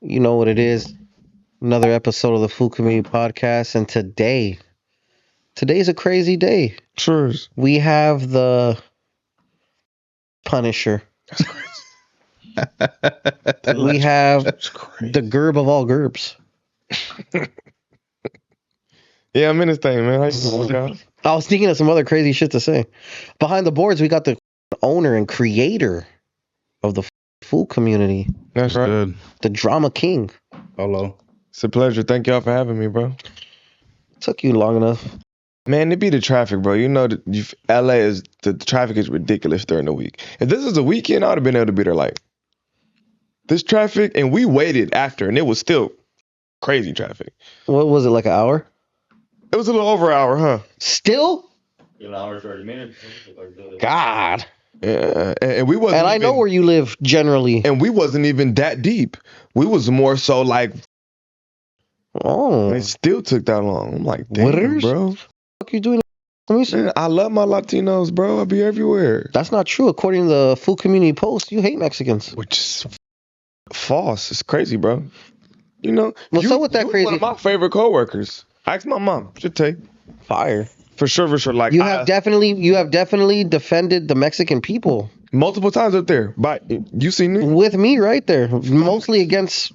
You know what it is. Another episode of the Food Community Podcast, and today's a crazy day. Sure. We have the Punisher. That's crazy. We have That's crazy. the Gerb of all Gerbs. Yeah, I'm in this thing, man. How you doing, guys? I was thinking of some other crazy shit to say. Behind the boards, we got the owner and creator of the food community, That's right. Good. the Drama King. Hello. It's a pleasure. Thank y'all for having me, bro. Took you long enough. Man, it be the traffic, bro. You know, LA is the traffic is ridiculous during the week. If this was a weekend, I would have been able to be there like this traffic, and we waited after, and it was still crazy traffic. What was it, like an hour? It was a little over an hour, huh? Still? An hour, 30 minutes. God. Yeah, and we wasn't. And I know where you live generally. And we wasn't even that deep. We was more so like. Oh. It still took that long. I'm like, damn, Witters? bro. What the fuck you doing? Let me see. Man, I love my Latinos, bro. I be everywhere. That's not true. According to the Food Community Post, you hate Mexicans. Which is false. It's crazy, bro. You know, What's up with that you crazy? One of my favorite coworkers. Ask my mom. She'll tell you. Fire. For sure. Like You have definitely defended the Mexican people multiple times up there. But you seen it? with me right there, mostly against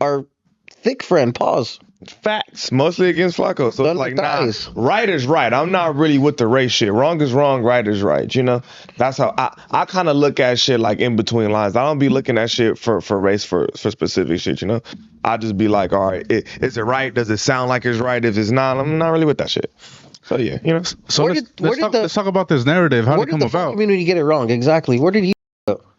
our thick friend. Pause. Facts. Mostly against Flacco. So Done it's like, with nah, thighs. right is right. I'm not really with the race shit. Wrong is wrong. Right is right. You know, that's how I kind of look at shit like in between lines. I don't be looking at shit for race for specific shit. You know, I just be like, all right, is it right? Does it sound like it's right? If it's not, I'm not really with that shit. So yeah, you know. So let's talk about this narrative. How Where did did it come the food about? community get it wrong? Exactly. Where did he?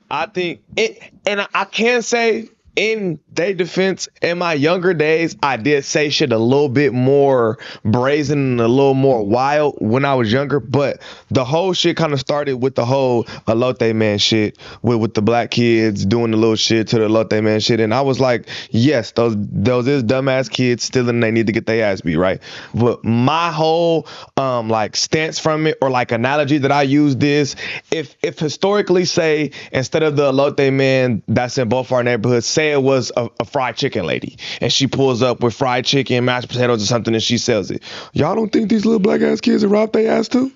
I think it, and I can say in their defense, in my younger days, I did say shit a little bit more brazen and a little more wild when I was younger. But the whole shit kind of started with the whole elote man shit with the black kids doing the little shit to the elote man shit. And I was like, yes, those is dumbass kids stealing. They need to get their ass beat, right? But my whole like stance from it, or like analogy that I used is, if historically, say, instead of the elote man that's in both our neighborhoods, say it was a fried chicken lady, and she pulls up with fried chicken, mashed potatoes or something, and she sells it. Y'all don't think these little black ass kids are robbed their ass too?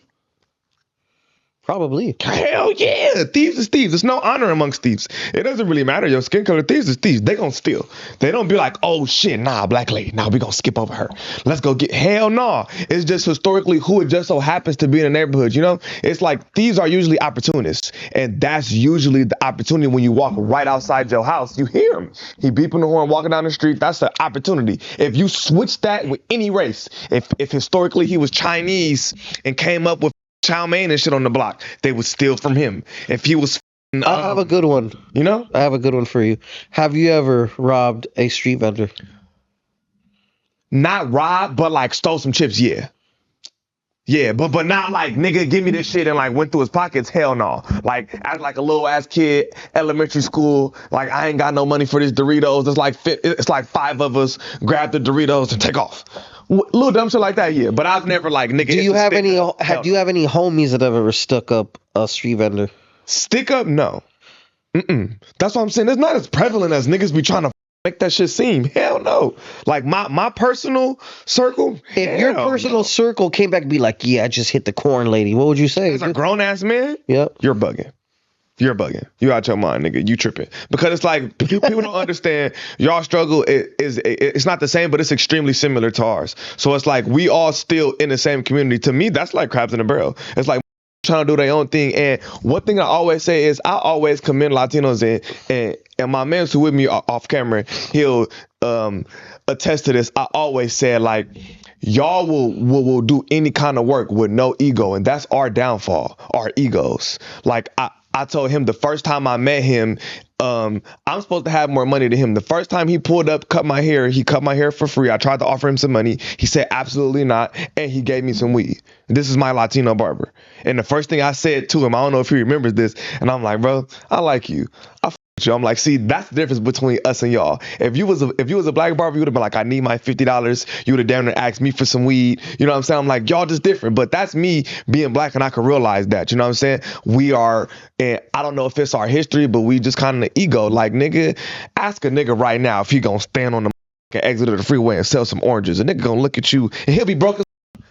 Probably. Hell yeah. Thieves is thieves. There's no honor amongst thieves. It doesn't really matter your skin color. Thieves is thieves. They gonna steal. They don't be like, oh shit, nah, black lady, nah, we gonna skip over her. Let's go get, hell no. It's just historically who it just so happens to be in the neighborhood, you know? It's like thieves are usually opportunists. And that's usually the opportunity when you walk right outside your house. You hear him. He beeping the horn, walking down the street. That's the opportunity. If you switch that with any race, if historically he was Chinese and came up with chow mein and shit on the block, they would steal from him. If he was I have a good one. you know, I have a good one for you. Have you ever robbed a street vendor? not robbed, but like stole some chips, yeah, but not like, nigga, give me this shit, and like went through his pockets. Hell no. Like, act like a little ass kid, elementary school, like, I ain't got no money for these Doritos. It's like five of us grab the Doritos and take off. Little dumb shit like that, yeah. But I've never like, nigga. Do you have any? Do you have any homies that have ever stuck up a street vendor? Stick up? No. That's what I'm saying. It's not as prevalent as niggas be trying to make that shit seem. Hell no. Like my personal circle. If your personal circle came back and be like, yeah, I just hit the corn lady, what would you say? As a grown ass man, Yep. you're bugging. You're bugging. You out your mind, nigga. You tripping. Because it's like, people don't understand y'all struggle it's not the same, but it's extremely similar to ours. So it's like, we all still in the same community. To me, that's like crabs in a barrel. It's like trying to do their own thing. And one thing I always say is, I always commend Latinos, and my man's who with me off camera, he'll attest to this. I always say, like, y'all will do any kind of work with no ego, and that's our downfall, our egos. Like, I told him the first time I met him, I'm supposed to have more money than him. The first time he pulled up, he cut my hair for free. I tried to offer him some money. He said absolutely not, and he gave me some weed. This is my Latino barber. And the first thing I said to him, I don't know if he remembers this, and I'm like, bro, I like you. I you. I'm like, see, that's the difference between us and y'all. If you was a black barber, you would have been like, I need my $50. You would have damn near asked me for some weed. You know what I'm saying? I'm like, y'all just different. But that's me being black, and I can realize that. You know what I'm saying? We are, and I don't know if it's our history, but we just kind of ego. Like, nigga, ask a nigga right now if he gonna stand on the exit of the freeway and sell some oranges. A nigga gonna look at you, and he'll be broke.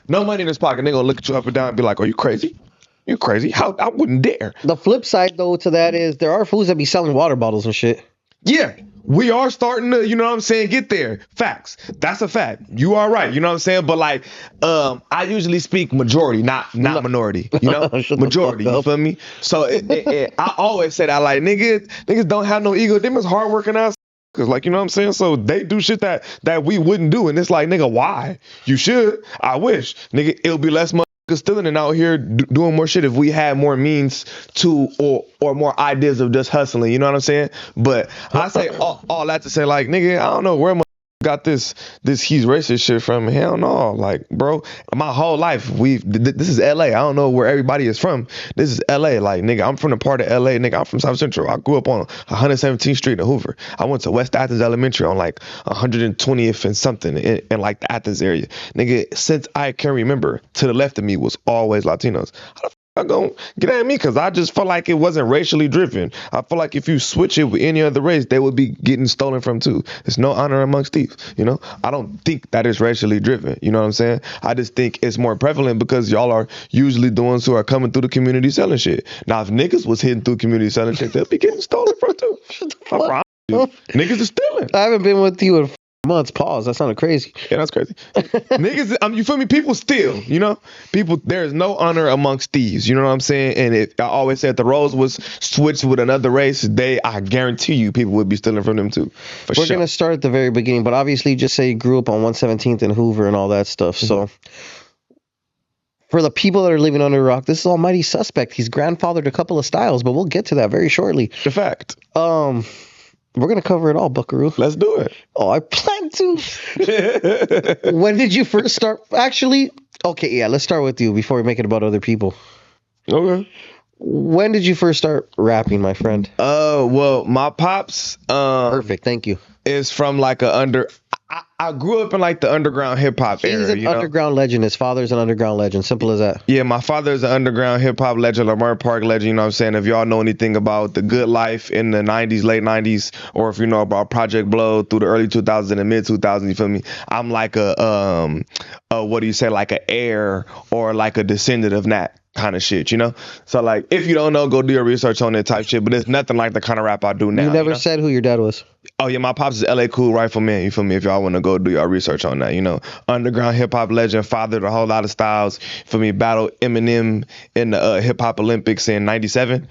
No money in his pocket. Nigga gonna look at you up and down and be like, are you crazy? You crazy? How? I wouldn't dare. The flip side, though, to that is there are fools that be selling water bottles and shit. Yeah, we are starting to, you know what I'm saying, get there. Facts. That's a fact. You are right. You know what I'm saying? But like, I usually speak majority, not minority. You know, majority. You feel me? So I always say that, like, niggas don't have no ego. Them is hardworking ass. Cause like, you know what I'm saying? So they do shit that we wouldn't do, and it's like, nigga, why? You should. I wish, nigga, it'll be less money stealing and out here doing more shit if we had more means to or more ideas of just hustling. You know what I'm saying? But I say all that to say, like, nigga, I don't know where my got this he's racist shit from. Hell no. Like, bro, my whole life this is LA. I don't know where everybody is from. This is LA. Like, nigga, I'm from the part of LA. Nigga, I'm from South Central. I grew up on 117th Street in Hoover. I went to West Athens Elementary on like 120th and something in like the Athens area. Nigga, since I can remember, to the left of me was always Latinos. How the gonna get at me? Because I just felt like it wasn't racially driven. I feel like if you switch it with any other race, they would be getting stolen from too. There's no honor amongst thieves. You know, I don't think that is racially driven. You know what I'm saying? I just think it's more prevalent because y'all are usually the ones who are coming through the community selling shit. Now, if niggas was hitting through community selling shit, they'll be getting stolen from too. I promise you. Niggas are stealing. I haven't been with you in months. Pause. That sounded crazy. Yeah, that's crazy. Niggas, you feel me? People steal, you know? There is no honor amongst thieves, you know what I'm saying? And I always said the roles was switched with another race, I guarantee you people would be stealing from them too. We're going to start at the very beginning, but obviously just say you grew up on 117th and Hoover and all that stuff. Mm-hmm. So for the people that are living under a rock, this is almighty suspect. He's grandfathered a couple of styles, but we'll get to that very shortly. The fact. We're going to cover it all, buckaroo. Let's do it. Oh, I plan to. When did you first start? Actually, okay, yeah, let's start with you before we make it about other people. Okay. When did you first start rapping, my friend? Well, my pops. Perfect, thank you. Is from like I grew up in like the underground hip hop era. He's an underground legend. His father's an underground legend. Simple as that. Yeah, my father's an underground hip hop legend, Lamar Park legend. You know what I'm saying? If y'all know anything about the good life in the 90s, late 90s, or if you know about Project Blow through the early 2000s and mid 2000s, you feel me? I'm like what do you say? Like an heir or like a descendant of that kind of shit, you know? So like, if you don't know, go do your research on that type shit, but it's nothing like the kind of rap I do now. You never said who your dad was. Oh yeah, my pops is LA Cool Rifleman, you feel me? If y'all want to go do your research on that, you know, underground hip hop legend, fathered a whole lot of styles. For me, battled Eminem in the hip hop Olympics in '97.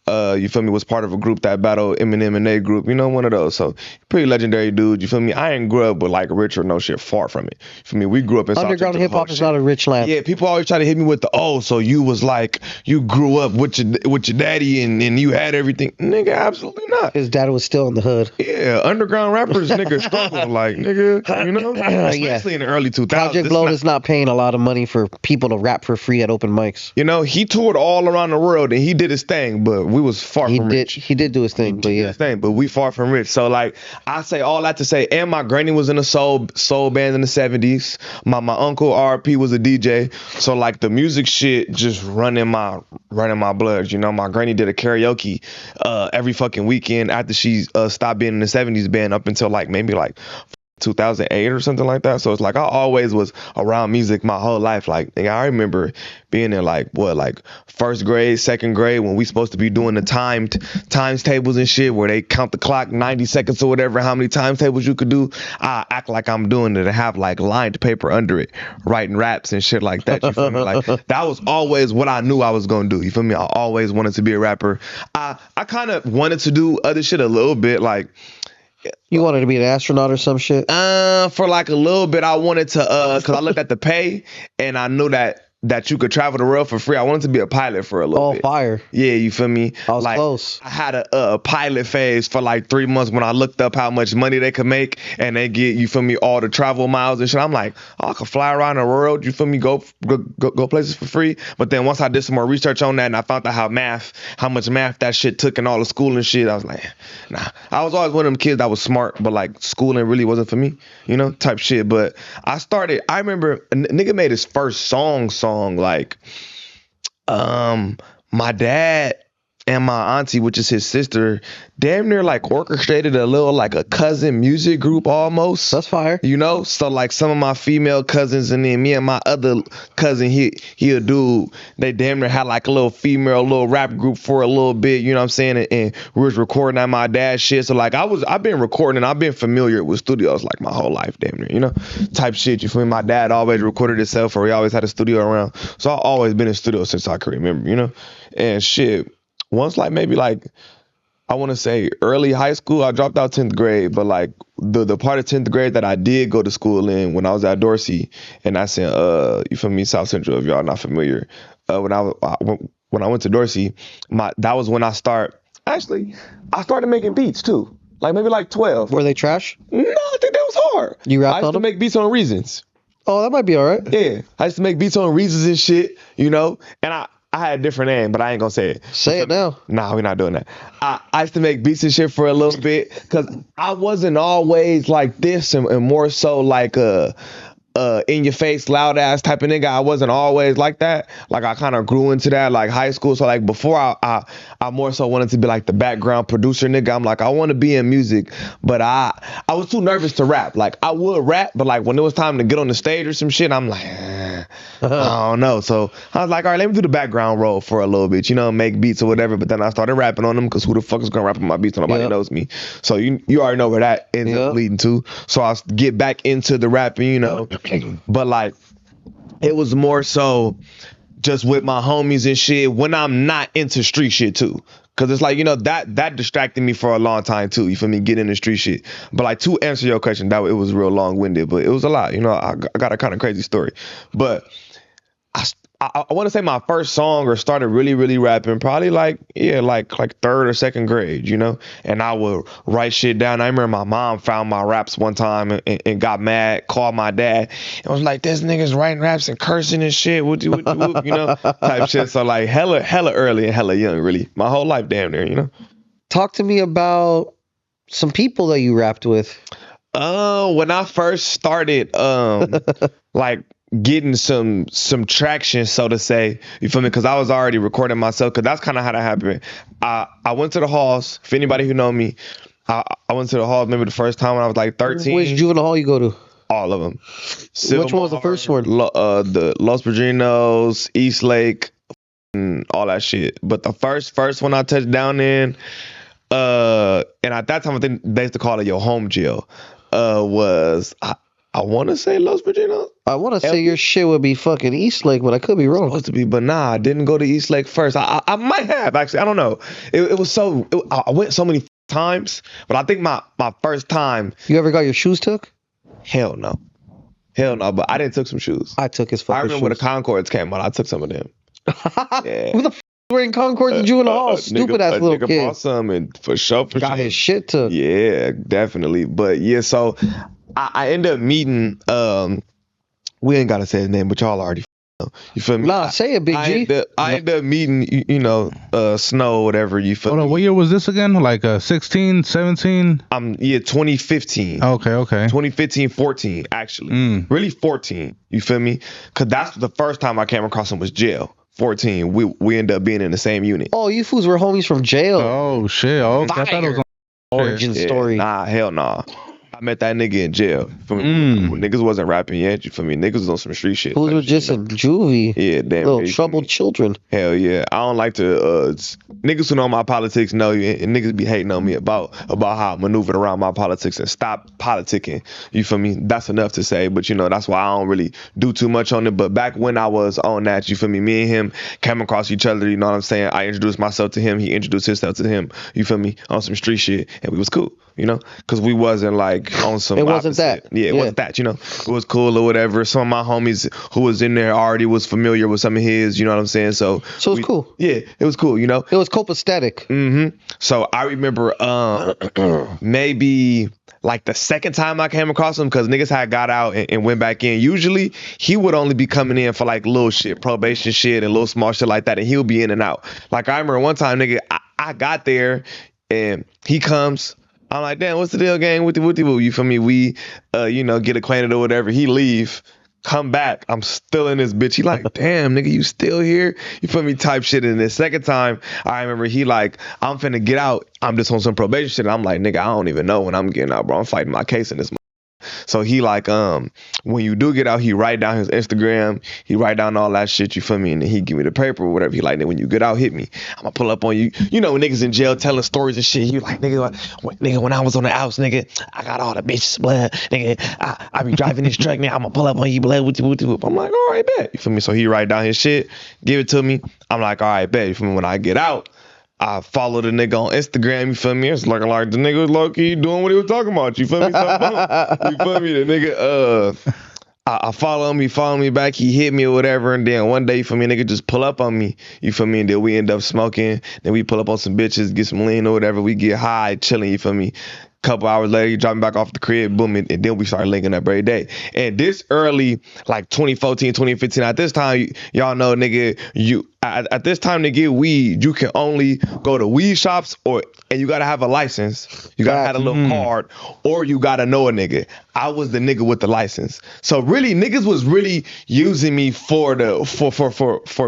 You feel me? Was part of a group that battled Eminem and their group. You know, one of those. So pretty legendary dude. You feel me? I ain't grew up with like rich or no shit. Far from it. You feel me? We grew up in underground hip hop is not a rich land. Yeah, people always try to hit me with so you was like you grew up with your daddy and you had everything. Nigga, absolutely not. His dad was still in the hood. Yeah, underground rappers, nigga, struggle like nigga. You know, especially in the early 2000s. Project Blow is not paying a lot of money for people to rap for free at open mics. You know, he toured all around the world and he did his thing, but we was far from rich. He did do his thing, but yeah. But we far from rich. So like I say all that to say, and my granny was in a soul band in the 70s. My uncle RP was a DJ. So like the music shit just running my blood. You know, my granny did a karaoke every fucking weekend after she stopped being in the 70s band up until like maybe like 2008 or something like that. So it's like I always was around music my whole life. Like I remember being in like first grade, second grade when we supposed to be doing the times tables and shit where they count the clock 90 seconds or whatever, how many times tables you could do. I act like I'm doing it and have like lined paper under it, writing raps and shit like that. You feel me? Like that was always what I knew I was gonna do. You feel me? I always wanted to be a rapper. I kind of wanted to do other shit a little bit, like. You wanted to be an astronaut or some shit? For like a little bit, I wanted to, cause I looked at the pay and I knew that that you could travel the world for free. I wanted to be a pilot for a little bit. Oh, fire. Yeah, you feel me? I was like, close. I had a pilot phase for like 3 months when I looked up how much money they could make, and they get, you feel me, all the travel miles and shit. I'm like, oh, I could fly around the world, you feel me, go places for free. But then once I did some more research on that and I found out how much math that shit took and all the school and shit, I was like, nah. I was always one of them kids that was smart, but like schooling really wasn't for me, you know, type shit. But I remember a nigga made his first song like, my dad and my auntie, which is his sister, damn near like orchestrated a little like a cousin music group almost. That's fire. You know? So like some of my female cousins and then me and my other cousin, he a dude, they damn near had like a little rap group for a little bit, you know what I'm saying? And we was recording at my dad's shit. So like I've been recording and I've been familiar with studios like my whole life, damn near, you know? Type shit. You feel me? My dad always recorded himself or he always had a studio around. So I've always been in studio since I can remember, you know? And shit. Once like maybe like I want to say early high school, I dropped out 10th grade, but like the part of 10th grade that I did go to school in when I was at Dorsey, and that's in you feel me, South Central, if y'all not familiar. When I went to Dorsey, that was when I started making beats too. Like maybe like 12. Were they trash? No, I think that was hard. You rapped I used on to them? make beats on Reasons. Oh, that might be all right. Yeah, I used to make beats on Reasons and shit, you know, and I had a different name, but I ain't gonna say it. Say it now. Nah, we're not doing that. I used to make beats and shit for a little bit because I wasn't always like this and more so like in your face, loud ass type of nigga. I wasn't always like that. Like I kind of grew into that like high school. So like before I more so wanted to be like the background producer nigga. I'm like, I want to be in music, but I was too nervous to rap. Like I would rap, but like when it was time to get on the stage or some shit, I'm like, I don't know. So I was like, all right, let me do the background role for a little bit, you know, make beats or whatever. But then I started rapping on them because who the fuck is gonna rap on my beats when nobody knows me? So you already know where that ends up leading to. So I get back into the rapping, you know. But like it was more so just with my homies and shit when I'm not into street shit too. Cause it's like, you know, that distracted me for a long time too. You feel me? Get into street shit. But like to answer your question, it was real long winded, but it was a lot. You know, I got a kind of crazy story. But I want to say my first song or started really rapping probably like third or second grade, you know, and I would write shit down. I remember my mom found my raps one time and got mad, called my dad and was like, this nigga's writing raps and cursing and shit, what you know, type shit. So like hella early and hella young, really, my whole life damn near, you know. Talk to me about some people that you rapped with. When I first started, like getting some traction, so to say, you feel me? Because I was already recording myself. Because that's kind of how that happened. I went to the halls. For anybody who know me, I went to the halls maybe the first time when I was like 13. Which juvenile hall you go to? All of them. Which one was the first one? The Los Virginos, East Lake, and all that shit. But the first one I touched down in, and at that time I think they used to call it your home jail. Was I want to say Los Virginos. I want to say your shit would be fucking East Lake, but I could be wrong. Supposed to be, but nah, I didn't go to East Lake first. I might have actually. I don't know. It was so. I went so many times, but I think my first time. You ever got your shoes took? Hell no. But I didn't took some shoes. I took his fucking shoes. I remember when the Concords came out. I took some of them. Yeah. Who the f wearing Concords in juvenile hall? Stupid ass little kid. Bought some and for sure. Got his shit took. Yeah, definitely. But yeah, so I ended up meeting. We ain't gotta say his name, but y'all already know. You feel me? Nah, say it, Big G. I ended up meeting, you know, Snow, whatever. You feel me? Hold on, what year was this again? Like 16, 17? 2015. Okay. 2015, 14, actually. Really 14. You feel me? Cause that's the first time I came across him was jail. 14. We ended up being in the same unit. Oh, you fools were homies from jail. Oh shit. Oh, I thought it was origin story. Nah, hell nah. I met that nigga in jail. Niggas wasn't rapping yet. You feel me? Niggas was on some street shit. Who was just in juvie? Yeah, damn. Little troubled children. Hell yeah. I don't like to. Niggas who know my politics know you, and niggas be hating on me about how I maneuvered around my politics and stop politicking. You feel me? That's enough to say, but you know that's why I don't really do too much on it. But back when I was on that, you feel me? Me and him came across each other. You know what I'm saying? I introduced myself to him. He introduced himself to him. You feel me? On some street shit, and we was cool. You know, because we wasn't like. like on some. It wasn't opposite. that. Yeah, it wasn't that. You know, it was cool or whatever. Some of my homies who was in there already was familiar with some of his. You know what I'm saying? So it was cool. Yeah, it was cool. You know, it was copacetic. So I remember maybe like the second time I came across him, because niggas had got out and went back in. Usually he would only be coming in for like little shit, probation shit and little small shit like that, and he'll be in and out. Like I remember one time, nigga, I got there and he comes. I'm like, damn, what's the deal, gang? With the you feel me? We get acquainted or whatever. He leave. Come back, I'm still in this bitch. He like, damn, nigga, you still here? You feel me? Type shit. And the second time, I remember he like, I'm finna get out. I'm just on some probation shit. And I'm like, nigga, I don't even know when I'm getting out, bro. I'm fighting my case in this. So he like, when you do get out, he write down his Instagram, he write down all that shit, you feel me? And then he give me the paper or whatever. He like, when you get out, hit me. I'm gonna pull up on you. You know, when niggas in jail telling stories and shit, you like, nigga, when I was on the outs, nigga, I got all the bitches, blood. Nigga, I be driving this truck, nigga, I'm gonna pull up on you, blood, whoop. I'm like, all right, bet. You feel me? So he write down his shit, give it to me. I'm like, all right, bet. You feel me? When I get out, I follow the nigga on Instagram, you feel me? It's looking like the nigga was low-key doing what he was talking about, you feel me? So, boom, you feel me? The nigga, I follow him, he follow me back, he hit me or whatever, and then one day, you feel me, nigga just pull up on me, you feel me? And then we end up smoking, then we pull up on some bitches, get some lean or whatever, we get high, chilling, you feel me? Couple hours later, you drop me back off the crib, boom, and then we start linking up every day. And this early, like 2014, 2015, at this time, y'all know, nigga, at this time to get weed, you can only go to weed shops and you gotta have a license. You gotta have a little card, or you gotta know a nigga. I was the nigga with the license. So really, niggas was really using me for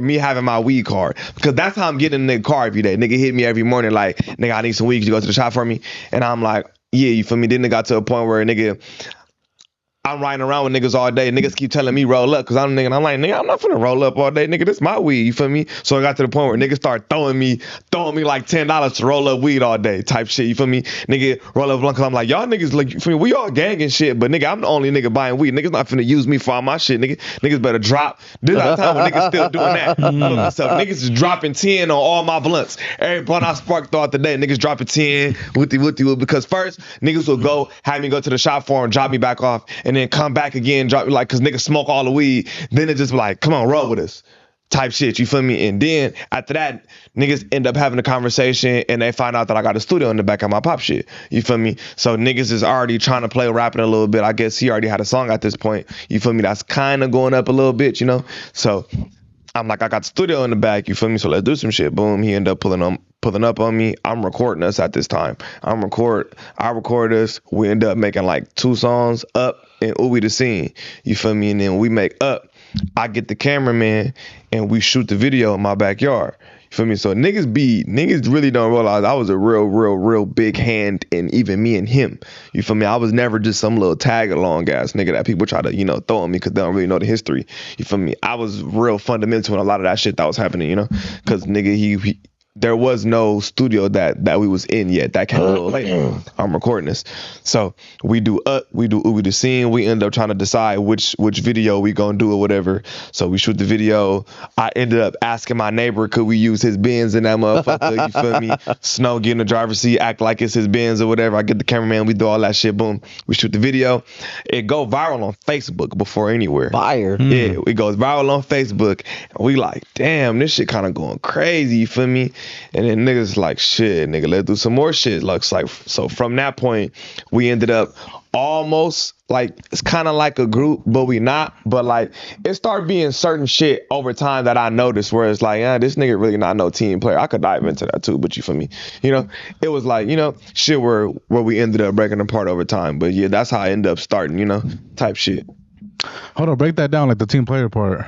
me having my weed card, because that's how I'm getting the car every day. Nigga hit me every morning like, nigga, I need some weed. Could you go to the shop for me? And I'm like, yeah, you feel me? Then it got to a point where, nigga, I'm riding around with niggas all day. Niggas keep telling me roll up, because I'm a nigga, and I'm like, nigga, I'm not finna roll up all day, nigga. This my weed, you feel me? So I got to the point where niggas start throwing me like $10 to roll up weed all day type shit, you feel me? Nigga, roll up blunt, because I'm like, y'all niggas, like, you feel me? We all gang and shit, but nigga, I'm the only nigga buying weed. Niggas not finna use me for all my shit, nigga. Niggas better drop. This is the time when niggas still doing that. So niggas is dropping 10 on all my blunts. Every blunt I spark throughout the day, niggas dropping 10, whoopty, because first, niggas will go, have me go to the shop for him, drop me back off, and then come back again, drop me, like, cause niggas smoke all the weed. Then it just like, come on, roll with us type shit, you feel me? And then after that, niggas end up having a conversation and they find out that I got a studio in the back of my pop shit, you feel me? So niggas is already trying to play rapping a little bit. I guess he already had a song at this point, you feel me? That's kind of going up a little bit, you know? So I'm like, I got the studio in the back, you feel me? So let's do some shit. Boom, he ended up pulling up on me. I'm recording us at this time. I record us. We end up making like 2 songs, Up and Ooey the Scene, you feel me? And then we make Up. I get the cameraman and we shoot the video in my backyard. You feel me? So niggas really don't realize I was a real big hand in even me and him. You feel me? I was never just some little tag along ass nigga that people try to, throw on me because they don't really know the history. You feel me? I was real fundamental in a lot of that shit that was happening, because nigga, there was no studio that we was in yet. That came a little later. I'm recording this. So we do Ooey the Scene. We end up trying to decide which video we gonna do or whatever. So we shoot the video. I ended up asking my neighbor, could we use his Benz in that motherfucker? You feel me? Snow get in the driver's seat, act like it's his Benz or whatever. I get the cameraman, we do all that shit. Boom. We shoot the video. It go viral on Facebook before anywhere. Fire. Yeah, it goes viral on Facebook. And we like, damn, this shit kind of going crazy. You feel me? And then niggas like, shit, nigga, let's do some more shit. Looks like, so from that point, we ended up almost like, it's kind of like a group, but we not. But like, it started being certain shit over time that I noticed where it's like, this nigga really not no team player. I could dive into that too, but you feel me? It was like, shit where we ended up breaking apart over time. But yeah, that's how I ended up starting, type shit. Hold on, break that down, like the team player part.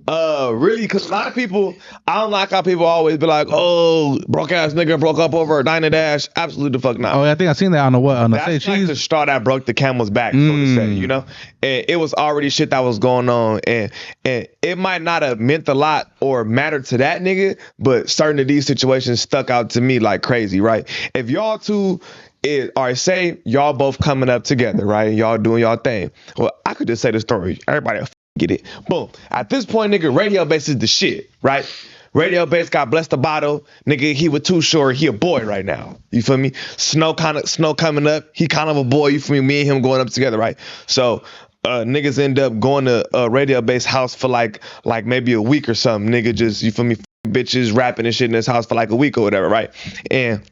Really, because a lot of people, I don't like how people always be like, oh, broke ass nigga broke up over a diner dash. Absolutely the fuck not. Oh, yeah, I think I seen that on the That's like the straw that broke the camel's back, so to say, And it was already shit that was going on, and it might not have meant a lot or mattered to that nigga, but certain of these situations stuck out to me like crazy, right? If y'all two say y'all both coming up together, right? Y'all doing y'all thing. Well, I could just say the story. Everybody get it. Boom. At this point, nigga, radio bass is the shit, right? Radio Bass got blessed the bottle. Nigga, he was too short. He a boy right now. You feel me? Snow coming up. He kind of a boy. You feel me? Me and him going up together, right? So niggas end up going to Radio Bass house for like maybe a week or something. Nigga just, you feel me? Bitches rapping and shit in his house for like a week or whatever, right? And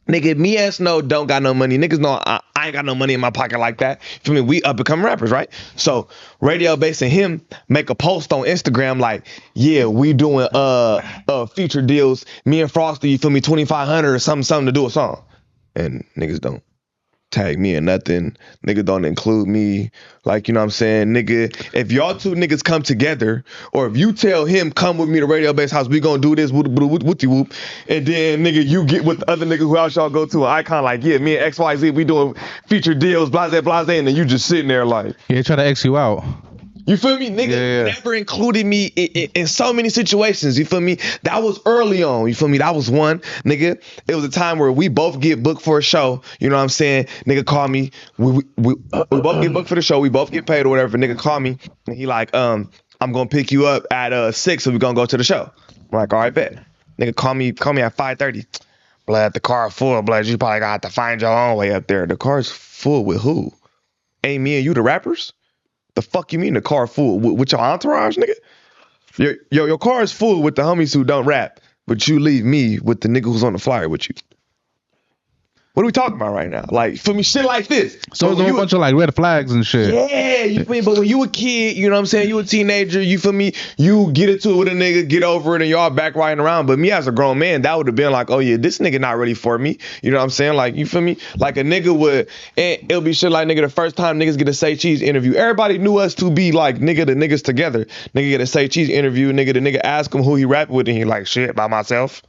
nigga, me and Snow don't got no money. Niggas know I ain't got no money in my pocket like that. For me, we up and coming rappers, right? So Radio Bass and him make a post on Instagram like, yeah, we doing feature deals. Me and Frosty, you feel me, 2,500 or something to do a song. And niggas don't tag me or nothing. Nigga don't include me. Like, you know what I'm saying? Nigga, if y'all two niggas come together, or if you tell him, come with me to Radio Bass house, we gonna do this, whoopty whoop, and then nigga, you get with the other nigga who else y'all go to, an icon like, yeah, me and XYZ, we doing feature deals, blase, and then you just sitting there like. Yeah, try to X you out. You feel me? Nigga never included me in so many situations. You feel me? That was early on. You feel me? That was one. Nigga, it was a time where we both get booked for a show. You know what I'm saying? Nigga call me. We both get booked for the show. We both get paid or whatever. Nigga call me. And he like, I'm going to pick you up at 6 so we going to go to the show. I'm like, all right, bet. Nigga call me at 5:30. Blood, the car full. Blood, you probably got to find your own way up there. The car's full with who? Ain't me and you the rappers? The fuck you mean the car full with your entourage, nigga? Your car is full with the homies who don't rap, but you leave me with the nigga who's on the flyer with you. What are we talking about right now? Like, for me, shit like this. So there's a whole bunch of like red flags and shit. Yeah, you feel me? But when you a kid, you know what I'm saying? You a teenager, you feel me? You get into it with a nigga, get over it, and y'all back riding around. But me as a grown man, that would have been like, oh yeah, this nigga not ready for me. You know what I'm saying? Like, you feel me? Like a nigga would, and it'll be shit like, nigga, the first time niggas get a Say Cheese interview, everybody knew us to be like, nigga, the niggas together. Nigga get a Say Cheese interview, nigga, the nigga ask him who he rap with, and he like, shit, by myself.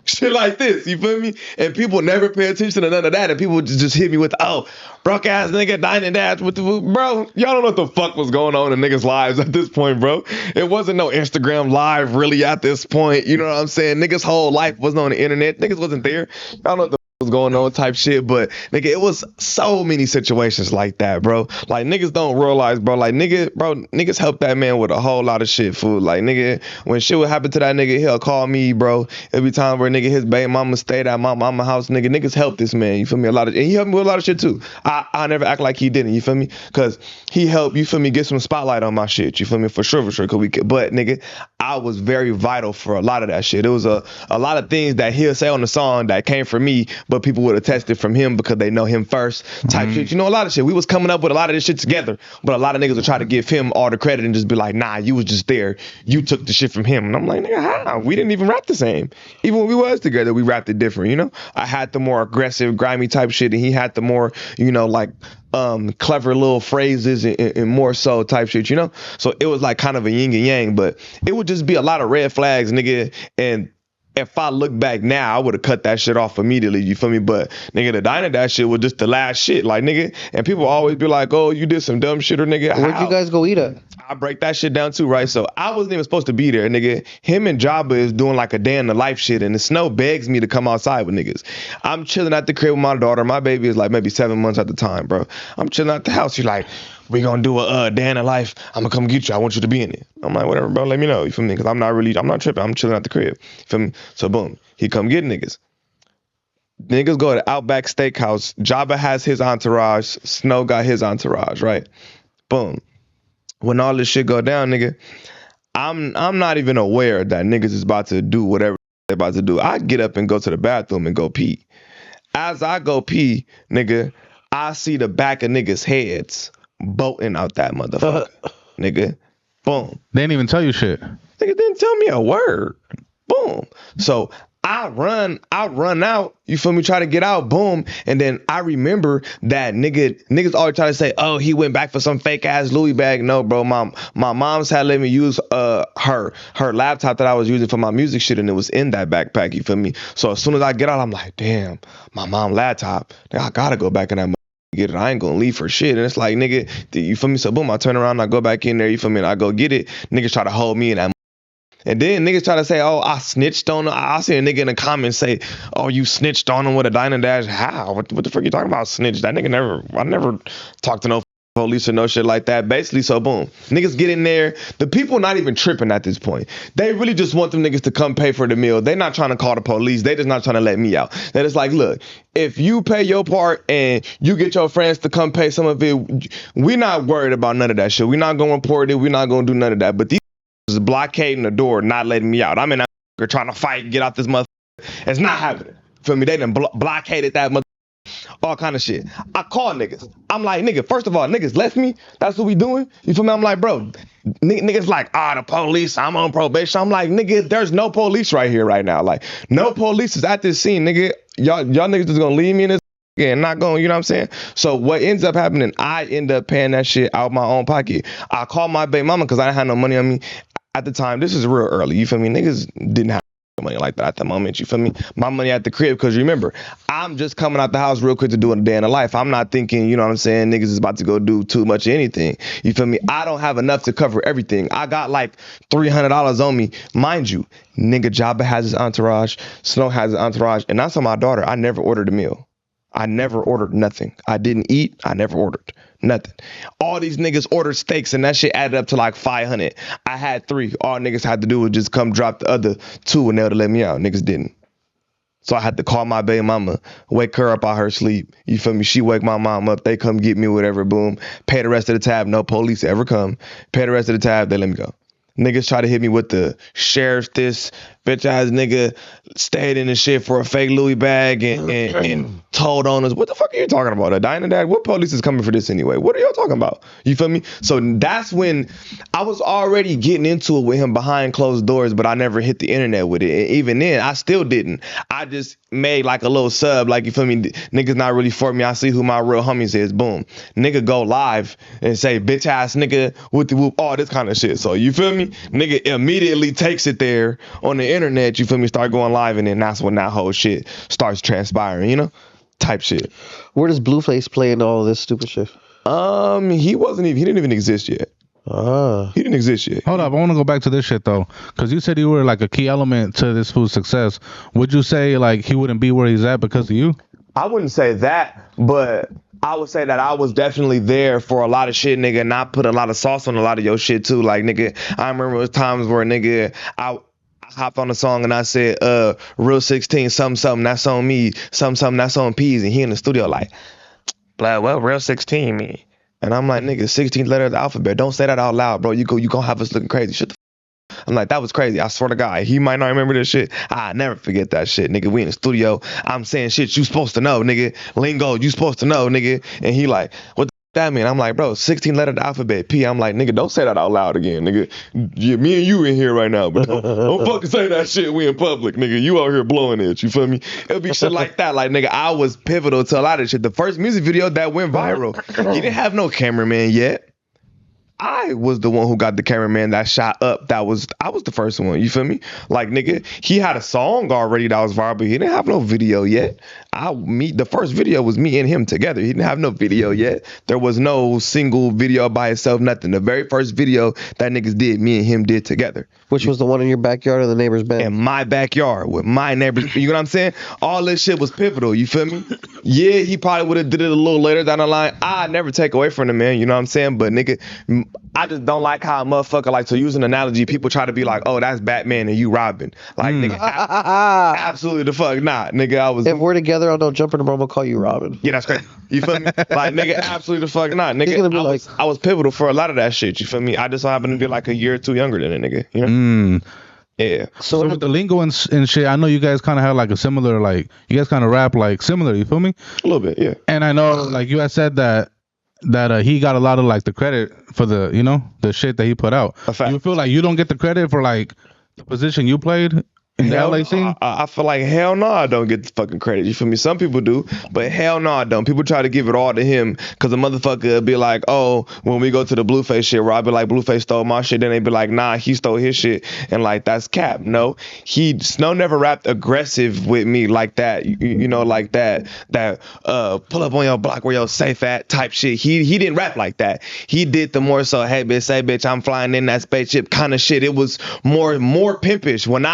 Shit like this, you feel me? And people never pay attention to none of that, and people just hit me with, oh, broke ass nigga, dining dash with the bro. Y'all don't know what the fuck was going on in niggas' lives at this point, bro. It wasn't no Instagram live really at this point. You know what I'm saying? Niggas' whole life wasn't on the internet. Niggas wasn't there. Y'all know what the was going on type shit, but nigga, it was so many situations like that, bro. Like niggas don't realize, bro. Like niggas helped that man with a whole lot of shit, fool. Like nigga, when shit would happen to that nigga, he'll call me, bro. Every time where nigga his baby mama stayed at my mama house, niggas helped this man. You feel me? And he helped me with a lot of shit too. I never act like he didn't. You feel me? Cause he helped. You feel me? Get some spotlight on my shit. You feel me? For sure. But nigga, I was very vital for a lot of that shit. It was a lot of things that he'll say on the song that came from me, but people would have tested from him because they know him first type shit. You know, a lot of shit. We was coming up with a lot of this shit together, but a lot of niggas would try to give him all the credit and just be like, nah, you was just there. You took the shit from him. And I'm like, nigga, how? We didn't even rap the same. Even when we was together, we rapped it different, you know? I had the more aggressive, grimy type shit, and he had the more, you know, like, clever little phrases and more so type shit, you know? So it was like kind of a yin and yang, but it would just be a lot of red flags, nigga, and if I look back now, I would have cut that shit off immediately, you feel me? But nigga, the diner that shit was just the last shit, like nigga, and people always be like, oh, you did some dumb shit or nigga. Where'd you guys go eat at? I break that shit down too, right? So I wasn't even supposed to be there, nigga. Him and Jabba is doing like a day in the life shit, and the Snow begs me to come outside with niggas. I'm chilling at the crib with my daughter. My baby is like maybe 7 months at the time, bro. I'm chilling at the house. She's like, we gonna do a day in the life. I'm gonna come get you. I want you to be in it. I'm like, whatever, bro. Let me know. You feel me? Because I'm not tripping. I'm chilling at the crib. You feel me? So boom, he come get niggas. Niggas go to Outback Steakhouse. Jabba has his entourage. Snow got his entourage, right? Boom. When all this shit go down, nigga, I'm not even aware that niggas is about to do whatever they're about to do. I get up and go to the bathroom and go pee. As I go pee, nigga, I see the back of niggas' heads bolting out that motherfucker. Nigga, boom. They didn't even tell you shit. Nigga didn't tell me a word. Boom. So I run out, you feel me, try to get out, boom, and then I remember that niggas always try to say, oh, he went back for some fake ass Louis bag. No, bro, my mom's had let me use her laptop that I was using for my music shit, and it was in that backpack, you feel me? So as soon as I get out, I'm like, damn, my mom laptop, I gotta go back in that get it. I ain't gonna leave for shit. And it's like, nigga, you feel me? So boom, I turn around, I go back in there, you feel me, and I go get it. Niggas try to hold me in that. And then niggas try to say, oh, I snitched on him. I see a nigga in the comments say, oh, you snitched on him with a diner dash. How? What the fuck you talking about, snitch? That nigga I never talked to no police or no shit like that. Basically, so boom. Niggas get in there. The people not even tripping at this point. They really just want them niggas to come pay for the meal. They not trying to call the police. They just not trying to let me out. They just like, look, if you pay your part and you get your friends to come pay some of it, we not worried about none of that shit. We not going to report it. We not going to do none of that. But these is blockading the door, not letting me out. I'm in that trying to fight, get out this motherfucker. It's not happening. Feel me? They done blockaded that motherfucker. All kind of shit. I call niggas. I'm like, nigga, first of all, niggas left me. That's what we doing. You feel me? I'm like, bro, niggas like, the police, I'm on probation. I'm like, nigga, there's no police right here right now. Like, no police is at this scene, nigga. Y'all niggas just gonna leave me in this and not going, you know what I'm saying? So what ends up happening, I end up paying that shit out of my own pocket. I call my baby mama because I didn't have no money on me at the time. This is real early. You feel me? Niggas didn't have money like that at the moment, you feel me? My money at the crib, because remember, I'm just coming out the house real quick to do a day in the life. I'm not thinking, you know what I'm saying, niggas is about to go do too much of anything. You feel me? I don't have enough to cover everything. I got like $300 on me. Mind you, nigga Jabba has his entourage, Snow has his entourage, and that's on my daughter. I never ordered a meal. I never ordered nothing. I didn't eat. I never ordered nothing. All these niggas ordered steaks and that shit added up to like 500. I had 3. All niggas had to do was just come drop the other 2 and they would let me out. Niggas didn't. So I had to call my baby mama, wake her up out her sleep. You feel me? She wake my mom up. They come get me, whatever, boom. Pay the rest of the tab. No police ever come. Pay the rest of the tab. They let me go. Niggas try to hit me with the sheriff, this bitch ass nigga stayed in the shit for a fake Louis bag and told on us. What the fuck are you talking about? A diner dag? What police is coming for this anyway? What are y'all talking about? You feel me? So that's when I was already getting into it with him behind closed doors, but I never hit the internet with it. And even then, I still didn't. I just made like a little sub, like, you feel me? Niggas not really for me. I see who my real homies is. Boom. Nigga go live and say, bitch ass nigga, with the whoop, all this kind of shit. So you feel me? Nigga immediately takes it there on the internet, you feel me, start going live, and then that's when that whole shit starts transpiring, you know? Type shit. Where does Blueface play in all this stupid shit? He didn't even exist yet. He didn't exist yet. Hold up, I want to go back to this shit though, because you said you were like a key element to this food's success. Would you say like he wouldn't be where he's at because of you? I wouldn't say that, but I would say that I was definitely there for a lot of shit, nigga, and I put a lot of sauce on a lot of your shit too. Like, nigga, I remember times where, nigga, I hopped on the song and I said, Real 16, something, that's on me, something, that's on P's, and he in the studio like, blah, well, Real 16 me. And I'm like, nigga, 16th letter of the alphabet, don't say that out loud, bro. You gonna have us looking crazy. Shut the I'm like, that was crazy. I swear to God, he might not remember this shit. I never forget that shit, nigga. We in the studio. I'm saying shit you supposed to know, nigga. Lingo you supposed to know, nigga. And he like, what the that mean? I'm like, bro, 16 letter of the alphabet, P. I'm like, nigga, don't say that out loud again, nigga. Yeah, me and you in here right now, but don't fucking say that shit. We in public, nigga. You out here blowing it. You feel me? It'll be shit like that. Like, nigga, I was pivotal to a lot of shit. The first music video that went viral, he didn't have no cameraman yet. I was the one who got the cameraman that shot up. I was the first one. You feel me? Like, nigga, he had a song already that was viral, but he didn't have no video yet. The first video was me and him together. He didn't have no video yet. There was no single video by itself, nothing. The very first video that niggas did, me and him did together. Which was the one in your backyard or the neighbor's bed? In my backyard with my neighbors. You know what I'm saying? All this shit was pivotal. You feel me? Yeah, he probably would have did it a little later down the line. I never take away from the man. You know what I'm saying? But nigga, I just don't like how a motherfucker, like, to use an analogy, people try to be like, oh, that's Batman and you Robin. Like, nigga, absolutely the fuck not. Nigga, I was... If we're together on No Jumper tomorrow, I'm gonna call you Robin. Yeah, that's crazy. You feel me? Like, nigga, absolutely the fuck not. Nigga, gonna be I was pivotal for a lot of that shit. You feel me? I just so happen to be like a year or two younger than a nigga. You know? Yeah. So with the lingo and shit, I know you guys kind of have like a similar, like, you guys kind of rap like similar, you feel me? A little bit, yeah. And I know, like, you guys said that he got a lot of like the credit for the, you know, the shit that he put out. You feel like you don't get the credit for like the position you played in the LA scene? I feel like hell no, I don't get the fucking credit. You feel me? Some people do, but hell no, I don't. People try to give it all to him because a motherfucker will be like, oh, when we go to the Blueface shit, where I be like, Blueface stole my shit, then they be like, nah, he stole his shit, and like, that's cap. No, Snow never rapped aggressive with me like that. You know, like that pull up on your block where your safe at type shit. He didn't rap like that. He did the more so, hey bitch, say bitch, I'm flying in that spaceship kind of shit. It was more pimpish. When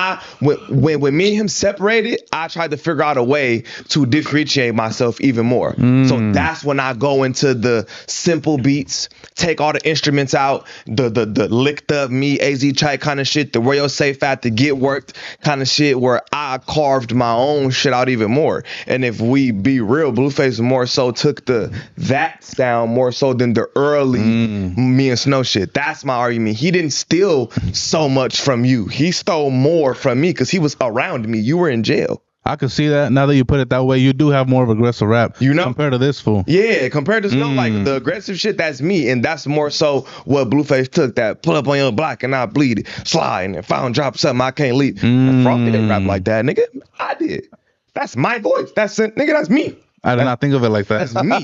when me and him separated, I tried to figure out a way to differentiate myself even more. So that's when I go into the simple beats, take all the instruments out, the licked up me, AZ Chai kind of shit, the Royal Safe at the get worked kind of shit, where I carved my own shit out even more. And if we be real, Blueface more so took that sound more so than the early me and Snow shit. That's my argument. He didn't steal so much from you. He stole more from me because he was around me. You were in jail. I can see that. Now that you put it that way, you do have more of aggressive rap, compared to this fool. Yeah, compared to Snow, like the aggressive shit, that's me, and that's more so what Blueface took. That pull up on your block and I bleed it, slide and if I don't drop something, I can't leave. Frosty didn't rap like that, nigga. I did. That's my voice. That's it, nigga. That's me. I did not think of it like that. That's me.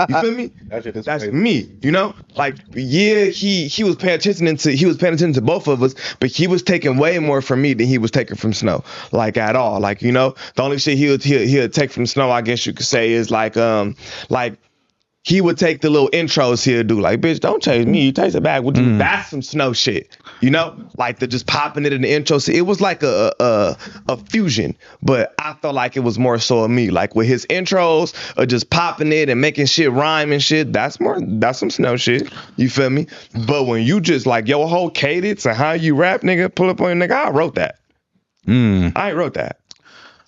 You feel me? That's me. You know, like he was paying attention to both of us, but he was taking way more from me than he was taking from Snow, like at all. Like, you know, the only shit he'll take from Snow, I guess you could say, is like he would take the little intros he'll do, like, bitch, don't chase me, you taste it back with you. That's some Snow shit, you know, like the just popping it in the intro. So it was like a fusion, but I felt like it was more so of me, like with his intros or just popping it and making shit rhyme and shit. That's some Snow shit. You feel me? But when you just like your whole cadence and how you rap, nigga, pull up on your nigga, I wrote that. I wrote that.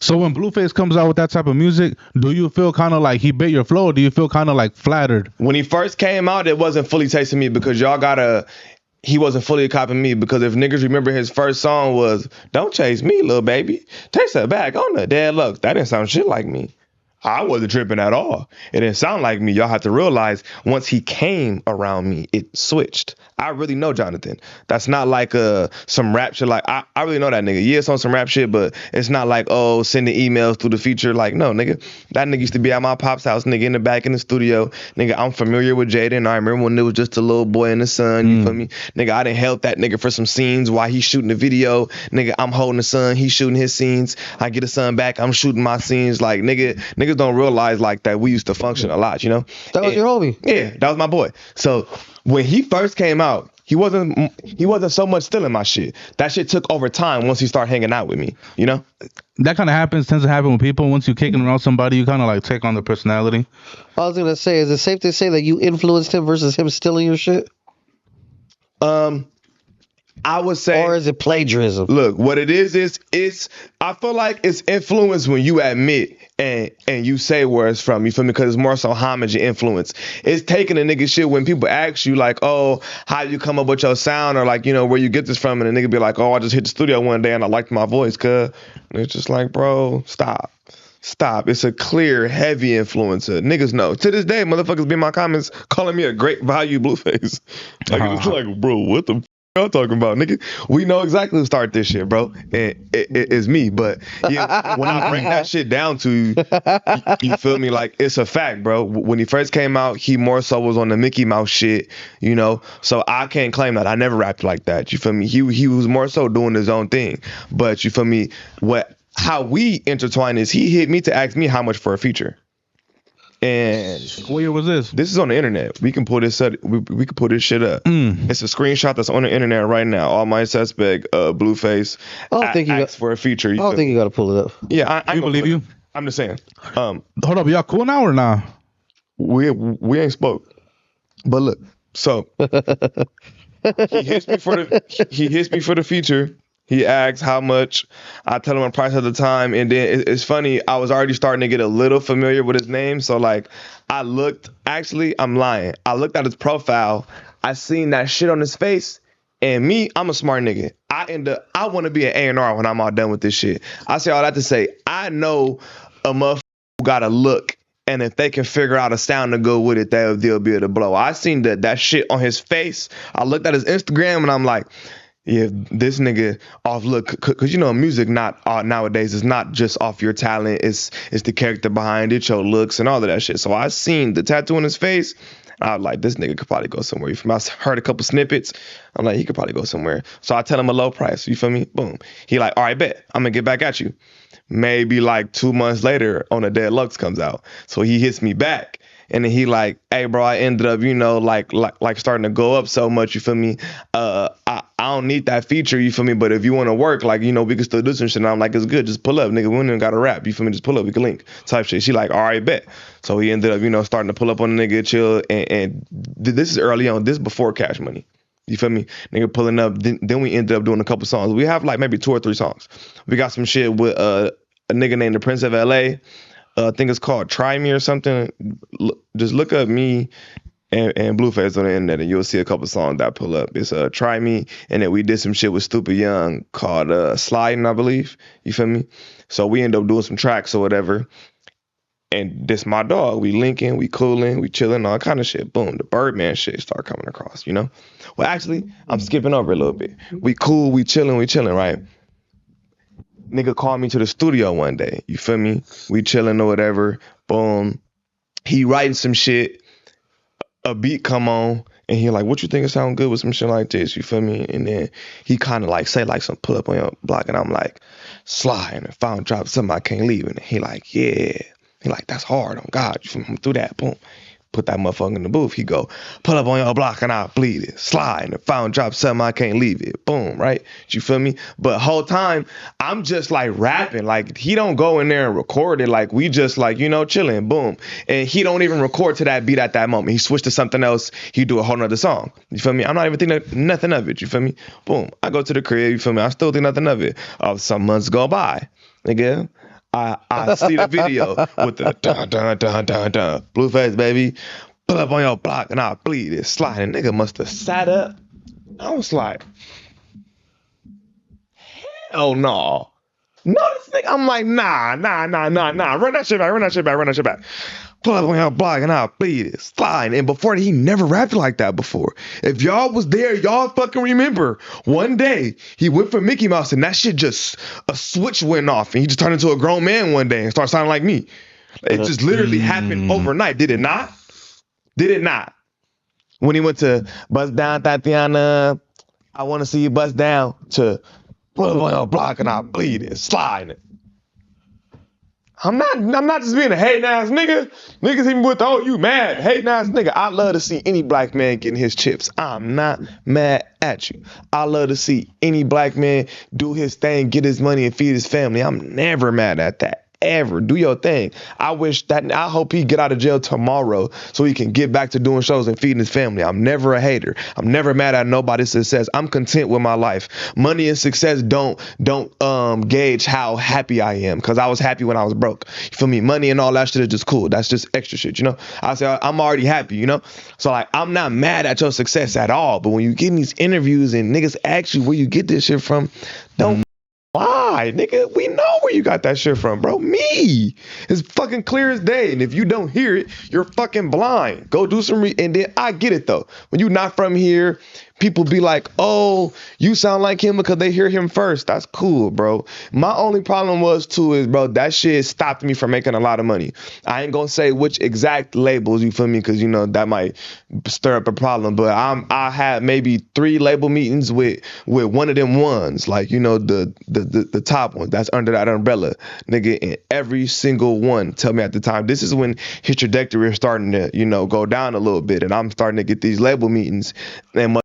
So when Blueface comes out with that type of music, do you feel kind of like he bit your flow, or do you feel kind of like flattered? When he first came out, it wasn't fully tasting me because he wasn't fully copying me, because if niggas remember, his first song was "Don't Chase Me, Little Baby, Taste That Back on the Dead Lux." That didn't sound shit like me. I wasn't tripping at all. It didn't sound like me. Y'all have to realize once he came around me, it switched. I really know Jonathan. That's not like some rap shit. Like I really know that nigga. Yeah, it's on some rap shit, but it's not like, oh, sending emails through the feature. Like, no, nigga. That nigga used to be at my pop's house, nigga, in the back in the studio. Nigga, I'm familiar with Jaden. I remember when it was just a little boy in the sun. You feel me? Nigga, I didn't help that nigga for some scenes while he's shooting the video. Nigga, I'm holding the son. He's shooting his scenes. I get the son back. I'm shooting my scenes. Like, niggas don't realize like that we used to function a lot, you know? That was your homie. Yeah, that was my boy. So when he first came out, he wasn't so much stealing my shit. That shit took over time once he started hanging out with me, you know? That kind of tends to happen with people. Once you're kicking around somebody, you kind of like take on their personality. I was gonna say, is it safe to say that you influenced him versus him stealing your shit? I would say, or is it plagiarism? Look, what it is I feel like it's influence when you admit and you say where it's from. You feel me? Because it's more so homage and influence. It's taking a nigga shit when people ask you like, oh, how you come up with your sound, or like, you know, where you get this from, and a nigga be like, oh, I just hit the studio one day and I liked my voice, cuz. And it's just like, bro, stop. It's a clear, heavy influencer. Niggas know. To this day, motherfuckers be in my comments calling me a great value Blueface. Like, it's like, bro, what the y'all talking about, nigga? We know exactly who started this shit, bro. And it's me. But yeah, when I break that shit down to you, you feel me? Like, it's a fact, bro. When he first came out, he more so was on the Mickey Mouse shit, you know? So I can't claim that. I never rapped like that. You feel me? He was more so doing his own thing. But you feel me? How we intertwine is he hit me to ask me how much for a feature. And what year was this? This is on the internet. We can pull this up. We can pull this shit up. It's a screenshot that's on the internet right now. All My Suspect, Blueface. I don't think you got for a feature. I don't think you got to pull it up. Yeah, I believe you. I'm just saying. Hold up, y'all cool now or nah? We ain't spoke. But look, so he hits me for the feature. He asks how much. I tell him a price at the time, and then it's funny. I was already starting to get a little familiar with his name, so like I'm lying. I looked at his profile. I seen that shit on his face, and me, I'm a smart nigga. I want to be an A&R when I'm all done with this shit. I say all that to say, I know a motherfucker who got a look, and if they can figure out a sound to go with it, they'll be able to blow. I seen that shit on his face. I looked at his Instagram, and I'm like, yeah, this nigga off look, because you know music nowadays is not just off your talent, it's the character behind it, your looks and all of that shit. So I seen the tattoo on his face. I was like, this nigga could probably go somewhere. You feel me? I heard a couple snippets. I'm like, he could probably go somewhere. So I tell him a low price. You feel me? Boom. He like, all right, bet. I'm gonna get back at you. Maybe like 2 months later, On the Dead Lux comes out. So he hits me back. And then he like, hey bro, I ended up, you know, like starting to go up so much, you feel me? I'm I don't need that feature, you feel me? But if you want to work, like, you know, we can still do some shit. And I'm like, it's good. Just pull up, nigga. We don't even got to rap. You feel me? Just pull up. We can link type shit. She like, all right, bet. So he ended up, you know, starting to pull up on the nigga, chill. And this is early on. This is before Cash Money. You feel me? Nigga pulling up. Then we ended up doing a couple songs. We have like maybe 2 or 3 songs. We got some shit with a nigga named the Prince of LA. I think it's called Try Me or something. Just look up me and Blueface on the internet, and you'll see a couple songs that pull up. It's Try Me, and then we did some shit with Stupid Young called Sliding, I believe. You feel me? So we end up doing some tracks or whatever. And this my dog. We linking, we cooling, we chilling, all kind of shit. Boom, the Birdman shit start coming across, you know? Well, actually, I'm skipping over a little bit. We cool, we chilling, right? Nigga called me to the studio one day. You feel me? We chilling or whatever. Boom. He writing some shit. A beat come on. And he like, what you think it sound good with some shit like this? You feel me? And then he kind of like say like some pull up on your block. And I'm like, slide. And if I don't drop something, I can't leave. And he like, yeah. He like, that's hard on God. You feel me? I'm through that. Boom. Put that motherfucker in the booth. He go, pull up on your block and I'll bleed it. Slide. And if I don't drop something, I can't leave it. Boom, right? You feel me? But whole time, I'm just like rapping. Like, he don't go in there and record it. Like, we just like, you know, chilling. Boom. And he don't even record to that beat at that moment. He switched to something else. He do a whole nother song. You feel me? I'm not even thinking nothing of it. You feel me? Boom. I go to the crib. You feel me? I still think nothing of it. Some months go by. Nigga. I see the video with the dun dun dun dun dun. Blueface, baby. Pull up on your block and I'll bleed it. Sliding. Nigga must have sat up. I was like, hell no. No, this nigga. I'm like, nah. Run that shit back. Pull up on your block and I'll bleed it. Sliding. And before that, he never rapped like that before. If y'all was there, y'all fucking remember. One day, he went for Mickey Mouse and that shit just, a switch went off. And he just turned into a grown man one day and started sounding like me. It just literally happened overnight. Did it not? Did it not? When he went to Bust Down, Tatiana, I want to see you bust down, to pull up on your block and I'll bleed it. Sliding. I'm not just being a hating ass nigga. Niggas hit me with, oh, you mad, hating ass nigga. I love to see any black man getting his chips. I'm not mad at you. I love to see any black man do his thing, get his money and feed his family. I'm never mad at that. Ever. Do your thing. I hope he get out of jail tomorrow so he can get back to doing shows and feeding his family. I'm never a hater. I'm never mad at nobody's success. I'm content with my life. Money and success don't gauge how happy I am, because I was happy when I was broke. You feel me? Money and all that shit is just cool. That's just extra shit, you know? I say I'm already happy, you know? So like, I'm not mad at your success at all, but when you get in these interviews and niggas ask you where you get this shit from, don't lie, nigga. We know where you got that shit from, bro. Me. It's fucking clear as day. And if you don't hear it, you're fucking blind. Go do some and then I get it though. When you're not from here, people be like, oh, you sound like him because they hear him first. That's cool, bro. My only problem was too is, bro, that shit stopped me from making a lot of money. I ain't gonna say which exact labels, you feel me? Because, you know, that might stir up a problem. But I had maybe 3 label meetings with one of them ones. Like, you know, the top one that's under that umbrella. Nigga, and every single one tell me at the time, this is when his trajectory is starting to, you know, go down a little bit. And I'm starting to get these label meetings and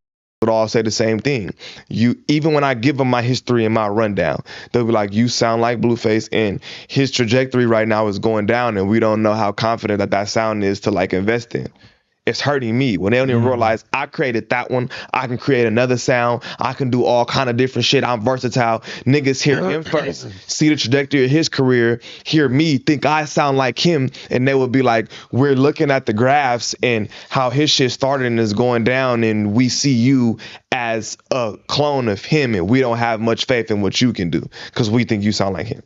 would all say the same thing. Even when I give them my history and my rundown, they'll be like, you sound like Blueface and his trajectory right now is going down and we don't know how confident that sound is to like invest in. It's hurting me when they don't even realize I created that one. I can create another sound. I can do all kind of different shit. I'm versatile. Niggas hear him first, see the trajectory of his career, hear me, think I sound like him, and they would be like, we're looking at the graphs and how his shit started and is going down, and we see you as a clone of him, and we don't have much faith in what you can do because we think you sound like him.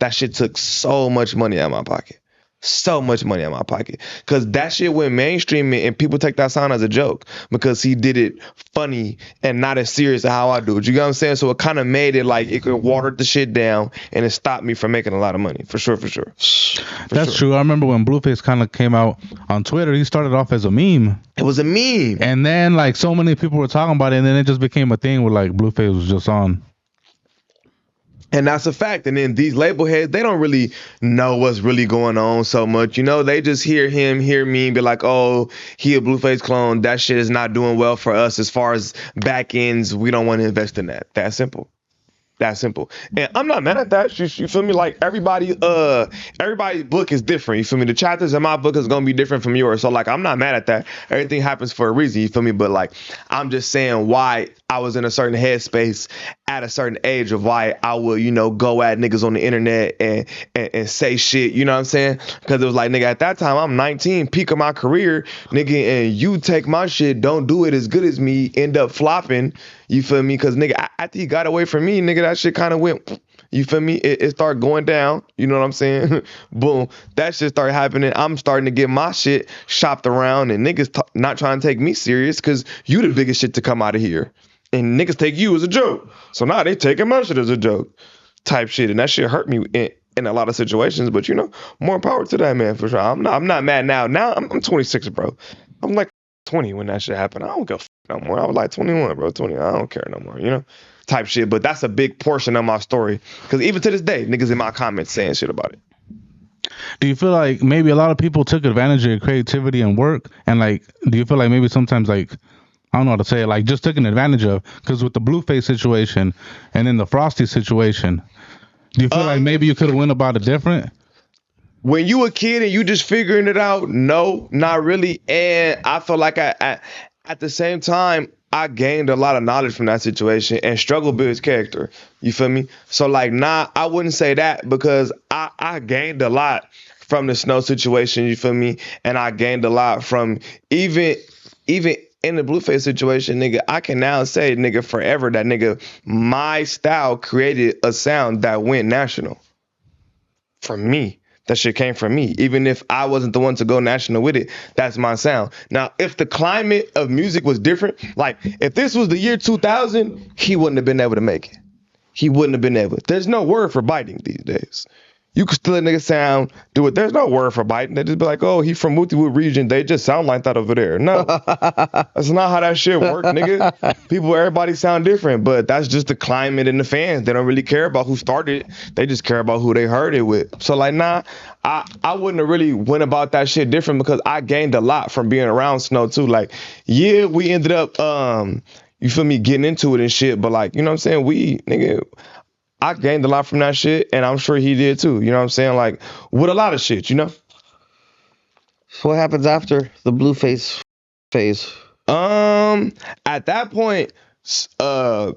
That shit took so much money out of my pocket. So much money in my pocket, because that shit went mainstream and people take that sound as a joke because he did it funny and not as serious as how I do it. You know what I'm saying? So it kind of made it like it could water the shit down and it stopped me from making a lot of money. For sure. That's true. I remember when Blueface kind of came out on Twitter, he started off as a meme. It was a meme. And then like so many people were talking about it, and then it just became a thing where like Blueface was just on. And that's a fact. And then these label heads, they don't really know what's really going on so much. You know, they just hear him, hear me, and be like, oh, he a Blueface clone. That shit is not doing well for us as far as back ends. We don't want to invest in that. That simple. That simple. And I'm not mad at that. You feel me? Like everybody's book is different. You feel me? The chapters in my book is gonna be different from yours. So like I'm not mad at that. Everything happens for a reason, you feel me? But like I'm just saying why I was in a certain headspace at a certain age of why I would, you know, go at niggas on the internet and say shit, you know what I'm saying? Because it was like, nigga, at that time I'm 19, peak of my career, nigga, and you take my shit, don't do it as good as me, end up flopping. You feel me? Because, nigga, after he got away from me, nigga, that shit kind of went, you feel me? It started going down. You know what I'm saying? Boom. That shit started happening. I'm starting to get my shit shopped around and niggas not trying to take me serious because you the biggest shit to come out of here. And niggas take you as a joke. So now they taking my shit as a joke type shit. And that shit hurt me in a lot of situations. But, you know, more power to that, man, for sure. I'm not mad now. Now I'm 26, bro. I'm like 20 when that shit happened. I don't give a no more. I was like 21, bro. 20. I don't care no more, you know, type shit. But that's a big portion of my story. Because even to this day, niggas in my comments saying shit about it. Do you feel like maybe a lot of people took advantage of your creativity and work? And like, do you feel like maybe sometimes like, I don't know how to say it, like just taken advantage of? Because with the Blueface situation and then the Frosty situation, do you feel like maybe you could have went about it different? When you a kid and you just figuring it out, no, not really. And I feel like at the same time, I gained a lot of knowledge from that situation and struggle builds character. You feel me? So like, nah, I wouldn't say that because I gained a lot from the snow situation. You feel me? And I gained a lot from even in the Blueface situation, nigga, I can now say, nigga, forever that nigga, my style created a sound that went national. From me. That shit came from me. Even if I wasn't the one to go national with it, that's my sound. Now, if the climate of music was different, like if this was the year 2000, he wouldn't have been able to make it. He wouldn't have been able. There's no word for biting these days. You could still a nigga sound, do it. There's no word for biting. They just be like, oh, he from Mootywood region. They just sound like that over there. No, that's not how that shit work, nigga. Everybody sound different, but that's just the climate and the fans. They don't really care about who started it. They just care about who they heard it with. So like, nah, I wouldn't have really went about that shit different because I gained a lot from being around Snow too. Like, yeah, we ended up, you feel me, getting into it and shit. But like, you know what I'm saying? Nigga, I gained a lot from that shit, and I'm sure he did too. You know what I'm saying? Like, with a lot of shit, you know? So what happens after the Blueface phase? At that point, Snow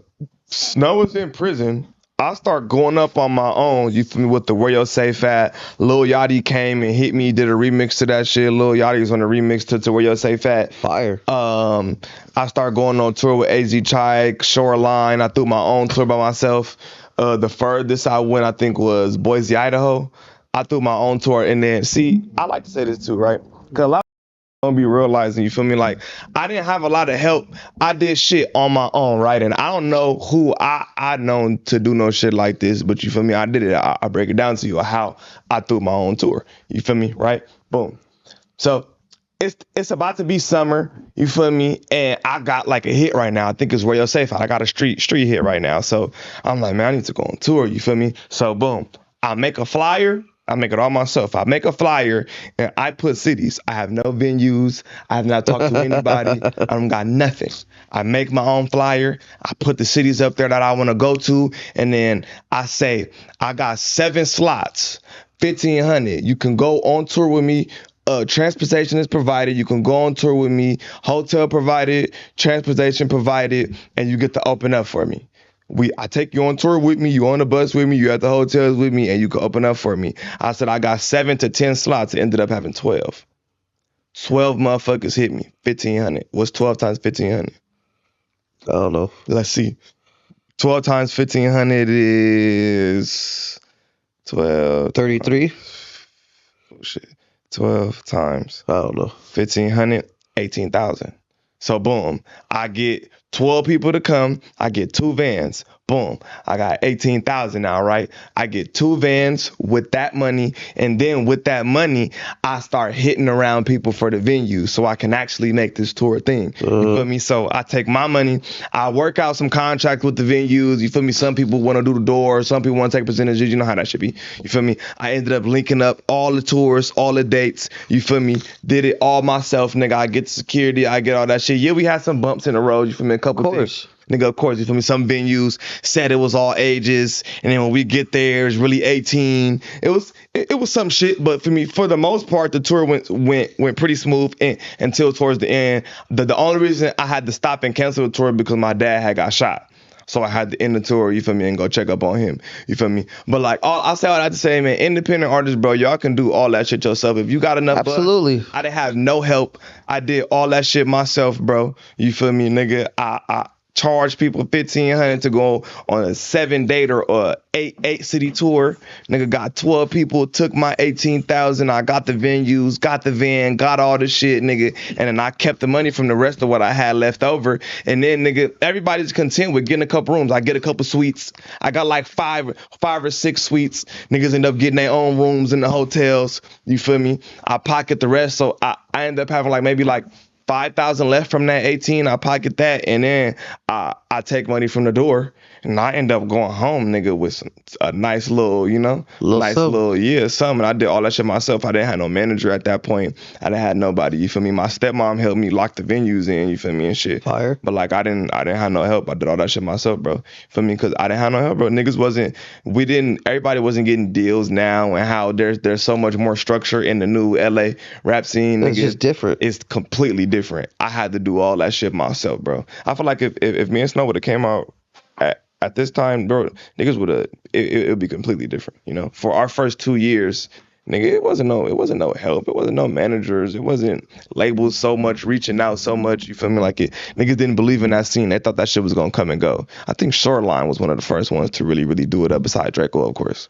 was in prison. I start going up on my own. You feel me? With the Where Your Safe At. Lil Yachty came and hit me, did a remix to that shit. Lil Yachty was on the remix to Where Your Safe At. Fire. I started going on tour with AZ Chai, Shoreline. I threw my own tour by myself. The furthest I went, I think, was Boise, Idaho. I threw my own tour. And then, see, I like to say this too, right? Because a lot of people don't be realizing, you feel me? Like, I didn't have a lot of help. I did shit on my own, right? And I don't know who I known to do no shit like this, but you feel me? I did it. I break it down to you how I threw my own tour. You feel me? Right? Boom. So, it's about to be summer, you feel me? And I got like a hit right now. I think it's Where You're Safe. I got a street hit right now. So I'm like, man, I need to go on tour, you feel me? So boom, I make a flyer. I make it all myself. I make a flyer and I put cities. I have no venues. I have not talked to anybody. I don't got nothing. I make my own flyer. I put the cities up there that I want to go to. And then I say, I got 7 slots, 1,500. You can go on tour with me. Transportation is provided. You can go on tour with me. Hotel provided, transportation provided, and you get to open up for me. I take you on tour with me. You on the bus with me. You at the hotels with me, and you can open up for me. I said I got 7 to 10 slots. It ended up having 12. 12 motherfuckers hit me. 1,500. What's 12 times 1,500? I don't know. Let's see. 12 times 1,500 is 12. 33? Oh, shit. 12 times. I don't know. 1,500, 18,000. So boom, I get 12 people to come. I get 2 vans, Boom. I got 18,000 now, right? I get 2 vans with that money. And then with that money, I start hitting around people for the venues so I can actually make this tour thing. You feel me? So I take my money, I work out some contracts with the venues. You feel me? Some people want to do the doors, some people want to take percentages. You know how that should be. You feel me? I ended up linking up all the tours, all the dates. You feel me? Did it all myself, nigga. I get security, I get all that shit. Yeah, we had some bumps in the road. You feel me? A couple things. Nigga, of course, you feel me? Some venues said it was all ages, and then when we get there, it's really 18. It was some shit, but for me, for the most part, the tour went pretty smooth until towards the end. The only reason I had to stop and cancel the tour because my dad had got shot. So I had to end the tour, you feel me, and go check up on him. You feel me? But like, I'll say all I have to say, man, independent artists, bro, y'all can do all that shit yourself. If you got enough Absolutely. I didn't have no help. I did all that shit myself, bro. You feel me, nigga? I charge people $1,500 to go on a 7-day or 8 city tour. Nigga got 12 people, took my 18,000. I got the venues, got the van, got all the shit, nigga. And then I kept the money from the rest of what I had left over. And then, nigga, everybody's content with getting a couple rooms. I get a couple suites. I got like five or 6 suites. Niggas end up getting their own rooms in the hotels. You feel me? I pocket the rest. So I end up having like maybe like 5,000 left from that 18. I pocket that, and then I take money from the door, and I end up going home, nigga, with a nice little, you know, something. I did all that shit myself. I didn't have no manager at that point. I didn't have nobody. You feel me? My stepmom helped me lock the venues in. You feel me and shit. Fire. But like I didn't have no help. I did all that shit myself, bro. You feel me? Because I didn't have no help, bro. Everybody wasn't getting deals now, and how there's so much more structure in the new LA rap scene. It's just different. It's completely different. I had to do all that shit myself, bro. I feel like if me and Snow would have came out at this time, bro, niggas it would be completely different. You know, for our first 2 years, nigga, it wasn't no help. It wasn't no managers. It wasn't labels so much reaching out so much. You feel me? Like niggas didn't believe in that scene. They thought that shit was gonna come and go. I think Shoreline was one of the first ones to really do it up beside Draco, of course.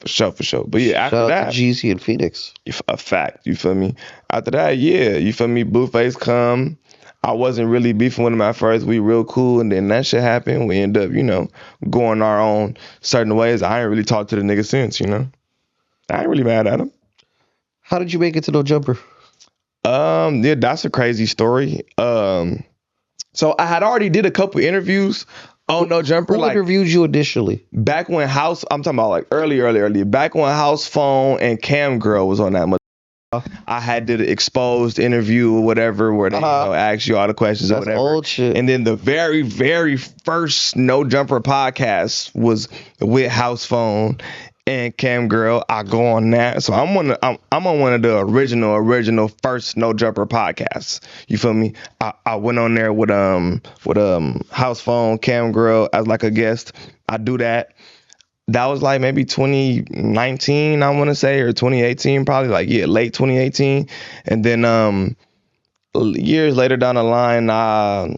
For sure. But yeah, after Shout that, out to Jeezy and Phoenix. A fact, you feel me? After that, yeah, you feel me? Blueface come. I wasn't really beefing with him at first. We real cool, and then that shit happened. We end up, you know, going our own certain ways. I ain't really talked to the nigga since, you know. I ain't really mad at him. How did you make it to No Jumper? Yeah, that's a crazy story. So I had already did a couple interviews on No Jumper. Who interviewed you initially? Back when I'm talking about like early. Back when House Phone and Cam Girl was on that. I had did an exposed interview or whatever where they ask you all the questions or whatever. Old shit. And then the very, very first No Jumper podcast was with House Phone and Cam Girl. I go on that. So I'm on one of the original first No Jumper podcasts. You feel me? I went on there with House Phone, Cam Girl as like a guest. I do that. That was like maybe 2019, I want to say, or 2018, probably like, yeah, late 2018. And then years later down the line, I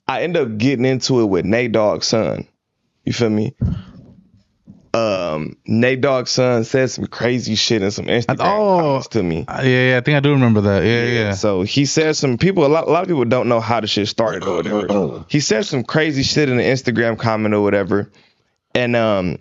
ended up getting into it with Nate Dogg's son. You feel me? Nate Dogg's son said some crazy shit in some Instagram comments to me. Yeah, I think I do remember that. Yeah. So he said some people, a lot of people don't know how the shit started or whatever. He said some crazy shit in the Instagram comment or whatever. And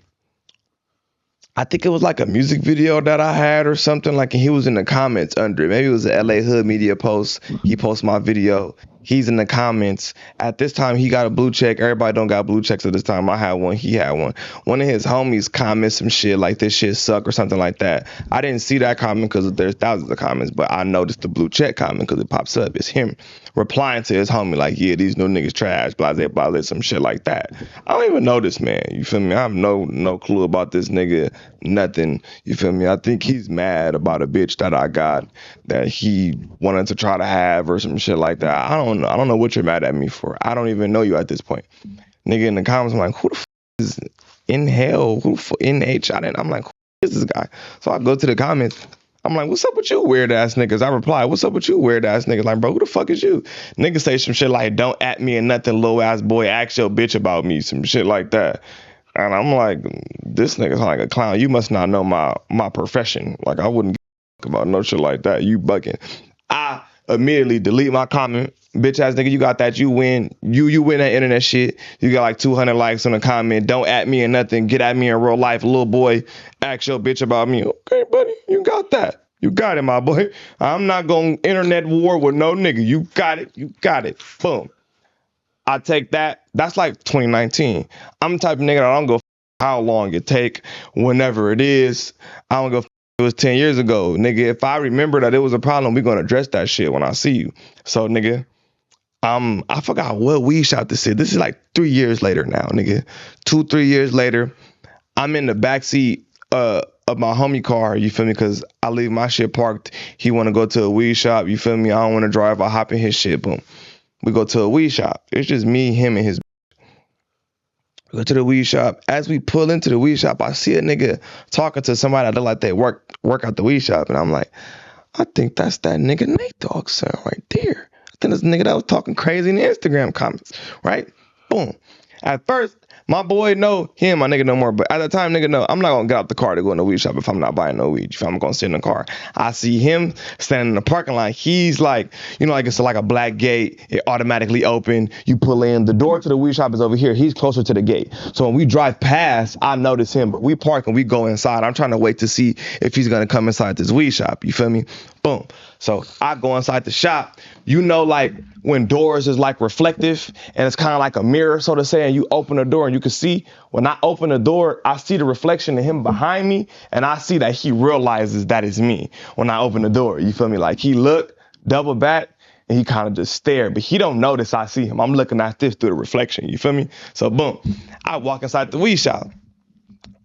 I think it was like a music video that I had or something, like, and he was in the comments under it. Maybe it was an LA Hood Media post. He posted my video. He's in the comments. At this time, he got a blue check. Everybody don't got blue checks at this time. I had one. He had one. One of his homies comments some shit like this shit suck or something like that. I didn't see that comment because there's thousands of comments, but I noticed the blue check comment because it pops up. It's him replying to his homie like, yeah, these new niggas trash, blase, some shit like that. I don't even know this man. You feel me? I have no clue about this nigga. Nothing. You feel me? I think he's mad about a bitch that I got that he wanted to try to have or some shit like that. I don't know what you're mad at me for. I don't even know you at this point. Nigga in the comments, I'm like, who the f is in hell? Who the f in H? I'm like, who is this guy? So I go to the comments. I'm like, what's up with you weird ass niggas? I reply, what's up with you weird ass niggas? Like, bro, who the fuck is you? Niggas say some shit like, don't at me and nothing, little ass boy, ask your bitch about me, some shit like that. And I'm like, this nigga's like a clown. You must not know my profession. Like, I wouldn't give a fuck about no shit like that. You bugging. immediately delete my comment. Bitch ass nigga, you got that, you win. You win that internet shit. You got like 200 likes on a comment. Don't at me or nothing. Get at me in real life. Little boy, ask your bitch about me. Okay, buddy, you got that. You got it, my boy. I'm not going internet war with no nigga. You got it. You got it. Boom. I take that. That's like 2019. I'm the type of nigga that I don't go how long it take, whenever it is. I don't go it was 10 years ago. Nigga, if I remember that it was a problem, we gonna address that shit when I see you. So, nigga, I forgot what weed shop this is. This is like 3 years later now, nigga. 2-3 years later, I'm in the backseat of my homie car, you feel me? Because I leave my shit parked. He want to go to a weed shop, you feel me? I don't want to drive. I hop in his shit, boom. We go to a weed shop. It's just me, him, and his. We go to the weed shop. As we pull into the weed shop, I see a nigga talking to somebody that look like they work out the weed shop. And I'm like, I think that's that nigga Nate Dogg son right there. I think that's the nigga that was talking crazy in the Instagram comments, right? Boom. At first, my boy know he ain't my nigga no more, but at the time, nigga, no, I'm not gonna get out the car to go in the weed shop if I'm not buying no weed. If I'm gonna sit in the car, I see him standing in the parking lot. He's like, like it's like a black gate. It automatically open. You pull in. The door to the weed shop is over here. He's closer to the gate. So when we drive past, I notice him, but we park and we go inside. I'm trying to wait to see if he's gonna come inside this weed shop. You feel me? Boom. So I go inside the shop. Like when doors is like reflective and it's kind of like a mirror, so to say, and you open the door and you can see. When I open the door, I see the reflection of him behind me, and I see that he realizes that is me when I open the door. You feel me? Like he looked, double back, and he kind of just stared, but he don't notice I see him. I'm looking at this through the reflection. You feel me? So boom, I walk inside the weed shop.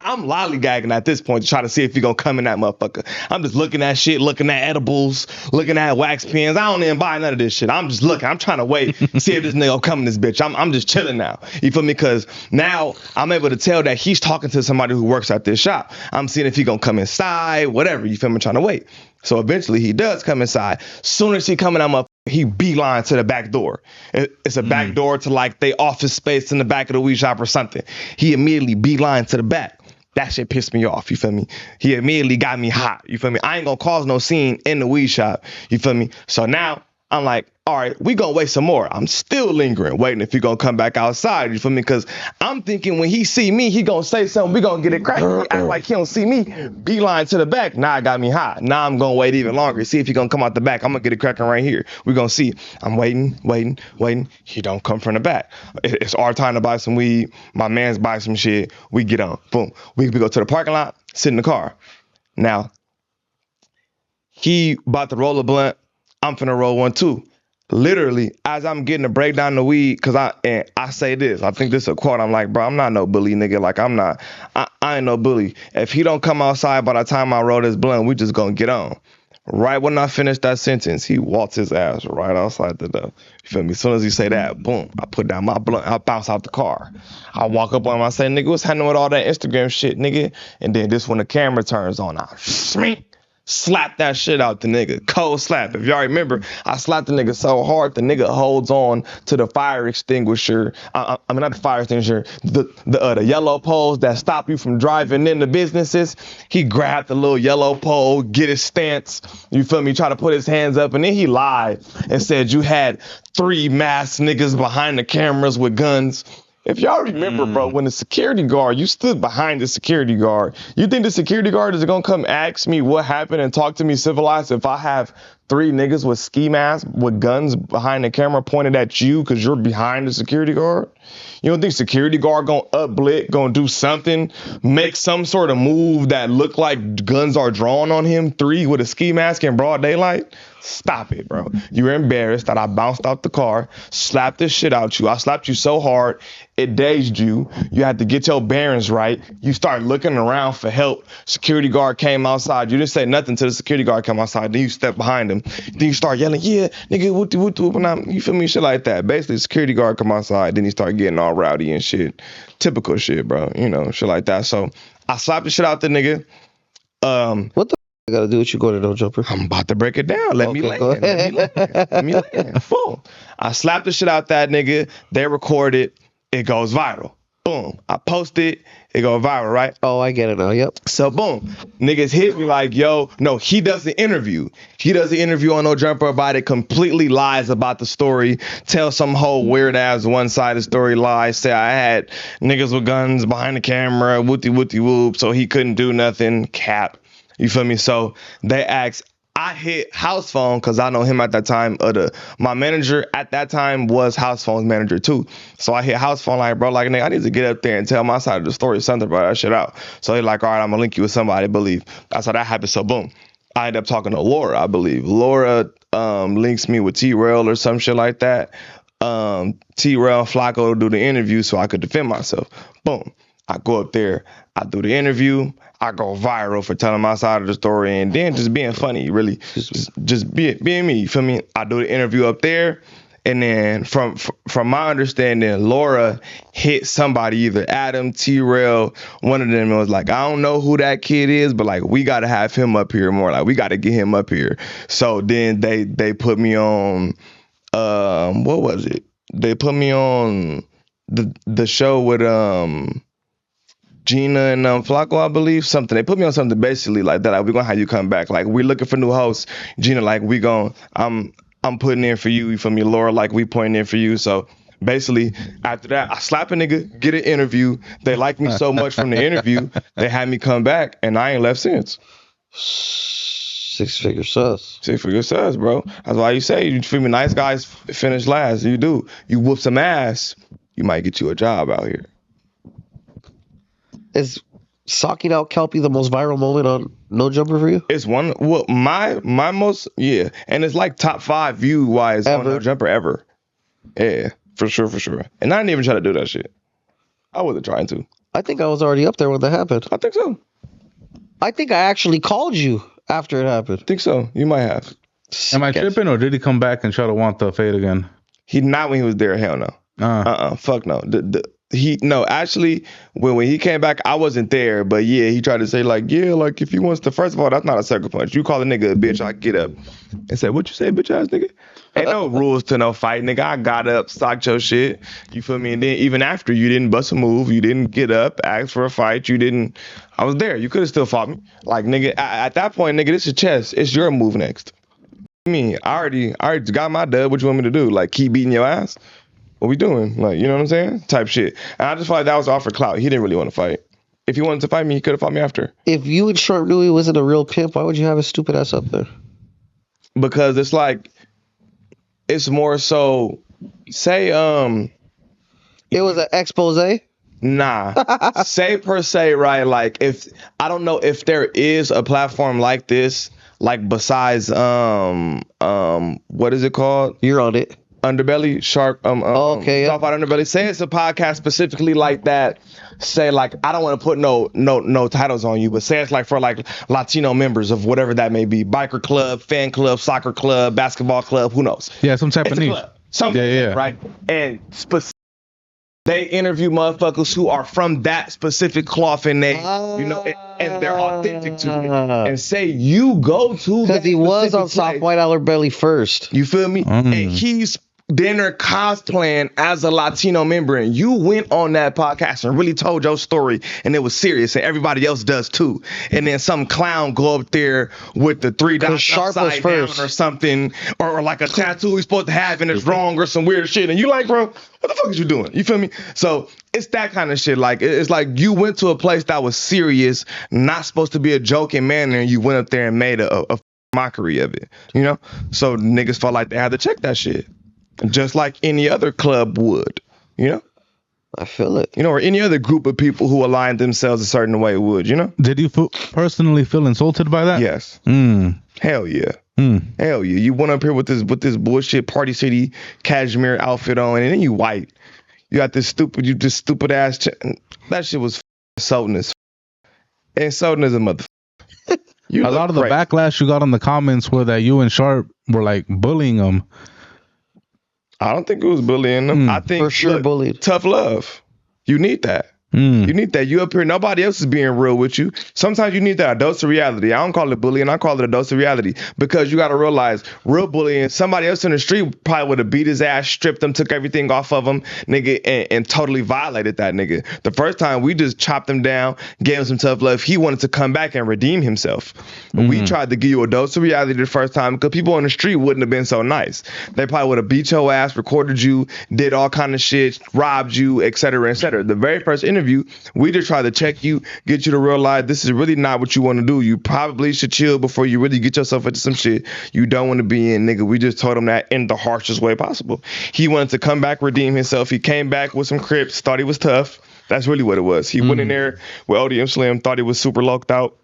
I'm lollygagging at this point to try to see if he gonna come in that motherfucker. I'm just looking at shit, looking at edibles, looking at wax pens. I don't even buy none of this shit. I'm just looking. I'm trying to wait, see if this nigga come in this bitch. I'm just chilling now. You feel me? Because now I'm able to tell that he's talking to somebody who works at this shop. I'm seeing if he gonna come inside, whatever. You feel me? I'm trying to wait. So eventually he does come inside. Soon as he come in, he beeline to the back door. It's a back door to like they office space in the back of the weed shop or something. He immediately beeline to the back. That shit pissed me off, you feel me? He immediately got me hot, you feel me? I ain't gonna cause no scene in the weed shop, you feel me? So now I'm like, all right, we gonna wait some more. I'm still lingering, waiting if he gonna come back outside, you feel me? Because I'm thinking when he see me, he gonna say something, we gonna get it cracking. He act like he don't see me, beeline to the back. Now it got me hot. Now I'm gonna wait even longer, see if he gonna come out the back. I'm gonna get it cracking right here. We gonna see. I'm waiting. He don't come from the back. It's our time to buy some weed. My man's buy some shit. We get on. Boom. We go to the parking lot, sit in the car. Now, he about to roll a blunt. I'm finna roll one too. Literally, as I'm getting to break down the weed, cause I say this, I think this is a quote. I'm like, bro, I'm not no bully, nigga. Like I ain't no bully. If he don't come outside by the time I roll this blunt, we just gonna get on. Right when I finish that sentence, he walks his ass right outside the door. You feel me? As soon as he say that, boom, I put down my blunt, I bounce out the car. I walk up on him, I say, nigga, what's happening with all that Instagram shit, nigga? And then this when the camera turns on, I slap that shit out the nigga. Cold slap. If y'all remember, I slapped the nigga so hard, the nigga holds on to the fire extinguisher. I mean, not the fire extinguisher, the yellow poles that stop you from driving into businesses. He grabbed the little yellow pole, get his stance, you feel me, try to put his hands up, and then he lied and said you had 3 masked niggas behind the cameras with guns. If y'all remember, bro, when the security guard, you stood behind the security guard. You think the security guard is going to come ask me what happened and talk to me civilized if I have 3 niggas with ski masks with guns behind the camera pointed at you because you're behind the security guard? You don't think security guard going to upblit, going to do something, make some sort of move that look like guns are drawn on him? 3 with a ski mask in broad daylight? Stop it, bro. You were embarrassed that I bounced out the car, slapped this shit out you. I slapped you so hard, it dazed you. You had to get your bearings right. You start looking around for help. Security guard came outside. You didn't say nothing till the security guard came outside. Then you step behind him. Then you start yelling, yeah, nigga, whoop, you feel me? Shit like that. Basically, the security guard come outside. Then he start getting all rowdy and shit. Typical shit, bro. Shit like that. So I slapped the shit out the nigga. What the I gotta do with you go to no jumper? I'm about to break it down. Let me land. Full. I slapped the shit out that nigga. They record it. It goes viral. Boom. I post it. It go viral, right? Oh, I get it now. Yep. So boom, niggas hit me like, yo, no, he does the interview. He does the interview on No Jumper about it, completely lies about the story, tell some whole weird ass one-sided story lie, say I had niggas with guns behind the camera, whoopty whoop, so he couldn't do nothing, cap. You feel me? So they asked, I hit house phone because I know him at that time. My manager at that time was house phone's manager too. So I hit house phone like, bro, like, nigga, I need to get up there and tell my side of the story, something about that shit out. So he's like, all right, I'm gonna link you with somebody. I believe that's how that happened. So boom, I end up talking to Laura. I believe Laura links me with T-Rail or some shit like that. T-Rail and Flacco do the interview so I could defend myself. Boom, I go up there, I do the interview. I go viral for telling my side of the story and then just being funny, really. Just being me, you feel me? I do the interview up there, and then from my understanding, Laura hit somebody, either Adam, T-Rail, one of them, and was like, I don't know who that kid is, but like, we got to have him up here more. Like, we got to get him up here. So then they put me on, what was it? They put me on the show with, Gina and Flacco, I believe, something. They put me on something basically like that. Like, we're gonna have you come back. Like, we're looking for new hosts. Gina, like, I'm putting in for you. You feel me? Laura, like, we pointing in for you. So basically, after that, I slap a nigga, get an interview. They liked me so much from the interview, they had me come back, and I ain't left since. 6-figure sus. 6-figure sus, bro. That's why you say, you feel me? Nice guys finish last. You do. You whoop some ass, you might get you a job out here. Is socking out Kelpy the most viral moment on No Jumper for you? It's one. Well, my most, yeah, and it's like top 5 view wise on No Jumper ever. Yeah, for sure. And I didn't even try to do that shit. I wasn't trying to. I think I was already up there when that happened. I think so. I think I actually called you after it happened. I think so. You might have. Am I tripping, or did he come back and try to want the fade again? He not when he was there. Hell no. Fuck no. Actually, when he came back, I wasn't there, but yeah, he tried to say like, yeah, like if he wants to, first of all, that's not a sucker punch. You call a nigga a bitch, I get up and say, what you say, bitch ass nigga? Ain't no rules to no fight, nigga. I got up, socked your shit. You feel me? And then even after, you didn't bust a move, you didn't get up, ask for a fight, I was there. You could have still fought me. Like, nigga, at that point, nigga, this is chess. It's your move next. I already got my dub. What you want me to do? Like, keep beating your ass? What we doing? Like, you know what I'm saying? Type shit. And I just felt like that was all for clout. He didn't really want to fight. If he wanted to fight me, he could have fought me after. If you and Sharp knew he wasn't a real pimp, why would you have his stupid ass up there? Because it's like, it's more so, say, it was an expose? Nah. Say per se, right? Like, if, I don't know if there is a platform like this, like besides, what is it called? You're on it. Underbelly, Shark, okay, Talk about Underbelly. Say it's a podcast specifically like that. Say like, I don't want to put no titles on you, but say it's like for like Latino members of whatever that may be, biker club, fan club, soccer club, basketball club, who knows? Yeah, some type of niche. Something, yeah, right? And they interview motherfuckers who are from that specific cloth and they, and they're authentic to it. And say you go to that, because he was on Soft White Underbelly first. You feel me? And he's then they're cosplaying as a Latino member, and you went on that podcast and really told your story, and it was serious, and everybody else does too. And then some clown go up there with the 3 dots upside down or something, or like a tattoo he's supposed to have and it's wrong or some weird shit, and you like, bro, what the fuck is you doing? You feel me? So it's that kind of shit. Like, it's like you went to a place that was serious, not supposed to be a joking manner, and you went up there and made a mockery of it, you know? So niggas felt like they had to check that shit. Just like any other club would, you know? I feel it. You know, or any other group of people who align themselves a certain way would, you know? Did you personally feel insulted by that? Yes. Hell yeah. Hell yeah. You went up here with this bullshit Party City cashmere outfit on, and then you white. You got this stupid ass. That shit was insulting as insulting as a motherfucker. A lot of the backlash you got on the comments were that you and Sharp were like bullying them. I don't think it was bullying them. I think for sure bullied. Tough love. You need that. You need that. You up here, nobody else is being real with you. Sometimes you need that dose of reality. I don't call it bullying, I call it a dose of reality, because you got to realize real bullying, somebody else in the street probably would have beat his ass, stripped him, took everything off of him, nigga, and totally violated that nigga. The first time we just chopped him down, gave him some tough love. He wanted to come back and redeem himself. We tried to give you a dose of reality the first time, because people on the street wouldn't have been so nice. They probably would have beat your ass, recorded you, did all kind of shit, robbed you, etc., etc. The very first interview, we just try to check you, get you to realize this is really not what you want to do. You probably should chill before you really get yourself into some shit you don't want to be in, nigga. We just told him that in the harshest way possible. He wanted to come back, redeem himself. He came back with some Crips, thought he was tough. That's really what it was. He went in there with ODM Slim, thought he was super locked out.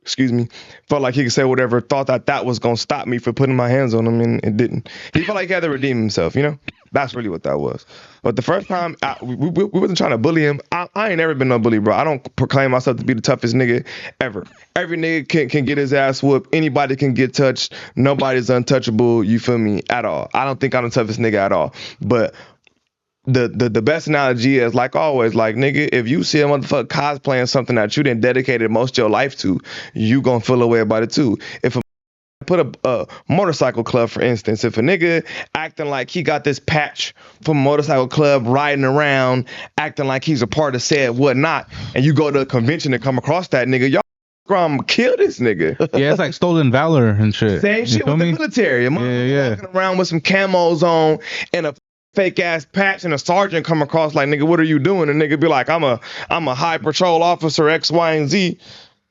Excuse me, felt like he could say whatever, thought that was going to stop me for putting my hands on him, and it didn't. He felt like he had to redeem himself, you know? That's really what that was. But the first time, we wasn't trying to bully him. I ain't never been no bully, bro. I don't proclaim myself to be the toughest nigga ever. Every nigga can get his ass whooped. Anybody can get touched. Nobody's untouchable, you feel me, at all. I don't think I'm the toughest nigga at all. But the best analogy is, like always, like, nigga, if you see a motherfucker cosplaying something that you didn't dedicated most of your life to, you gonna feel a way about it too. If put a motorcycle club, for instance, if a nigga acting like he got this patch from a motorcycle club, riding around, acting like he's a part of said whatnot, and you go to a convention and come across that nigga, y'all gonna kill this nigga. Yeah, it's like stolen valor and shit. Same shit with the military. Walking around with some camos on and a fake ass patch, and a sergeant come across like, nigga, what are you doing? And nigga be like, I'm a high patrol officer, X, Y, and Z.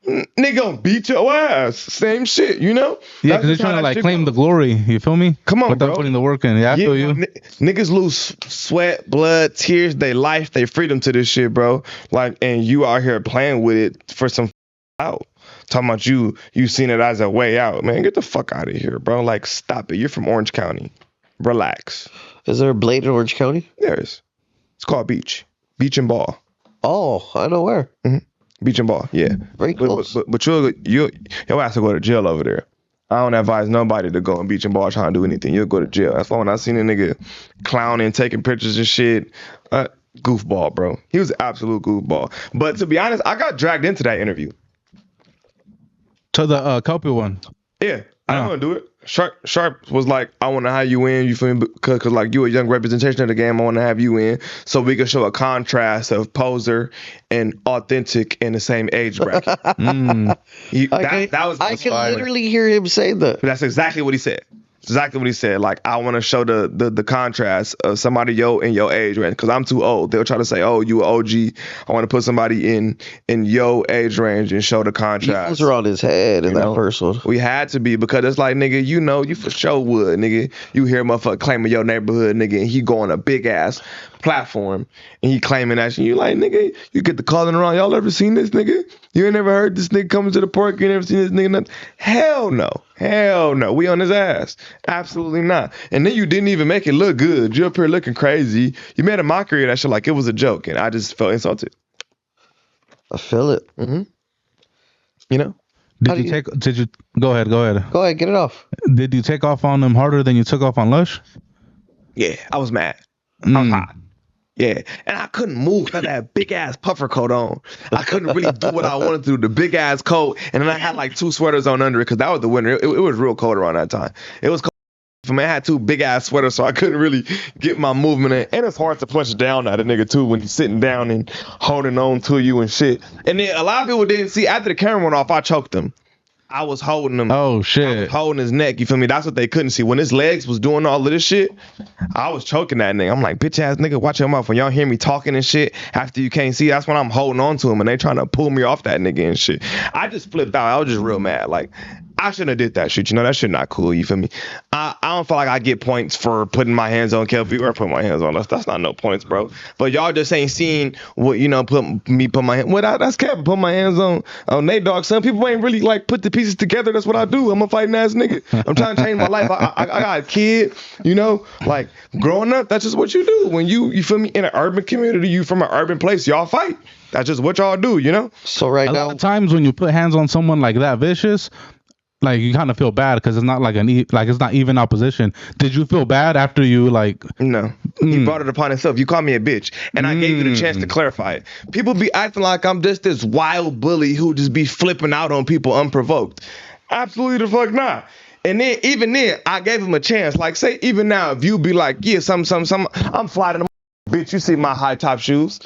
Nigga gonna beat your ass. Same shit, you know? Yeah, because they're trying to like claim the glory. You feel me? Come on, without bro. putting the work in. Yeah, I feel you. Niggas lose sweat, blood, tears, they life, they freedom to this shit, bro. Like, and you out here playing with it for some out. Talking about you seen it as a way out. Man, get the fuck out of here, bro. Like, stop it. You're from Orange County. Relax. Is there a Blade in Orange County? There is. It's called Beach and Ball. Oh, I know where. Mm-hmm. Beach and Ball, yeah. Very close. But your ass will go to jail over there. I don't advise nobody to go on Beach and Ball trying to do anything. You'll go to jail. That's why when I seen a nigga clowning, taking pictures and shit, goofball, bro. He was an absolute goofball. But to be honest, I got dragged into that interview. To the Kelpy one. Yeah, I didn't want to do it. Sharp was like, I want to have you in, you feel me? Because like, you a young representation of the game, I want to have you in so we can show a contrast of poser and authentic in the same age bracket. That was I can literally hear him say that. That's exactly what he said. Exactly what he said. Like, I want to show the contrast of somebody in your age range, because I'm too old. They'll try to say, oh, you an OG. I want to put somebody in your age range and show the contrast. Those are on his head in that first one. We had to be, because it's like, nigga, you for sure would, nigga. You hear a motherfucker claiming your neighborhood, nigga, and he go on a big ass platform and he claiming that shit. You like, nigga, you get the calling around. Y'all ever seen this nigga? You ain't never heard this nigga coming to the park? You ain't never seen this nigga? Nothing? Hell no. We on his ass. Absolutely not. And then you didn't even make it look good. You up here looking crazy. You made a mockery of that shit like it was a joke, and I just felt insulted. I feel it. Mm-hmm. You know? Did you go ahead, Go ahead, get it off. Did you take off on them harder than you took off on Lush? Yeah, I was mad. I was hot. Yeah, and I couldn't move. I had that big ass puffer coat on. I couldn't really do what I wanted to do. The big ass coat, and then I had like 2 sweaters on under it, because that was the winter. It was real cold around that time. It was cold for me. I had 2 big ass sweaters, so I couldn't really get my movement in. And it's hard to punch down at a nigga too when he's sitting down and holding on to you and shit. And then a lot of people didn't see, after the camera went off, I choked him. I was holding him. Oh shit! I was holding his neck. You feel me? That's what they couldn't see. When his legs was doing all of this shit, I was choking that nigga. I'm like, bitch ass nigga, watch your mouth. When y'all hear me talking and shit after you can't see, that's when I'm holding on to him and they trying to pull me off that nigga and shit. I just flipped out. I was just real mad. Like, I shouldn't have did that shit. You know, that shit not cool. You feel me? I don't feel like I get points for putting my hands on Kelpy or putting my hands on us. That's not no points, bro. But y'all just ain't seen what, you know, put my hand. Well, that's Kelpy. Put my hands on Nate Dogg. Some people ain't really like put the pieces together. That's what I do. I'm a fighting ass nigga. I'm trying to change my life. I got a kid, you know, like growing up, that's just what you do. When you feel me, in an urban community, you from an urban place, y'all fight. That's just what y'all do, you know? So right now, a lot of times when you put hands on someone like that vicious, like you kind of feel bad because it's not like it's not even opposition. Did you feel bad after you like? No, he brought it upon himself. You called me a bitch, and I gave you the chance to clarify it. People be acting like I'm just this wild bully who just be flipping out on people unprovoked. Absolutely the fuck not. And then even then, I gave him a chance. Like, say even now, if you be like, yeah, some, I'm fly to the bitch. You see my high top shoes?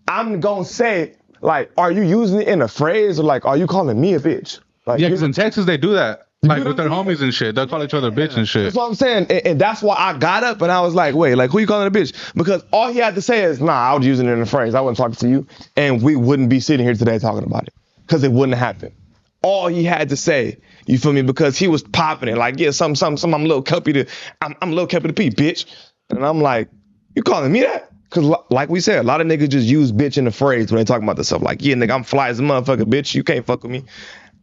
I'm gonna say, like, are you using it in a phrase or like, are you calling me a bitch? Like, yeah, because in Texas they do that, like with their homies and shit. They'll call each other bitch and shit. That's what I'm saying, and that's why I got up and I was like, wait, like, who you calling a bitch? Because all he had to say is, nah, I was using it in a phrase. I wasn't talking to you, and we wouldn't be sitting here today talking about it because it wouldn't happen. All he had to say, you feel me? Because he was popping it like, yeah, I'm Lil Kelpy I'm Lil Kelpy the P, bitch. And I'm like, you calling me that? Because like we said, a lot of niggas just use bitch in the phrase when they talking about this stuff. Like, yeah, nigga, I'm fly as a motherfucker, bitch. You can't fuck with me.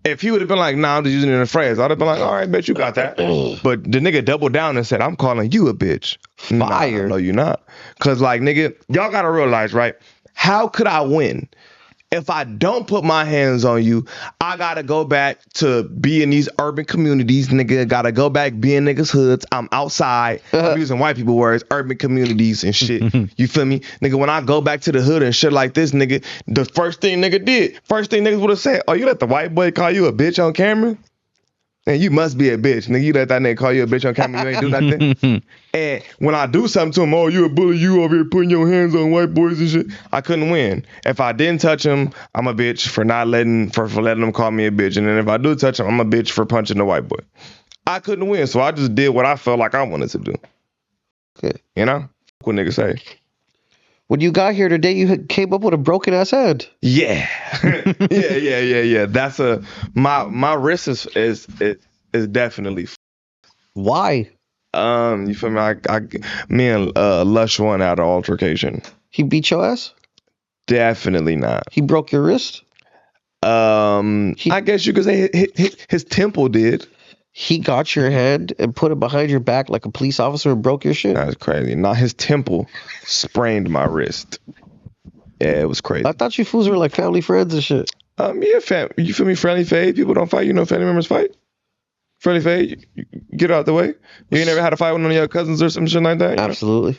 If he would have been like, nah, I'm just using it in a phrase, I'd have been like, all right, bitch, you got that. But the nigga doubled down and said, I'm calling you a bitch. Fire. No, you're not. Because, like, nigga, y'all got to realize, right? How could I win? If I don't put my hands on you, I gotta go back to be in these urban communities, nigga. Gotta go back be in niggas' hoods. I'm outside. I'm using white people words, urban communities and shit. You feel me? Nigga, when I go back to the hood and shit like this, nigga, the first thing niggas would have said, oh, you let the white boy call you a bitch on camera? And you must be a bitch. Nigga, you let that nigga call you a bitch on camera, you ain't do nothing. And when I do something to him, oh, you a bully, you over here putting your hands on white boys and shit, I couldn't win. If I didn't touch him, I'm a bitch for not letting him call me a bitch. And then if I do touch him, I'm a bitch for punching the white boy. I couldn't win, so I just did what I felt like I wanted to do. Okay. You know? What niggas say. When you got here today, you came up with a broken ass head. Yeah. yeah. That's my wrist is definitely. Why? You feel me? Me and Lush won out of altercation. He beat your ass? Definitely not. He broke your wrist? I guess you could say his temple did. He got your head and put it behind your back like a police officer and broke your shit? That's crazy. Not his temple sprained my wrist. Yeah, it was crazy. I thought you fools were like family friends and shit. Yeah, you feel me? Friendly fade. People don't fight. You know, family members fight. Friendly fade. You get out the way. You ain't never had a fight with one of your cousins or some shit like that? Absolutely. Know?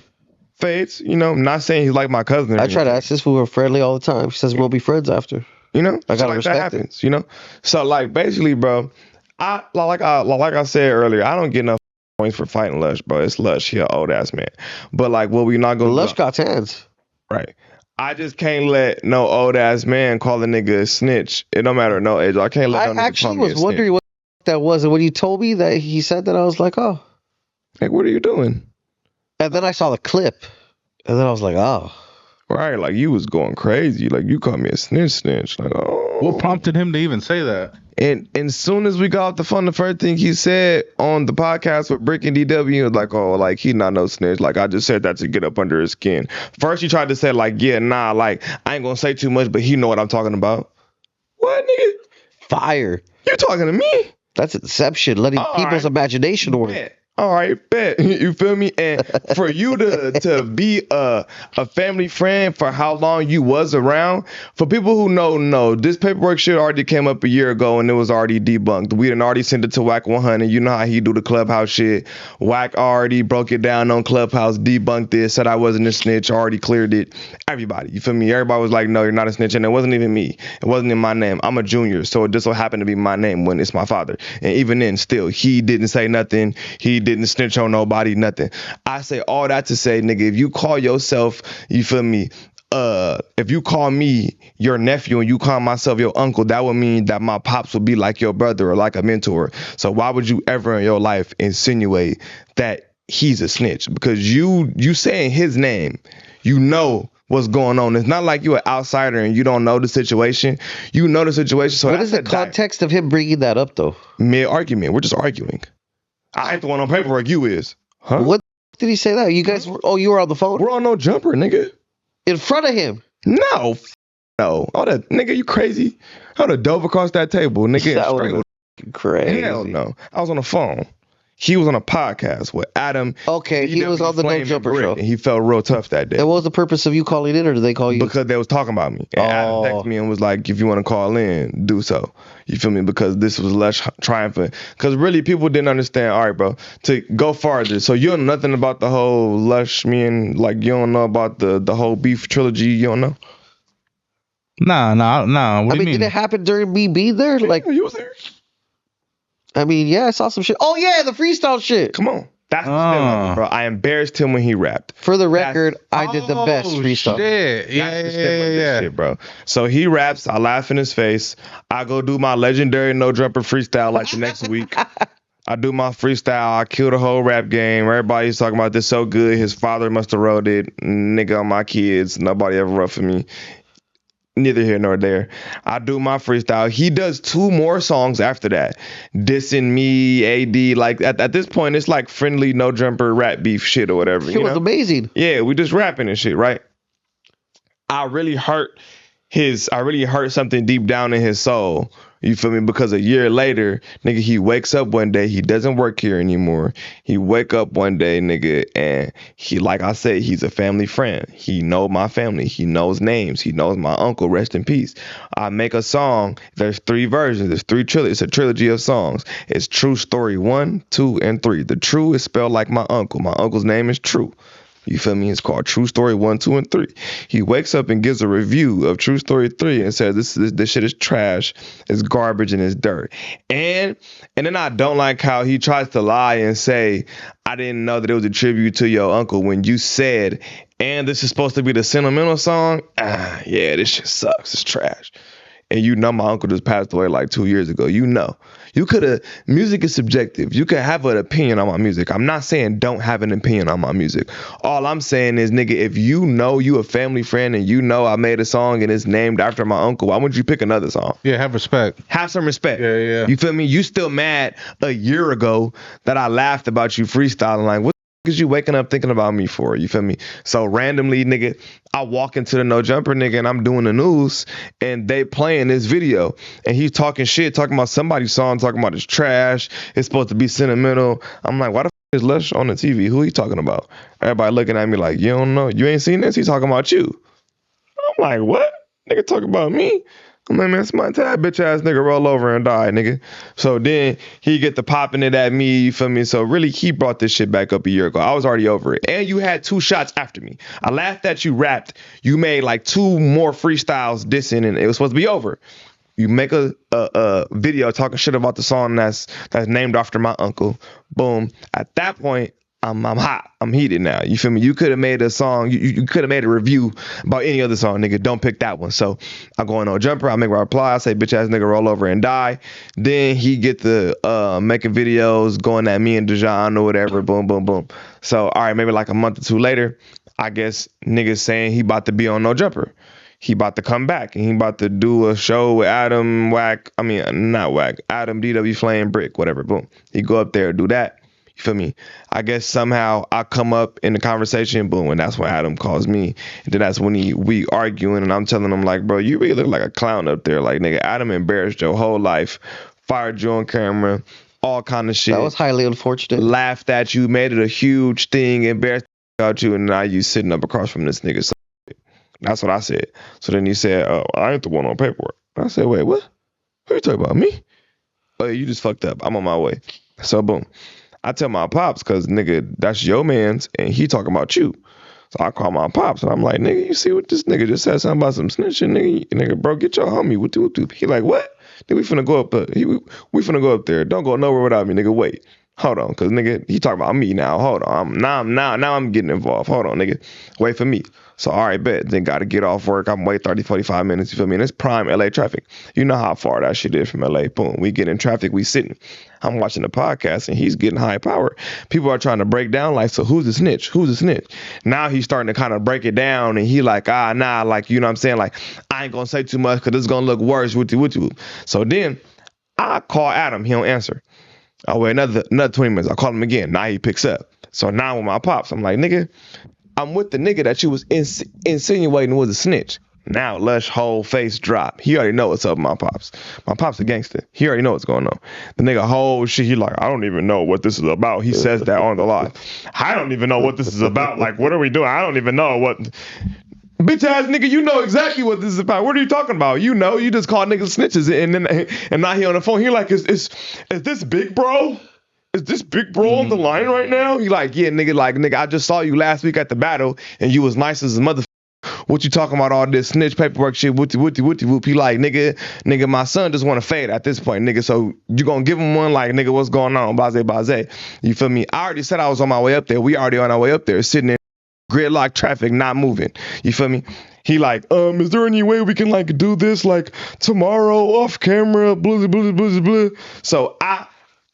Fades. You know, I'm not saying he's like my cousin. I try to ask this fool we're friendly all the time. He says we'll be friends after. You know, I gotta like respect that happens. You know, so like basically, bro. Like I said earlier, I don't get enough points for fighting Lush, bro. It's Lush. He an old ass man. But like, what we not gonna Lush got hands. Right. I just can't let no old ass man call a nigga a snitch. It don't matter no age. I can't let no nigga actually was wondering what that was, and when you told me that he said that, I was like, oh. Like, what are you doing? And then I saw the clip, and then I was like, oh. Right, like you was going crazy. Like you called me a snitch. Like, oh. What prompted him to even say that? And as soon as we got off the phone, the first thing he said on the podcast with Brick and DW was like, oh, like he not no snitch. Like I just said that to get up under his skin. First he tried to say like, yeah, nah, like I ain't gonna say too much, but he know what I'm talking about. What, nigga? Fire. You talking to me? That's inception, letting people's imagination work. Bet. All right, bet. You feel me? And for you to be a family friend for how long you was around, for people who know, this paperwork shit already came up a year ago and it was already debunked. We done already sent it to Whack 100. You know how he do the Clubhouse shit. Whack already broke it down on Clubhouse, debunked it, said I wasn't a snitch, already cleared it. Everybody, you feel me? Everybody was like, no, you're not a snitch. And it wasn't even me. It wasn't in my name. I'm a junior, so it just so happened to be my name when it's my father. And even then, still, he didn't say nothing. He didn't snitch on nobody, nothing. I say all that to say, nigga, if you call yourself, you feel me, if you call me your nephew and you call myself your uncle, that would mean that my pops would be like your brother or like a mentor. So why would you ever in your life insinuate that he's a snitch? Because you saying his name, you know what's going on. It's not like you're an outsider and you don't know the situation. You know the situation. So what is the context of him bringing that up, though? Mid-argument. We're just arguing. I ain't the one on paperwork. You is. Huh? What did he say that? You guys were, you were on the phone? We're on no jumper, nigga. In front of him? No. No. All that, nigga, you crazy? I would have dove across that table, nigga. That would have been crazy. Hell no. I was on the phone. He was on a podcast with Adam. Okay, he was on the No Flame, and Jumper Brick, show. and he felt real tough that day. And what was the purpose of you calling in, or did they call you? Because they was talking about me. And Adam texted me and was like, if you want to call in, do so. You feel me? Because this was Lush triumphant. Because really, people didn't understand. All right, bro, to go farther. So you don't know nothing about the whole Lush, me and like, you don't know about the whole beef trilogy. You don't know? Nah. What do you mean? Did it happen during me being there? Like, you was there. I mean, yeah, I saw some shit. Oh yeah, the freestyle shit. Come on. That's the thing, bro. I embarrassed him when he rapped. For the record, I did the best freestyle. Shit. Yeah. Shit, bro. So he raps, I laugh in his face. I go do my legendary No Jumper freestyle like the next week. I do my freestyle. I kill the whole rap game. Everybody's talking about this so good. His father must have wrote it. Nigga on my kids. Nobody ever wrote for me. Neither here nor there. I do my freestyle. He does 2 more songs after that. Dissing me, AD. Like at this point, it's like friendly No Jumper rap beef shit or whatever. It was amazing. Yeah, we just rapping and shit, right? I really hurt something deep down in his soul. You feel me? Because a year later, nigga, he wakes up one day, he doesn't work here anymore. He wake up one day, nigga, and he, like I said, he's a family friend. He know my family. He knows names. He knows my uncle. Rest in peace. I make a song. There's 3 versions. There's 3 trilogies. It's a trilogy of songs. It's True Story 1, 2, and 3. The True is spelled like my uncle. My uncle's name is True. You feel me? It's called True Story 1, 2, and 3. He wakes up and gives a review of True Story 3 and says this shit is trash, it's garbage, and it's dirt. And then I don't like how he tries to lie and say, I didn't know that it was a tribute to your uncle when you said, and this is supposed to be the sentimental song. Yeah, this shit sucks. It's trash. And you know my uncle just passed away like 2 years ago. You know. You could have, music is subjective. You could have an opinion on my music. I'm not saying don't have an opinion on my music. All I'm saying is, nigga, if you know you a family friend and you know I made a song and it's named after my uncle, why wouldn't you pick another song? Yeah, have respect. Have some respect. Yeah. You feel me? You still mad a year ago that I laughed about you freestyling. Like, what is you waking up thinking about me for? You feel me? So randomly, nigga, I walk into the No Jumper, nigga, and I'm doing the news, and they playing this video, and he's talking shit, talking about somebody's song, talking about it's trash, it's supposed to be sentimental. I'm like, why the f is Lush on the TV? Who he talking about? Everybody looking at me like, you don't know, you ain't seen this? He's talking about you. I'm like, what? Nigga talking about me? I'm like, man, it's my time, bitch ass nigga, roll over and die, nigga. So then he get to popping it at me, you feel me? So really, he brought this shit back up a year ago. I was already over it. And you had 2 shots after me. I laughed at you rapped. You made like 2 more freestyles dissing, and it was supposed to be over. You make a video talking shit about the song that's named after my uncle. Boom. At that point, I'm hot. I'm heated now. You feel me? You could have made a song. You could have made a review about any other song, nigga. Don't pick that one. So I go on No Jumper. I make my reply. I say, bitch ass nigga, roll over and die. Then he get the making videos, going at me and Dejan or whatever. Boom, boom, boom. So all right, maybe like a month or 2 later, I guess niggas saying he about to be on No Jumper. He about to come back and he about to do a show with Adam Adam DW Flame Brick, whatever. Boom. He go up there, do that. You feel me? I guess somehow I come up in the conversation, boom, and that's when Adam calls me. And then that's when we arguing, and I'm telling him like, bro, you really look like a clown up there. Like, nigga, Adam embarrassed your whole life, fired you on camera, all kind of shit. That was highly unfortunate. Laughed at you, made it a huge thing, embarrassed about you, and now you sitting up across from this nigga. So that's what I said. So then he said, oh, I ain't the one on paperwork. I said, wait, what? Who you talking about? Me? Oh, you just fucked up. I'm on my way. So boom. I tell my pops, because, nigga, that's your man's, and he talking about you. So I call my pops, and I'm like, nigga, you see what this nigga just said something about some snitching, nigga, bro, get your homie. What do? He like, what? Nigga, we finna go up there. We finna go up there. Don't go nowhere without me, nigga. Wait. Hold on, because, nigga, he talking about me now. Hold on. Now I'm getting involved. Hold on, nigga. Wait for me. So, all right, bet. Then got to get off work. I'm wait 30, 45 minutes. You feel me? And it's prime LA traffic. You know how far that shit is from LA. Boom. We get in traffic. We sitting. I'm watching the podcast, and he's getting high power. People are trying to break down, like, so who's the snitch? Who's the snitch? Now he's starting to kind of break it down, and he like, nah, like, you know what I'm saying? Like, I ain't going to say too much because it's going to look worse with you. So then I call Adam. He don't answer. I wait another 20 minutes. I call him again. Now he picks up. So now with my pops, I'm like, nigga, I'm with the nigga that you was insinuating was a snitch. Now Lush whole face drop. He already know what's up with my pops. My pops a gangster. He already know what's going on. The nigga whole shit, he like, I don't even know what this is about. He says that on the live. I don't even know what this is about. Like, what are we doing? I don't even know what. Bitch ass nigga, you know exactly what this is about. What are you talking about? You know, you just call niggas snitches and now he on the phone. He like, is this big bro? Is this big bro on the line right now? He like, yeah, nigga, I just saw you last week at the battle and you was nice as a mother. What you talking about all this snitch paperwork shit? Whoopty whoop. He like, nigga, my son just want to fade at this point, nigga. So you gonna give him one like, nigga, what's going on? Blase. You feel me? I already said I was on my way up there. We already on our way up there, sitting in gridlock traffic, not moving. You feel me? He like, is there any way we can like do this like tomorrow off camera? Blah. So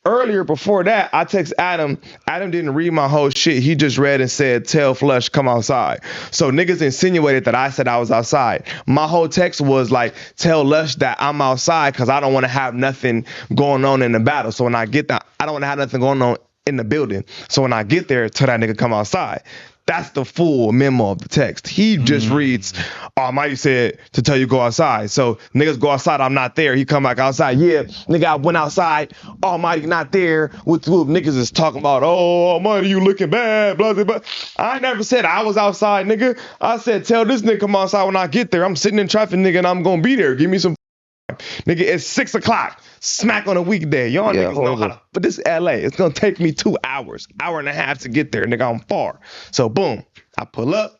earlier before that, I text Adam. Adam didn't read my whole shit. He just read and said, tell Flush come outside. So niggas insinuated that I said I was outside. My whole text was like, tell Lush that I'm outside because I don't want to have nothing going on in the battle. So when I get that, I don't want to have nothing going on in the building. So when I get there, tell that nigga come outside. That's the full memo of the text. He just reads, Almighty said to tell you go outside. So niggas go outside, I'm not there. He come back outside. Yeah, nigga, I went outside. Almighty not there. Whoop. Niggas is talking about, oh, Almighty, you looking bad, blah. I never said I was outside, nigga. I said, tell this nigga come outside when I get there. I'm sitting in traffic, nigga, and I'm gonna be there. Give me some nigga, it's 6 o'clock. Smack on a weekday. Y'all niggas know how to, but this is LA. It's gonna take me 2 hours, hour and a half to get there, nigga. I'm far. So boom, I pull up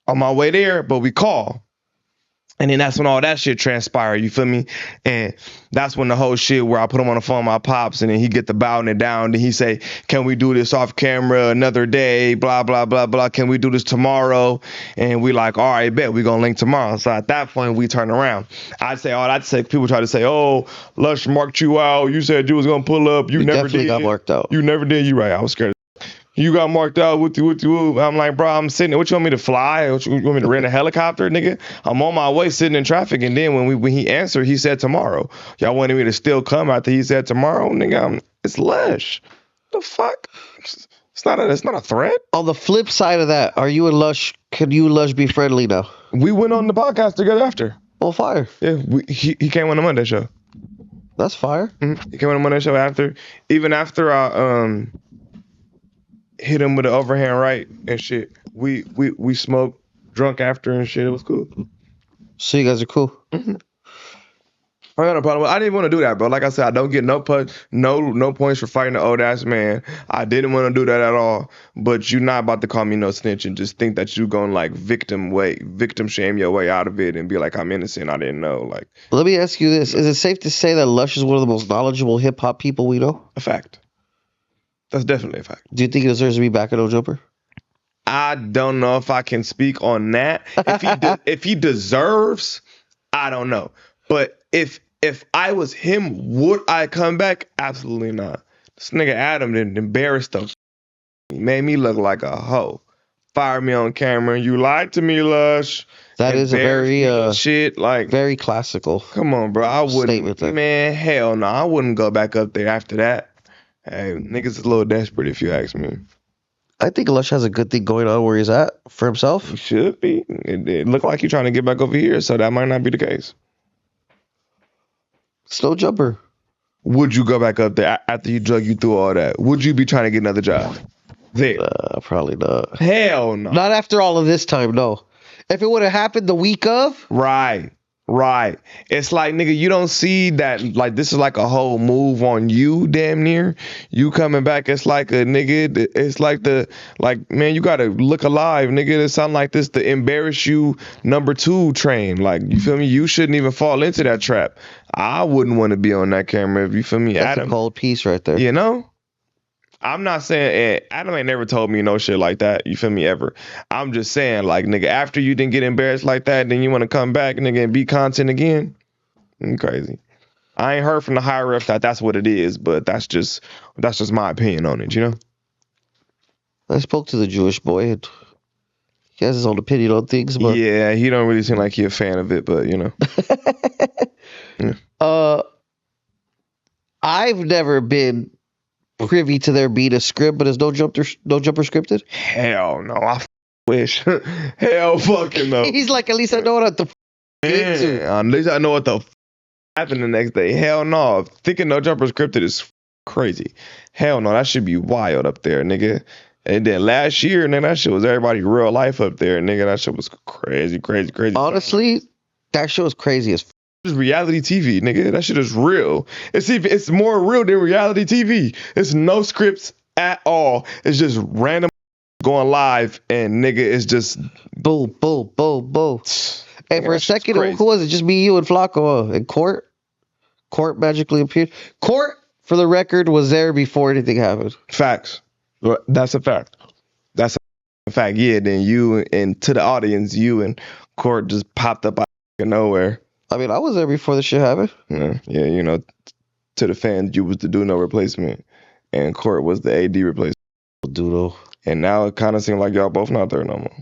on my way there, but we call. And then that's when all that shit transpired, you feel me? And that's when the whole shit where I put him on the phone with my pops and then he get the bowing it down. Then he say, can we do this off camera another day? Blah, blah, blah, blah. Can we do this tomorrow? And we like, all right, bet we gonna link tomorrow. So at that point, we turn around. I'd say, people try to say, oh, Lush marked you out. You said you was gonna pull up. You never definitely did. got marked out. You never did. You right. I was scared. You got marked out. Whoop. I'm like, bro, I'm sitting there. What you want me to fly? What you want me to rent a helicopter, nigga? I'm on my way sitting in traffic. And then when he answered, he said tomorrow. Y'all wanted me to still come after he said tomorrow? Nigga, it's Lush. The fuck? It's not a threat. On the flip side of that, are you and Lush, can you and Lush be friendly now? We went on the podcast together after. Oh, fire. Yeah, he came on the Monday show. That's fire. Mm-hmm. He came on the Monday show after. Even after I hit him with an overhand right and shit. We smoked, drunk after and shit. It was cool. So you guys are cool. Mm-hmm. I got no problem. I didn't want to do that, bro. Like I said, I don't get no points for fighting the old ass man. I didn't want to do that at all. But you're not about to call me no snitch and just think that you gonna like victim shame your way out of it and be like, I'm innocent. I didn't know. Like, let me ask you this: is it safe to say that Lush is one of the most knowledgeable hip hop people we know? A fact. That's definitely a fact. Do you think he deserves to be back at No Jumper? I don't know if I can speak on that. If he deserves, I don't know. But if I was him, would I come back? Absolutely not. This nigga Adam didn't embarrass the. He made me look like a hoe. Fired me on camera. You lied to me, Lush. That is a very shit like very classical. Come on, bro. I wouldn't. Man, hell no. I wouldn't go back up there after that. Hey, niggas is a little desperate if you ask me. I think Lush has a good thing going on where he's at for himself. He should be. It looked like he's trying to get back over here, so that might not be the case. It's No Jumper. Would you go back up there after you drug you through all that? Would you be trying to get another job? There. Probably not. Hell no. Not after all of this time, no. If it would have happened the week of. Right. It's like, nigga, you don't see that, like, this is like a whole move on you, damn near. You coming back, it's like a nigga, it's like man, you gotta look alive, nigga. It sound like this, the embarrass you #2 train. Like, you feel me? You shouldn't even fall into that trap. I wouldn't want to be on that camera if you feel me. That's Adam, a cold piece right there. You know? I'm not saying Adam ain't never told me no shit like that. You feel me? Ever. I'm just saying, like, nigga, after you didn't get embarrassed like that, then you want to come back, nigga, and be content again? I'm crazy. I ain't heard from the higher ups that that's what it is, but that's just my opinion on it, you know? I spoke to the Jewish boy, and he has his own opinion on things, but yeah, he don't really seem like he a fan of it, but you know. Yeah. I've never been privy to there being a script, but is No Jumper scripted? Hell no. I Wish. Hell fucking no. He's like, at least I know what the get to. Man, at least I know what the happened the next day. Hell no. Thinking No Jumper scripted is crazy. Hell no. That should be wild up there, nigga. And then last year, nigga, that shit was everybody real life up there, nigga. That shit was crazy. Honestly, that show is crazy as It's reality TV, nigga. That shit is real. It's more real than reality TV. It's no scripts at all. It's just random going live, and nigga, it's just boo. Hey, for a second, crazy. who was it? Just me, you, and Flacco and Court. Court magically appeared. Court, for the record, was there before anything happened. Facts. That's a fact. That's a fact. Yeah. Then you and to the audience, you and Court just popped up out of nowhere. I mean, I was there before this shit happened. Yeah. You know, to the fans, you was the do no replacement, and Court was the AD replacement. Doodle. And now it kind of seems like y'all both not there no more.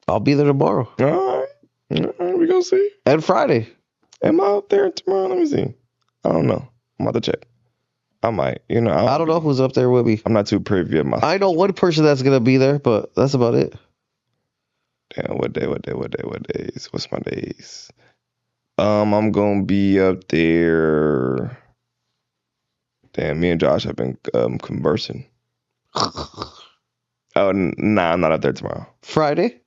I'll be there tomorrow. All right, we gonna see. And Friday. Am I out there tomorrow? Let me see. I don't know. I'm about to check. I might. You know, I don't know who's up there with me. I'm not too privy of my. I know one person that's gonna be there, but that's about it. Damn, what days? What's my days? I'm gonna be up there. Damn, me and Josh have been conversing. Oh, nah, I'm not up there tomorrow. Friday?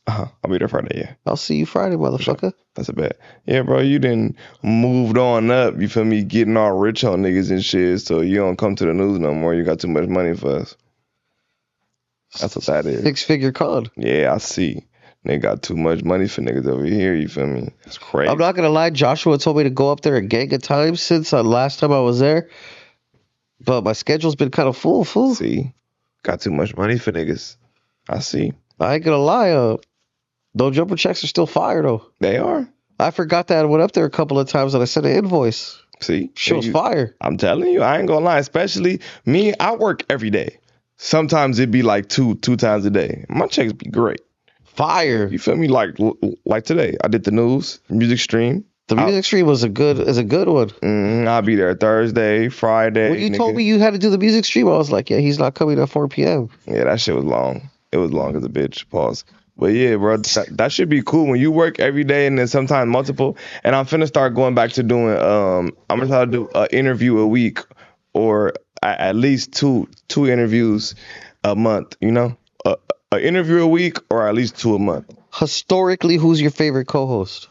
I'll be there Friday, yeah. I'll see you Friday, motherfucker. That's a bet. Yeah, bro, you done moved on up, you feel me, getting all rich on niggas and shit, so you don't come to the news no more. You got too much money for us. That's what that is. 6-figure con. Yeah, I see. They got too much money for niggas over here, you feel me? That's crazy. I'm not gonna lie, Joshua told me to go up there a gang of times since last time I was there. But my schedule's been kind of full. See? Got too much money for niggas. I see. I ain't gonna lie, no jumper checks are still fire though. They are. I forgot that I went up there a couple of times and I sent an invoice. See? Shit was fire. I'm telling you, I ain't gonna lie. Especially me, I work every day. Sometimes it'd be like two times a day. My checks be great. Fire. You feel me? Like today, I did the news, music stream. The music stream is a good one. I'll be there Thursday, Friday. When you told me you had to do the music stream, I was like, yeah, he's not coming at 4 p.m. Yeah, that shit was long. It was long as a bitch. Pause. But yeah, bro, that should be cool when you work every day and then sometimes multiple. And I'm finna start going back to doing. I'm gonna try to do an interview a week or at least two interviews a month. You know, an interview a week or at least 2 a month. Historically, who's your favorite co-host?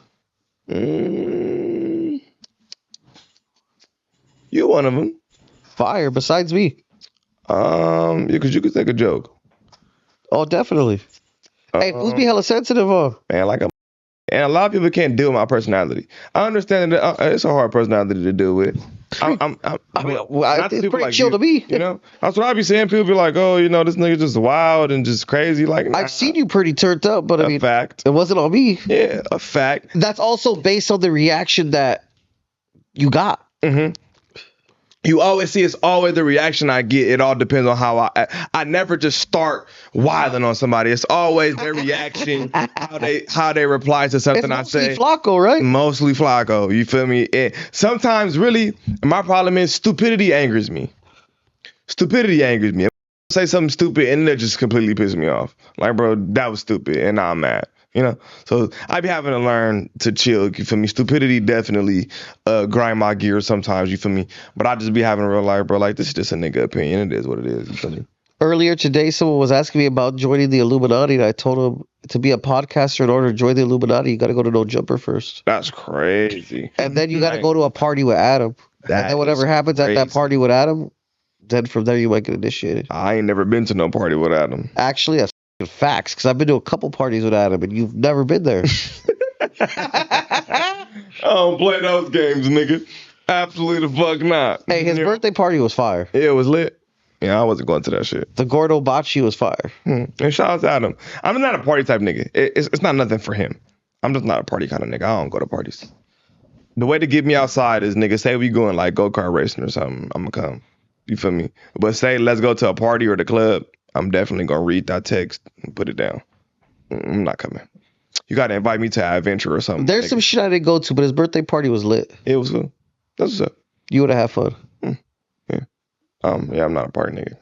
You one of them. Fire. Besides me. Yeah, because you could take a joke. Oh, definitely. Hey, who's be hella sensitive on? Man, and a lot of people can't deal with my personality. I understand that it's a hard personality to deal with. It's pretty chill to me. You know, that's what I be saying. People be like, "Oh, you know, this nigga just wild and just crazy." Like, nah. I've seen you pretty turned up, but I mean, fact. It wasn't on me. Yeah, a fact. That's also based on the reaction that you got. Mm-hmm. You always see it's always the reaction I get. It all depends on how I never just start wilding on somebody. It's always their reaction, how they reply to something I say. Mostly Flacco, right? Mostly Flacco. You feel me? And sometimes really my problem is stupidity angers me. Stupidity angers me. I say something stupid and it just completely pisses me off. Like, bro, that was stupid and now I'm mad. You know, so I be having to learn to chill. You feel me? Stupidity definitely grind my gears sometimes. You feel me? But I just be having a real life, bro. Like, this is just a nigga opinion. It is what it is. You feel me? Earlier today, someone was asking me about joining the Illuminati, and I told him to be a podcaster in order to join the Illuminati, you got to go to No Jumper first. That's crazy. And then you got to go to a party with Adam. And then whatever happens at that party with Adam, then from there you might get initiated. I ain't never been to no party with Adam. Actually, that's facts, because I've been to a couple parties with Adam, and you've never been there. I don't play those games, nigga. Absolutely the fuck not. Hey, his birthday party was fire. Yeah, it was lit. Yeah, I wasn't going to that shit. The Gordo Bocce was fire. And shout out to Adam. I'm not a party type nigga. It's not nothing for him. I'm just not a party kind of nigga. I don't go to parties. The way to get me outside is, nigga, say we going like go-kart racing or something, I'm gonna come. You feel me? But say let's go to a party or the club, I'm definitely gonna read that text and put it down. I'm not coming. You gotta invite me to an adventure or something. There's some shit I didn't go to, but his birthday party was lit. It was cool. That's what's up. You would have had fun. Yeah. Yeah, I'm not a party nigga.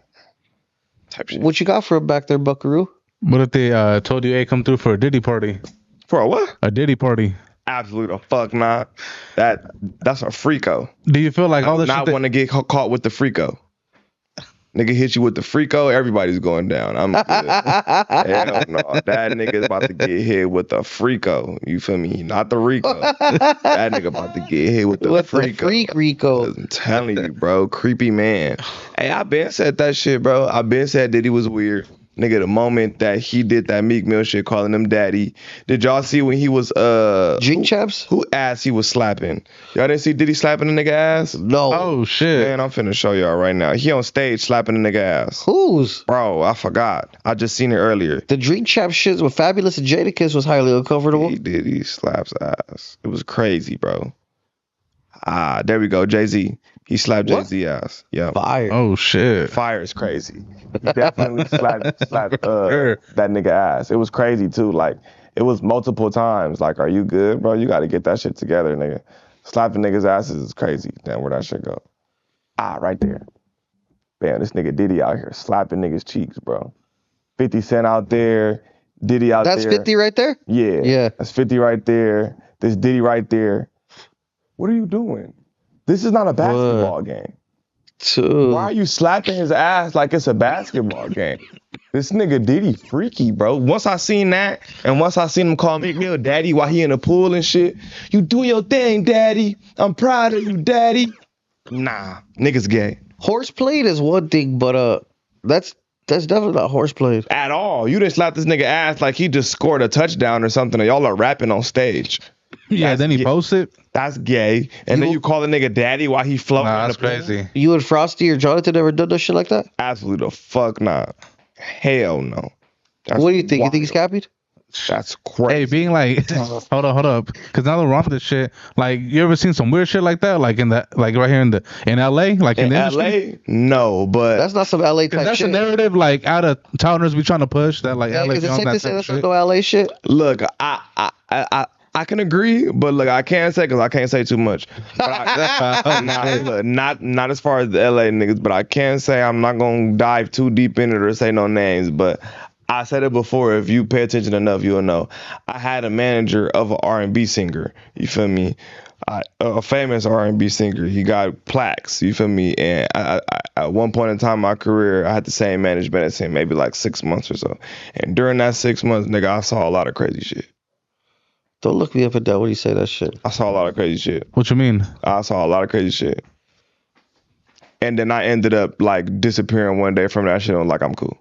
type shit. What you got for him back there, Buckaroo? What if they told you, hey, come through for a Diddy party? For a what? A Diddy party. Absolute fuck not. That's a freako. Do you feel like all this Not shit? want to get caught with the freako. Nigga hit you with the freako, everybody's going down. I'm good. Hell no. That nigga's about to get hit with the freako. You feel me? Not the Rico. That nigga about to get hit with the freako. The freak Rico. I'm telling you, bro. Creepy man. Hey, I been said that shit, bro. I been said Diddy was weird. Nigga, the moment that he did that Meek Mill shit, calling him daddy. Did y'all see when he was Drink chaps? who ass he was slapping? Y'all didn't see Diddy slapping a nigga ass? No. Oh shit. Man, I'm finna show y'all right now. He on stage slapping a nigga ass. Whose? Bro, I forgot. I just seen it earlier. The drink chap shit with Fabulous and Jadakiss was highly uncomfortable. He did. He slaps ass. It was crazy, bro. Ah, there we go. Jay-Z. He slapped What? Jay-Z ass. Yeah. Fire. Oh shit. Fire is crazy. He definitely slapped that nigga ass. It was crazy too. Like, it was multiple times. Like, are you good, bro? You got to get that shit together, nigga. Slapping niggas' asses is crazy. Damn, where that shit go? Ah, right there. Bam, this nigga Diddy out here slapping niggas' cheeks, bro. 50 Cent out there. Diddy out there. That's 50 right there? Yeah. Yeah. That's 50 right there. This Diddy right there. What are you doing? This is not a basketball game. Dude. Why are you slapping his ass like it's a basketball game? This nigga Diddy freaky, bro. Once I seen that, and once I seen him call Meek Mill daddy while he in the pool and shit, you doing your thing, daddy. I'm proud of you, daddy. Nah, niggas gay. Horseplayed is one thing, but that's definitely not horseplayed. At all. You didn't slap this nigga ass like he just scored a touchdown or something, and y'all are rapping on stage. Yeah, then he posted. That's gay. And then you call a nigga daddy while he floating. Nah, in that's the pool? crazy. You and Frosty or Jonathan ever done no shit like that? Absolutely the fuck not. Hell no. That's What do you think? wild. You think he's copied? That's crazy. Hey, being like, hold up, because now that we're on this shit, like, you ever seen some weird shit like that, like right here in LA, like in the industry? LA? No, but That's not some LA type That's shit. a narrative like out of towners be trying to push that like LA Is it films safe that to say type that's shit. not no LA shit? look, I can agree, but look, I can't say because I can't say too much. But not as far as the LA niggas, but I can say I'm not gonna dive too deep in it or say no names, but I said it before. If you pay attention enough, you'll know. I had a manager of an R&B singer. You feel me? A famous R&B singer. He got plaques. You feel me? And I, at one point in time in my career, I had the same management as him, maybe like 6 months or so. And during that 6 months, nigga, I saw a lot of crazy shit. Don't look me up and down when you say that shit. I saw a lot of crazy shit. What you mean? I saw a lot of crazy shit. And then I ended up like disappearing one day from that shit. I'm like, I'm cool.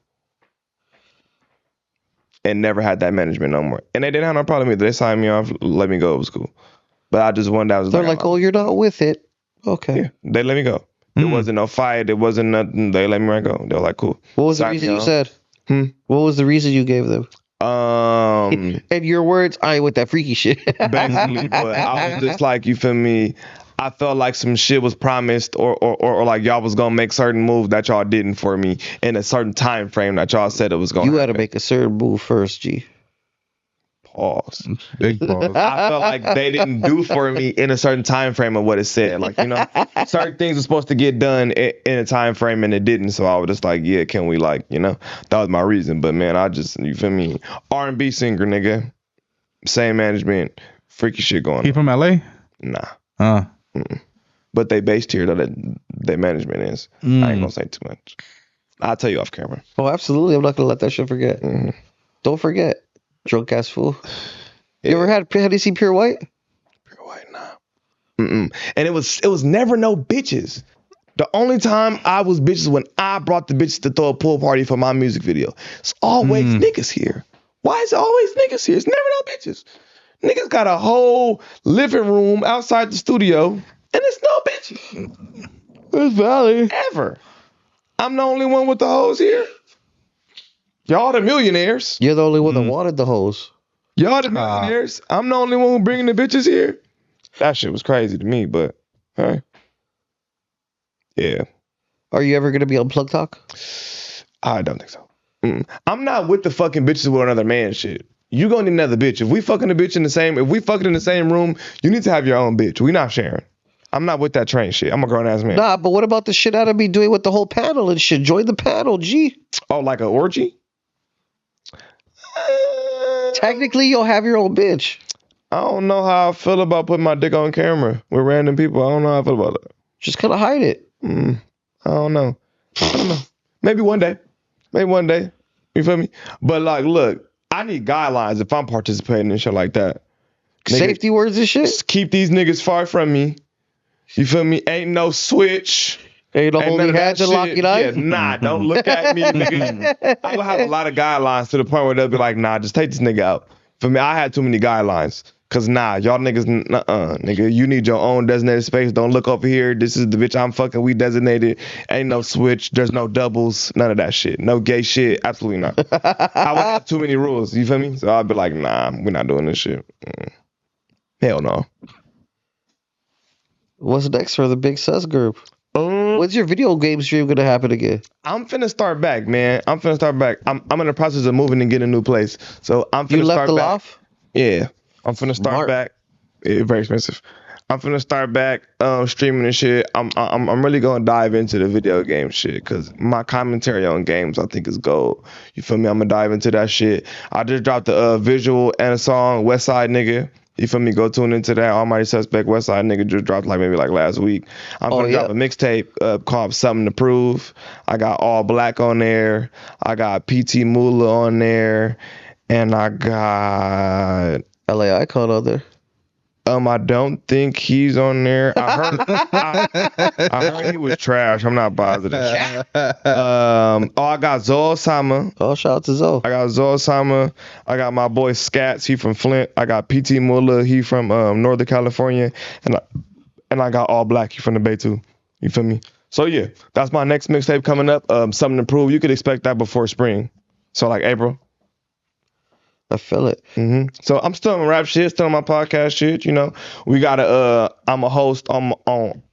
And never had that management no more. And they didn't have no problem either. They signed me off, let me go. It was cool. But I just one day I was They're like, oh, you're not with it. Okay. yeah, they let me go. There wasn't no fight. There wasn't nothing. They let me right go. They were like, cool. What was the Sign reason me you off. said? What was the reason you gave them? In your words, I ain't with that freaky shit. Basically, but I was just like, you feel me? I felt like some shit was promised or like y'all was gonna make certain moves that y'all didn't for me in a certain time frame that y'all said it was gonna You had to happen. make a certain move first, G. Pause. Big pause. I felt like they didn't do for me in a certain time frame of what it said. Like, you know, certain things were supposed to get done in a time frame and it didn't. So I was just like, yeah, can we like, you know, that was my reason. But man, I just, you feel me? R&B singer, nigga. Same management. Freaky shit going He on. from LA? Nah. But they based here that their management is. I ain't gonna say too much. I'll tell you off camera. Oh, absolutely. I'm not going to let that shit forget. Don't forget. Drunk ass fool. You ever had Hennessy Pure White? Pure white, nah. And it was never no bitches. The only time I was bitches when I brought the bitches to throw a pool party for my music video. It's always niggas here. Why is it always niggas here? It's never no bitches. Niggas got a whole living room outside the studio, and it's no bitches. It's valid. Ever. I'm the only one with the hoes here. Y'all the millionaires. You're the only one that wanted the hose. Y'all the millionaires. I'm the only one who bringing the bitches here. That shit was crazy to me, but hey. Yeah. Are you ever going to be on Plug Talk? I don't think so. I'm not with the fucking bitches with another man shit. You gonna need another bitch. If we fucking a bitch if we fucking in the same room, you need to have your own bitch. We not sharing. I'm not with that train shit. I'm a grown ass man. Nah, but what about the shit out of me doing with the whole panel and shit? Join the panel, G. Oh, like an orgy? Technically, you'll have your own bitch. I don't know how I feel about putting my dick on camera with random people. I don't know how I feel about it. Just kind of hide it. I don't know. Maybe one day. Maybe one day. You feel me? But like, look, I need guidelines if I'm participating in shit like that. Nigga, Safety words and shit. just keep these niggas far from me. You feel me? Ain't no switch. Ain't no Ain't holding none of hands that and shit. locking eyes. Yeah, nah, don't look at me, nigga. I would have a lot of guidelines to the point where they'll be like, nah, just take this nigga out. For me, I had too many guidelines. Cause nah, y'all niggas, nigga, you need your own designated space. Don't look over here. This is the bitch I'm fucking. We designated. Ain't no switch. There's no doubles. None of that shit. No gay shit. Absolutely not. I would have too many rules. You feel me? So I'd be like, nah, we're not doing this shit. Hell no. What's next for the Big Sus group? When's your video game stream gonna happen again? I'm finna start back, man. I'm finna start back. I'm in the process of moving and getting a new place. So I'm finna You left start the back. loft? Yeah. I'm finna start Smart. back. Yeah, very expensive. I'm finna start back streaming and shit. I'm really gonna dive into the video game shit because my commentary on games I think is gold. You feel me? I'm gonna dive into that shit. I just dropped a visual and a song, West Side Nigga. You feel me? Go tune into that. Almighty Suspect, West Side Nigga just dropped like maybe like last week. I'm gonna drop a mixtape called Something to Prove. I got All Black on there. I got PT Moolah on there, and I got LA Icon on there. I don't think he's on there. I heard he was trash. I'm not positive. I got Zoe Sama. Oh, shout out to Zoe. I got Zoe Sama. I got my boy Scats. He from Flint. I got PT Mullah. He from Northern California. And I got All Black. He from the Bay too. You feel me? So yeah, that's my next mixtape coming up. Something to Prove. You could expect that before spring. So like April. I feel it. So I'm still on rap shit, still on my podcast shit. You know, we got I'm a host on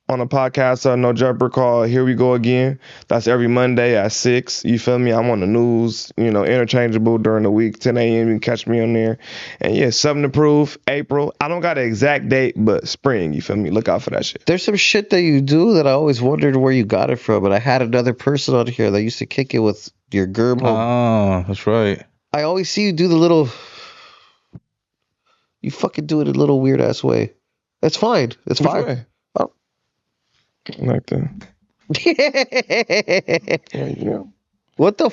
a podcast, No Jumper, called Here We Go Again. That's every Monday at 6. You feel me? I'm on the news. You know, interchangeable during the week, 10 a.m. You can catch me on there. And yeah, Something to Prove, April. I don't got an exact date, but spring. You feel me? Look out for that shit. There's some shit that you do that I always wondered where you got it from, and I had another person on here that used to kick it with your gerb. Oh, that's right. I always see you do the little. You fucking do it in a little weird ass way. It's fine. It's Which fine. way? Oh. Like that. Yeah, you know. What the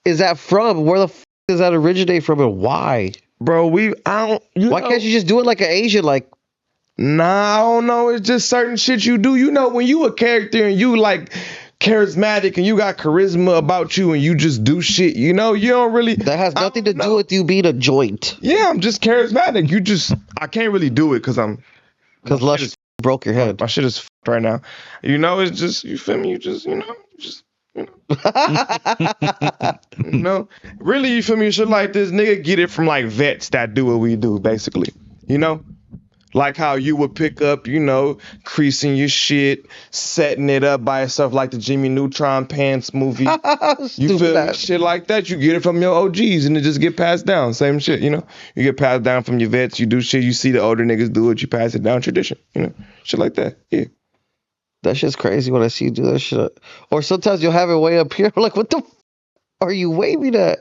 is that from? Where the does that originate from, and why? Bro, why Can't you just do it like an Asian? Like, nah, I don't know. It's just certain shit you do. You know, when you a character and you like charismatic and you got charisma about you and you just do shit, you know, you don't really. That has nothing to do with you being a joint. Yeah, I'm just charismatic. I can't really do it because Lush broke your head. My shit is f***ed right now. You know, it's just, you feel me? You know, really, you feel me? Shit like this, nigga, get it from like vets that do what we do, basically. You know? Like how you would pick up, you know, creasing your shit, setting it up by yourself like the Jimmy Neutron Pants movie. You feel me? Shit like that. You get it from your OGs and it just get passed down. Same shit, you know? You get passed down from your vets. You do shit. You see the older niggas do it. You pass it down. Tradition, you know? Shit like that. Yeah. That shit's crazy when I see you do that shit. Or sometimes you'll have it way up here. I'm like, what the are you waving at?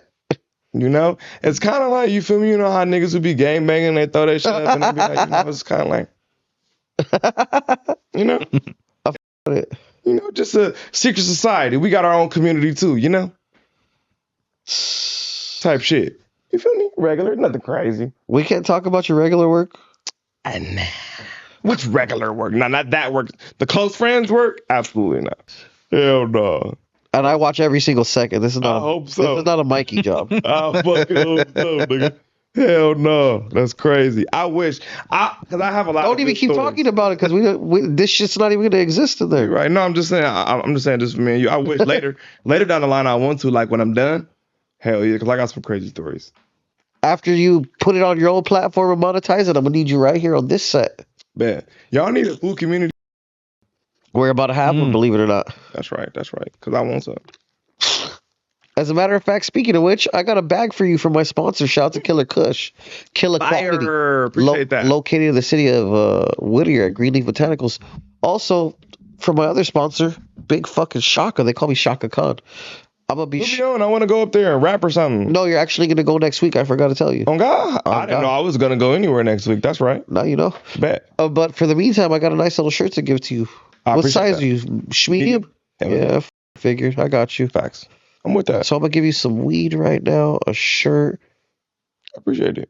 You know, it's kind of like, you feel me? You know how niggas would be gang banging, they throw that shit up and they be like, you know, it's kind of like, you know, you know, just a secret society. We got our own community too, you know, type shit. You feel me? Regular, nothing crazy. We can't talk about your regular work. Nah. Which regular work? Nah, not that work. The close friends work? Absolutely not. Hell no. And I watch every single second. This is not. I hope so. This is not a Mikey job. I fucking hope so, nigga. Hell no, that's crazy. I wish, because I have a lot. Don't even keep talking about it, because we this shit's not even gonna exist in there. Right? No, I'm just saying. I'm just saying this for me and you. I wish later down the line I want to, like when I'm done. Hell yeah, because I got some crazy stories. After you put it on your own platform and monetize it, I'm gonna need you right here on this set. Man, y'all need a full community. We're about to have one, believe it or not. That's right. Because I want some. As a matter of fact, speaking of which, I got a bag for you from my sponsor. Shout out to Killer Kush. Killer Quality. Appreciate that. Located in the city of Whittier at Greenleaf Botanicals. Also, from my other sponsor, Big fucking Shaka. They call me Shaka Khan. I'm gonna be. Put me on. I want to go up there and rap or something. No, you're actually gonna go next week. I forgot to tell you. Oh God, I didn't know I was gonna go anywhere next week. That's right. Now you know. Bet. But for the meantime, I got a nice little shirt to give to you. I What appreciate size that. are you? Medium? Yeah, figured. I got you. Facts. I'm with that. So I'm gonna give you some weed right now, a shirt. I appreciate it.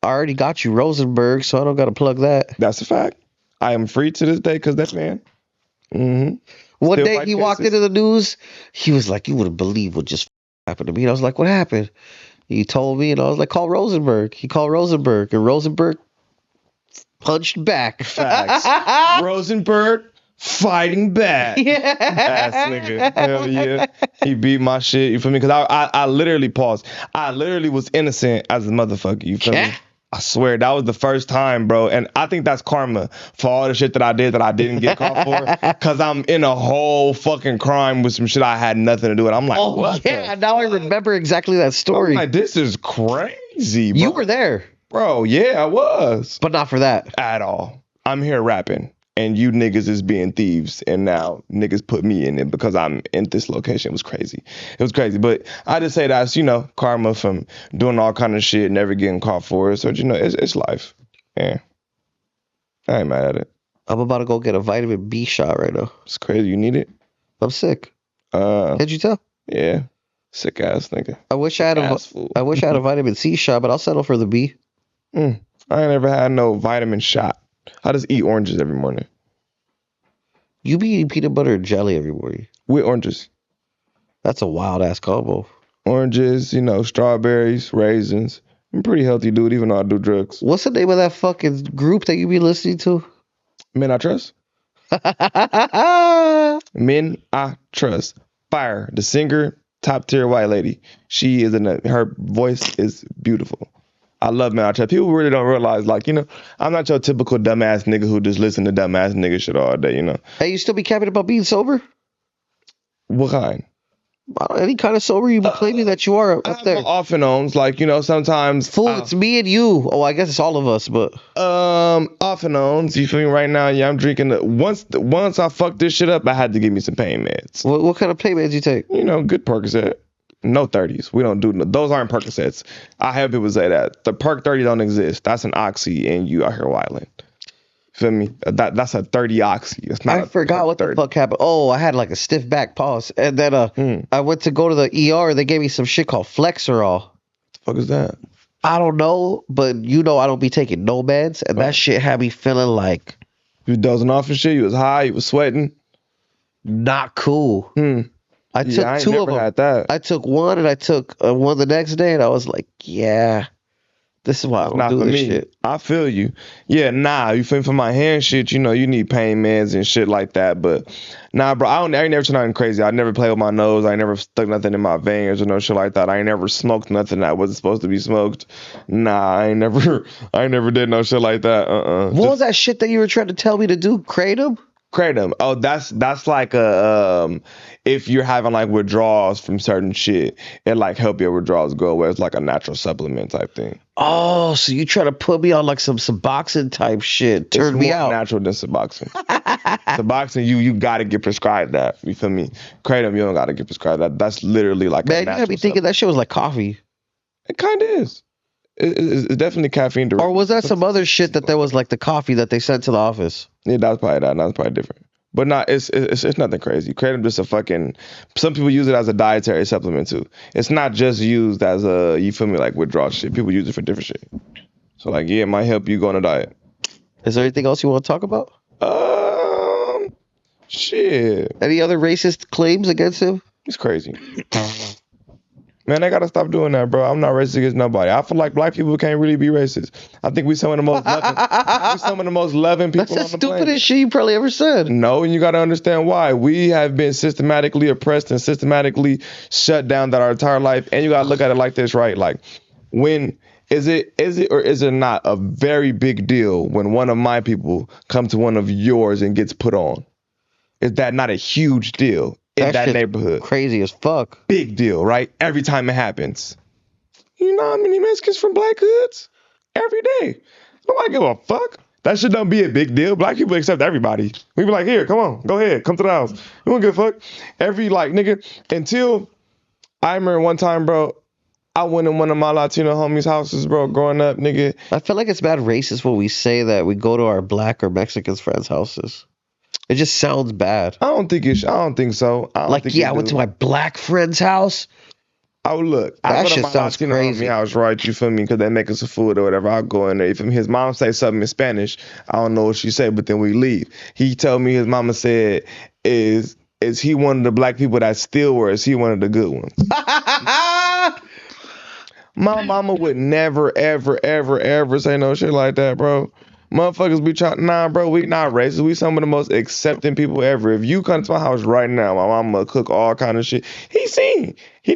I already got you Rosenberg, so I don't gotta plug that. That's a fact. I am free to this day because that man. Mm-hmm. One Still day fight he walked cases. into the news. He was like, "You wouldn't believe what just happened to me." And I was like, "What happened?" He told me, and I was like, "Call Rosenberg." He called Rosenberg, and Rosenberg punched back. Facts. Rosenberg fighting back. Yeah. Ass nigga. Hell yeah. He beat my shit. You feel me? Because I literally paused. I literally was innocent as a motherfucker. You feel me? I swear that was the first time, bro. And I think that's karma for all the shit that I did that I didn't get caught for. Because I'm in a whole fucking crime with some shit I had nothing to do with. I'm like, Oh what? yeah, now I remember exactly that story. I'm like, this is crazy, bro. You were there, Bro, yeah, I was. but not for that. At all. I'm here rapping. And you niggas is being thieves, and now niggas put me in it because I'm in this location. It was crazy. It was crazy. But I just say that's, karma from doing all kind of shit, never getting caught for it. So, it's life. Yeah. I ain't mad at it. I'm about to go get a vitamin B shot right now. It's crazy. You need it? I'm sick. Uh, Can't you tell? yeah. Sick ass nigga. I wish I had a vitamin C shot, but I'll settle for the B. I ain't never had no vitamin shot. I just eat oranges every morning. You be eating peanut butter and jelly every morning. With oranges. That's a wild ass combo. Oranges, strawberries, raisins. I'm a pretty healthy dude, even though I do drugs. What's the name of that fucking group that you be listening to? Men I Trust. Men I Trust. Fire. The singer, top tier white lady. She is her voice is beautiful. I love Men I Trust. People really don't realize, I'm not your typical dumbass nigga who just listen to dumbass nigga shit all day, Hey, you still be capping about being sober? What kind? Any kind of sober you be claiming that you are up there? Off and ons, sometimes. Fool, it's me and you. Oh, I guess it's all of us, but off and ons. You feel me? Right now, yeah, I'm drinking. Once I fucked this shit up, I had to give me some pain meds. what kind of pain meds you take? Good Percocet. No 30s. We don't do those. Aren't Percocets. I have people say that the Perc 30 don't exist. That's an oxy, and you out here wilding. Feel me? That's a 30 oxy. It's not. I forgot what the fuck happened. Oh, I had like a stiff back pause, and then I went to go to the ER. They gave me some shit called Flexerol. The fuck is that? I don't know, but I don't be taking no meds, and that shit had me feeling like you dozing off and shit. You was high. You was sweating. Not cool. I took two of them. Had that. I took one, and I took one the next day, and I was like, yeah. This is why I don't do this shit. I feel you. Yeah, you feel me? For my hand shit, you need pain meds and shit like that. But nah, bro, I ain't never tried nothing crazy. I never played with my nose. I ain't never stuck nothing in my veins or no shit like that. I ain't never smoked nothing that wasn't supposed to be smoked. Nah, I ain't never did no shit like that. What was that shit that you were trying to tell me to do? Kratom? Kratom. Oh, that's like a if you're having like withdrawals from certain shit, it like help your withdrawals go away. It's like a natural supplement type thing. Oh, so you try to put me on like some Suboxone type shit? Turn me out. Natural than Suboxone. Suboxone, you gotta get prescribed that. You feel me? Kratom, you don't gotta get prescribed that. That's literally like man, you gotta be thinking that shit was like coffee. It kind of is. It's definitely caffeine derived. Or was that some other shit that there was like the coffee that they sent to the office? Yeah, that was probably that. That was probably different. But not, it's nothing crazy. Kratom just some people use it as a dietary supplement too. It's not just used as a, you feel me, like withdrawal shit. People use it for different shit. So like, yeah, it might help you go on a diet. Is there anything else you want to talk about? Shit. Any other racist claims against him? It's crazy. Man, they gotta stop doing that, bro. I'm not racist against nobody. I feel like black people can't really be racist. I think we some of the most loving people on the planet. That's the stupidest shit you probably ever said. No, and you gotta understand why. We have been systematically oppressed and systematically shut down that our entire life. And you gotta look at it like this, right? Like, when is it or is it not a very big deal when one of my people come to one of yours and gets put on? Is that not a huge deal? In that neighborhood. Crazy as fuck. Big deal, right? Every time it happens. You know how many Mexicans from black hoods? Every day. Nobody give a fuck. That shit don't be a big deal. Black people accept everybody. We be like, here, come on, go ahead, come to the house. We don't give a fuck. Every, like, nigga, until I remember one time, bro, I went in one of my Latino homies' houses, bro, growing up, nigga. I feel like it's bad racist when we say that we go to our black or Mexican friends' houses. It just sounds bad. I don't think so. I don't Like, think yeah, I went to my black friend's house. I would look. I That go to shit my sounds Latino crazy. homie house, right? You feel me? Because they making some food or whatever. I'll go in there. You feel me? His mom say something in Spanish. I don't know what she say, but then we leave. He told me his mama said, "Is he one of the black people that steal, or is he one of the good ones?" My mama would never, ever, ever, ever say no shit like that, bro. Motherfuckers be trying, nah, bro, we not racist. We some of the most accepting people ever. If you come to my house right now, my mama cook all kind of shit. He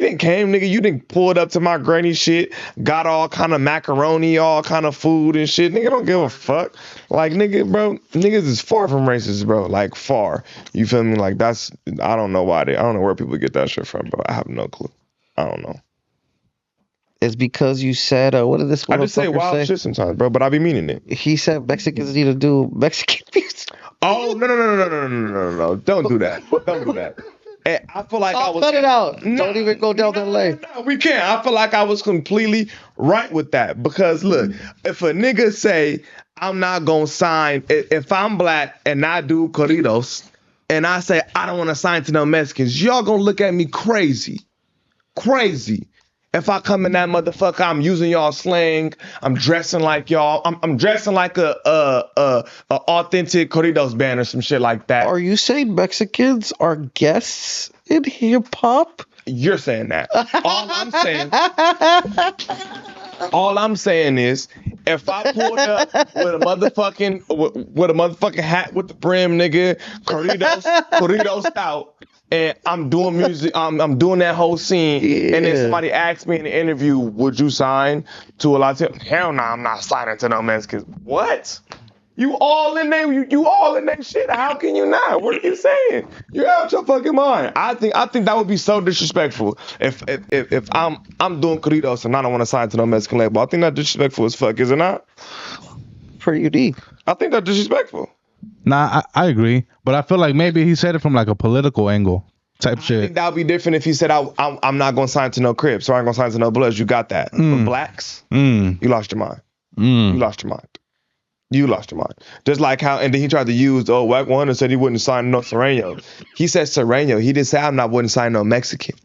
didn't came, nigga. You didn't pulled up to my granny shit, got all kind of macaroni, all kind of food and shit. Nigga don't give a fuck. Like, nigga, bro, niggas is far from racist, bro. Like, far. You feel me? Like, I don't know I don't know where people get that shit from, bro. I have no clue. I don't know. It's because you said, what did this I just say motherfucker wild say? shit sometimes, bro, but I be meaning it. He said Mexicans need to do Mexican music. Oh, no. Don't do that. Don't do that. And I feel like I was. Cut it out. Don't even go down that lane. No, we can't. I feel like I was completely right with that. Because look, if a nigga say, I'm not gonna sign, if I'm black and I do corridos, and I say, I don't want to sign to no Mexicans, y'all gonna look at me crazy. Crazy. If I come in that motherfucker, I'm using y'all slang. I'm dressing like y'all. I'm dressing like a authentic corridos band or some shit like that. Are you saying Mexicans are guests in hip hop? You're saying that. All I'm saying is, if I pulled up with a motherfucking hat with the brim, nigga, corridos out. And I'm doing music, I'm doing that whole scene, and then somebody asks me in the interview, would you sign to a Latino? Hell no, I'm not signing to no Mexicans. What? You all in there, you all in that shit. How can you not? What are you saying? You're out your fucking mind. I think that would be so disrespectful. If I'm doing corridos and I don't want to sign to no Mexican label, I think that's disrespectful as fuck, is it not? Pretty unique. I think that's disrespectful. Nah, I agree, but I feel like maybe he said it from like a political angle type shit. I think that would be different if he said, I'm not going to sign to no Crips, or I'm going to sign to no Bloods. You got that. But blacks, you lost your mind. You lost your mind. You lost your mind. Just like how, and then he tried to use, Wack 100 said he wouldn't sign no Sereno. He said Sereno. He didn't say wouldn't sign no Mexican.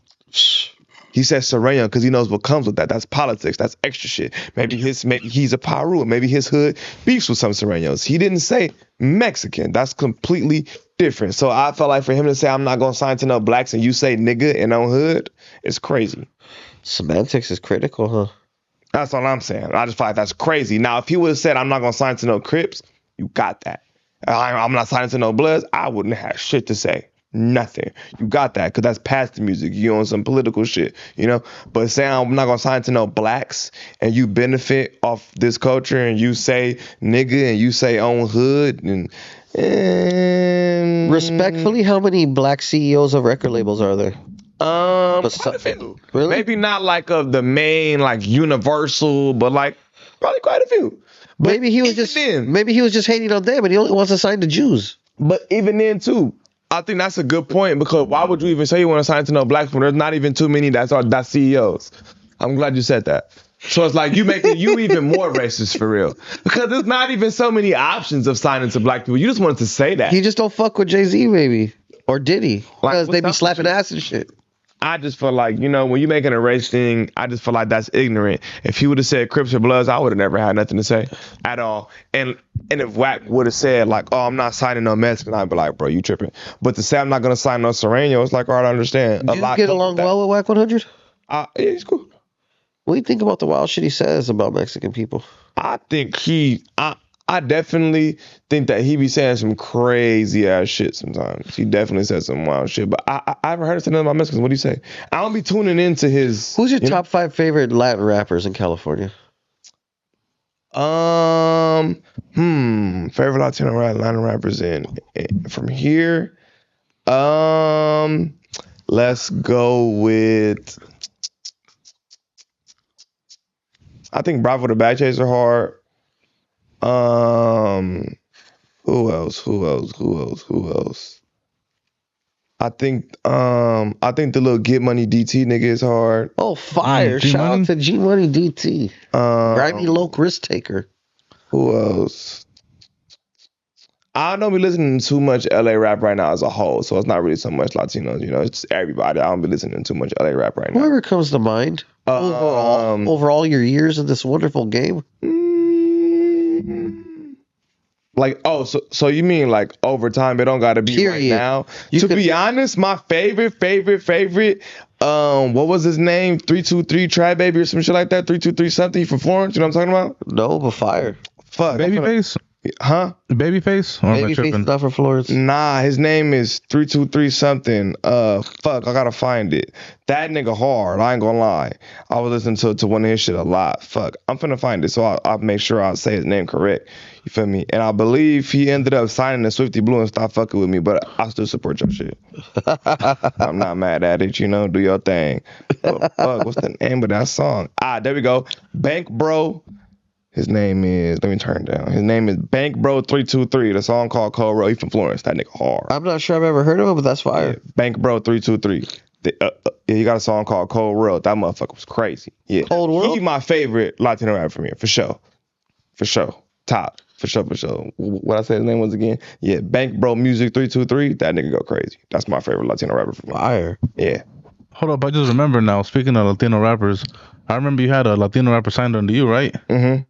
He says Sereno because he knows what comes with that. That's politics. That's extra shit. Maybe he's a Paru. Maybe his hood beefs with some Serenos. He didn't say Mexican. That's completely different. So I felt like for him to say I'm not gonna sign to no blacks and you say nigga and no hood, it's crazy. Semantics is critical, huh? That's all I'm saying. I just feel like that's crazy. Now, if he would have said I'm not gonna sign to no Crips, you got that. I'm not signing to no Bloods, I wouldn't have shit to say. Nothing. You got that because that's past the music. You on some political shit, you know? But saying I'm not going to sign to no blacks and you benefit off this culture and you say nigga and you say own hood and Respectfully, how many black CEOs of record labels are there? Quite a few. Really? Maybe not like of the main like Universal, but like probably quite a few. But maybe he was just hating on them and he only wants to sign the Jews. But even then too, I think that's a good point because why would you even say you want to sign to no blacks when there's not even too many that's CEOs? I'm glad you said that. So it's like you making you even more racist for real because there's not even so many options of signing to black people. You just wanted to say that. He just don't fuck with Jay-Z maybe or Diddy because they be slapping ass and shit. I just feel like, when you're making a race thing, I just feel like that's ignorant. If he would have said Crips or Bloods, I would have never had nothing to say at all. And if Wack would have said, like, oh, I'm not signing no Mexican, I'd be like, bro, you tripping. But to say I'm not going to sign no Sereno, it's like, all right, I understand. Do you get along well with Wack 100? Yeah, he's cool. What do you think about the wild shit he says about Mexican people? I think I definitely think that he be saying some crazy ass shit sometimes. He definitely says some wild shit. But I haven't heard something about Mexicans. What do you say? I don't be tuning into his. Who's your top 5 favorite Latin rappers in California? Favorite Latino rappers in from here. Let's go with. I think Bravo the Bad Chaser hard. Who else? I think the little Get Money DT nigga is hard. Oh, fire! G Shout Money? out to G Money DT. Grimy Um, Loc risk taker. who else? I don't be listening to too much LA rap right now as a whole, so it's not really so much Latinos. You know, it's everybody. I don't be listening to too much LA rap right now. Whoever comes to mind. Over all your years in this wonderful game. Like, oh, so you mean like over time? It don't gotta be right Period. now. You To could- be honest, my favorite, what was his name? 323 Trap Baby or some shit like that. 323 something from Florence. You know what I'm talking about? No, but fire. Fuck. Babyface? Huh? Babyface? Or am I Babyface tripping? not for Florence. Nah, his name is 323 something. Fuck, I gotta find it. That nigga hard. I ain't gonna lie. I was listening to one of his shit a lot. Fuck, I'm finna find it, so I'll make sure I say his name correct. You feel me? And I believe he ended up signing to Swifty Blue and stopped fucking with me, but I still support your shit. I'm not mad at it. You know, do your thing. But fuck, what's the name of that song? There we go. Bank Bro. His name is, let me turn it down. His name is Bank Bro 323. The song called Cold Road. He from Florence. That nigga hard. I'm not sure I've ever heard of him, but that's fire. Yeah, Bank Bro 323. Yeah, he got a song called Cold World. That motherfucker was crazy. Yeah. Cold World? He my favorite Latino rapper from here, for sure. For sure. Top. For sure. What I said his name was again? Yeah, Bank Bro Music 323. That nigga go crazy. That's my favorite Latino rapper from here. Fire. Yeah. Hold up, I just remember now. Speaking of Latino rappers, I remember you had a Latino rapper signed under you, right? Mm-hmm.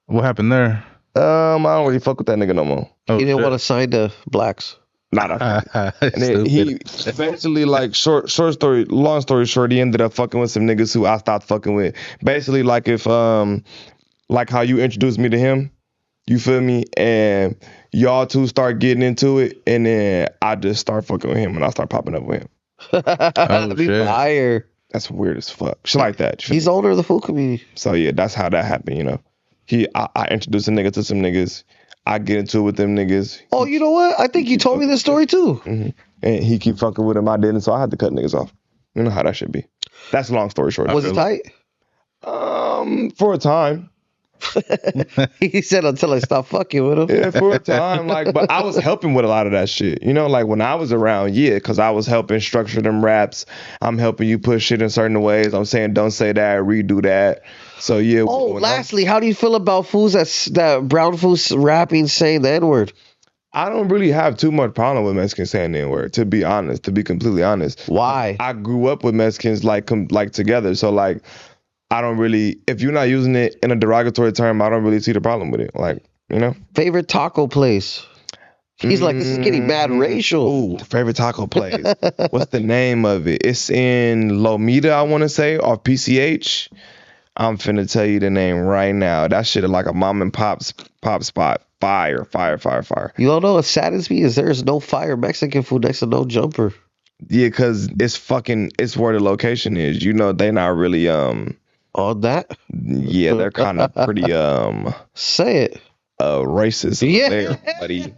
What happened there? I don't really fuck with that nigga no more. Oh, He didn't shit. want to sign to blacks. And then he eventually, like, long story short, he ended up fucking with some niggas who I stopped fucking with. Basically, like if like how you introduced me to him, you feel me, and y'all two start getting into it, and then I just start fucking with him and I start popping up with him. That'd be shit. fire. That's weird as fuck. Shit like that. He's owner of the food community. So yeah, that's how that happened. You know, I introduced a nigga to some niggas. I get into it with them niggas. Oh, you know what? I think you told me this story too. And he keep fucking with him. I didn't, so I had to cut niggas off. You know how that should be. That's a long story short. Was it tight? For a time. He said until I stopped fucking with him. Yeah, for a time. Like, but I was helping with a lot of that shit. You know, like when I was around, yeah, because I was helping structure them raps. I'm helping you push shit in certain ways. I'm saying don't say that, redo that. So yeah. Oh, lastly, how do you feel about fools that brown fools rapping saying the N-word? I don't really have too much problem with Mexicans saying the N-word, to be honest, to be completely honest. Why? I grew up with Mexicans like together. So like, I don't really, if you're not using it in a derogatory term, I don't really see the problem with it. Like, you know? Favorite taco place? He's like, this is getting mad racial. Ooh, favorite taco place. What's the name of it? It's in Lomita, I want to say, or PCH. I'm finna tell you the name right now. That shit is like a mom and pop spot. Fire. You don't know what saddens me is there's no fire Mexican food next to no jumper. Yeah, because it's where the location is. You know, they not really, On that? yeah, they're kind of pretty, Say it. racist over Yeah. there, buddy.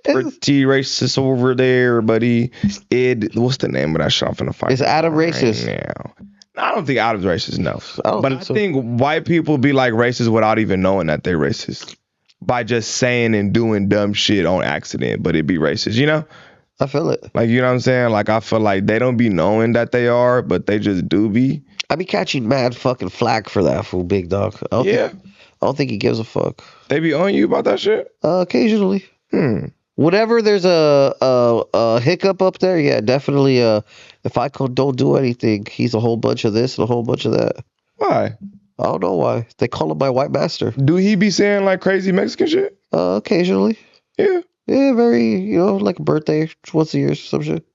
Pretty racist over there, buddy. What's the name of that shop? I'm finna find Is it Adam right racist? now. I don't think Adam's racist, no. I But I so. think white people be like racist without even knowing that they're racist. By just saying and doing dumb shit on accident, but it be racist, you know? I feel it. Like, you know what I'm saying? Like, I feel like they don't be knowing that they are, but they just do be. I be catching mad fucking flack for that fool, big dog. I don't think he gives a fuck. They be on you about that shit? Occasionally. Whenever there's a hiccup up there, yeah, definitely. If I don't do anything, he's a whole bunch of this and a whole bunch of that. Why? I don't know why. They call him my white master. Do he be saying like crazy Mexican shit? Occasionally. Yeah. Yeah, very, like a birthday once a year or some shit.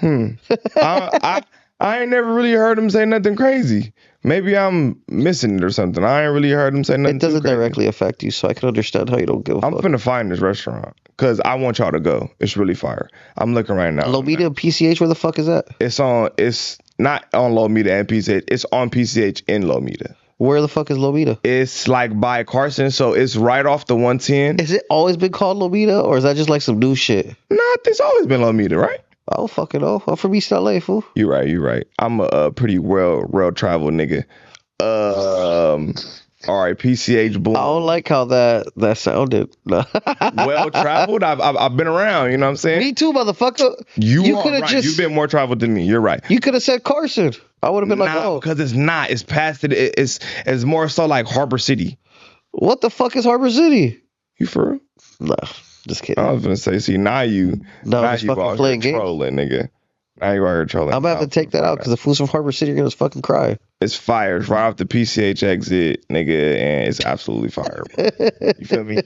I ain't never really heard him say nothing crazy. Maybe I'm missing it or something. I ain't really heard him say nothing. It doesn't too crazy. directly affect you, so I can understand how you don't give a I'm fuck. finna find this restaurant because I want y'all to go. It's really fire. I'm looking right now. Lomita and PCH, where the fuck is that? It's not on Lomita and PCH. It's on PCH in Lomita. Where the fuck is Lomita? It's like by Carson, so it's right off the 110. Has it always been called Lomita, or is that just like some new shit? Nah, it's always been Lomita, right? I don't fucking know. I'm from East LA, fool. You right. I'm a pretty well traveled nigga. All right, PCH boom. I don't like how that sounded. Well traveled. I've been around. You know what I'm saying? Me too, motherfucker. You are could have right. just. You've been more traveled than me. You're right. You could have said Carson. I would have been like, Nah, oh, because it's not. It's past it. It's more so like Harbor City. what the fuck is Harbor City? You for real? Nah, just kidding. I was gonna say, see, now you Just fucking out playing here games. trolling, nigga. Now you out here trolling. I'm gonna have to take that out because the fools from Harbor City are gonna fucking cry. It's fire. It's right off the PCH exit, nigga, and it's absolutely fire. Bro. You feel me?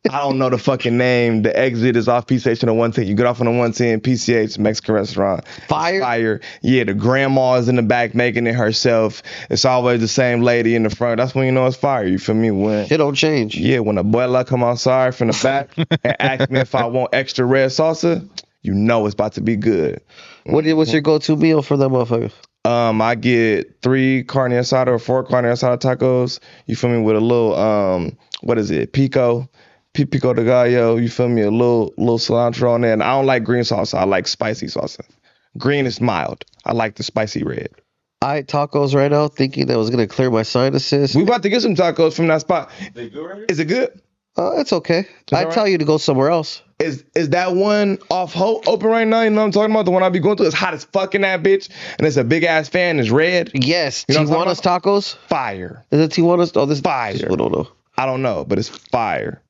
I don't know the fucking name. The exit is off PCH on the 110. You get off on the 110, PCH, Mexican restaurant. Fire? Fire. Yeah, the grandma is in the back making it herself. It's always the same lady in the front. That's when you know it's fire. You feel me? When Shit don't change. yeah, when abuela come outside from the back and ask me if I want extra red salsa, you know it's about to be good. What's your go-to meal for that motherfucker? I get 3 carne asada or 4 carne asada tacos. You feel me? With a little what is it? Pico de gallo. You feel me? A little cilantro on there. And I don't like green salsa. I like spicy salsa. Green is mild. I like the spicy red. I ate tacos right now, thinking that was gonna clear my sinuses. We about to get some tacos from that spot. Is it good? It's okay. I right? tell you to go somewhere else. Is that one off Hope open right now? You know what I'm talking about? The one I be going to. It's hot as fuck in that bitch. And it's a big ass fan. It's red. Yes, You know what I'm Tijuana's tacos. Fire. Is it Tijuana's? Oh, this Fire. I don't know. I don't know, but it's fire.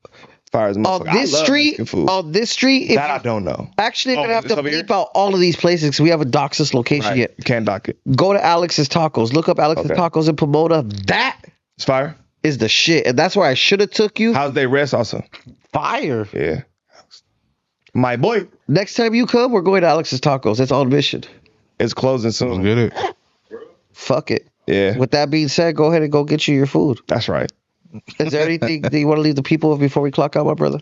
Fire as motherfucker. On this I love street, Mexican food. on this street, if That I don't know. actually, I'm gonna have this to over here? bleep out all of these places because we haven't doxed this location Right. yet. You can't dock it. Go to Alex's Tacos. Look up Alex's Okay. Tacos in Pomona. That It's fire. is the shit, and that's where I should have took you. How's they red salsa? Fire. Yeah. My boy. Next time you come, we're going to Alex's Tacos. It's on mission. It's closing Let's soon. get it. Fuck it. Yeah. With that being said, go ahead and go get you your food. That's right. Is there anything that you want to leave the people with before we clock out, my brother?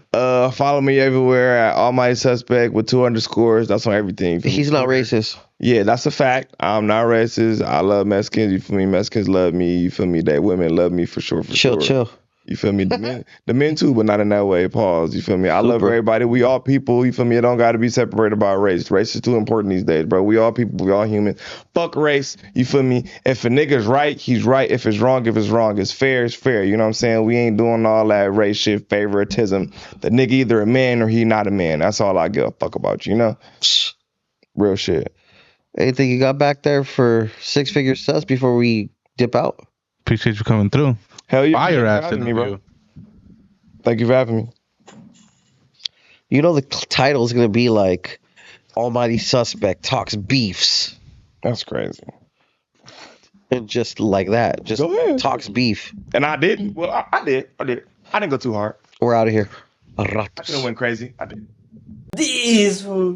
Follow me everywhere at Almighty Suspect with 2 underscores. That's on everything. He's not racist. Yeah, that's a fact. I'm not racist. I love Mexicans. You feel me? Mexicans love me. You feel me? That women love me for sure. Chill. You feel me? The men too, but not in that way. Pause. You feel me? I love Super. everybody. We all people. You feel me? It don't got to be separated by race. Race is too important these days, bro. We all people. We all human. Fuck race. You feel me? If a nigga's right, he's right. If it's wrong, it's fair, it's fair. You know what I'm saying? We ain't doing all that race shit, favoritism. The nigga either a man or he not a man. That's all I give a fuck about, you know? Real shit. Anything you got back there for 6-figure sus before we dip out? Appreciate you coming through. Hell yeah. Fire ass having me, interview. bro. Thank you for having me. You know the title is going to be like Almighty Suspect Talks Beefs. That's crazy. And just like that. Just Go ahead. talks beef. And I didn't. Well, I did. I didn't go too hard. We're out of here. I could have went crazy. I did. These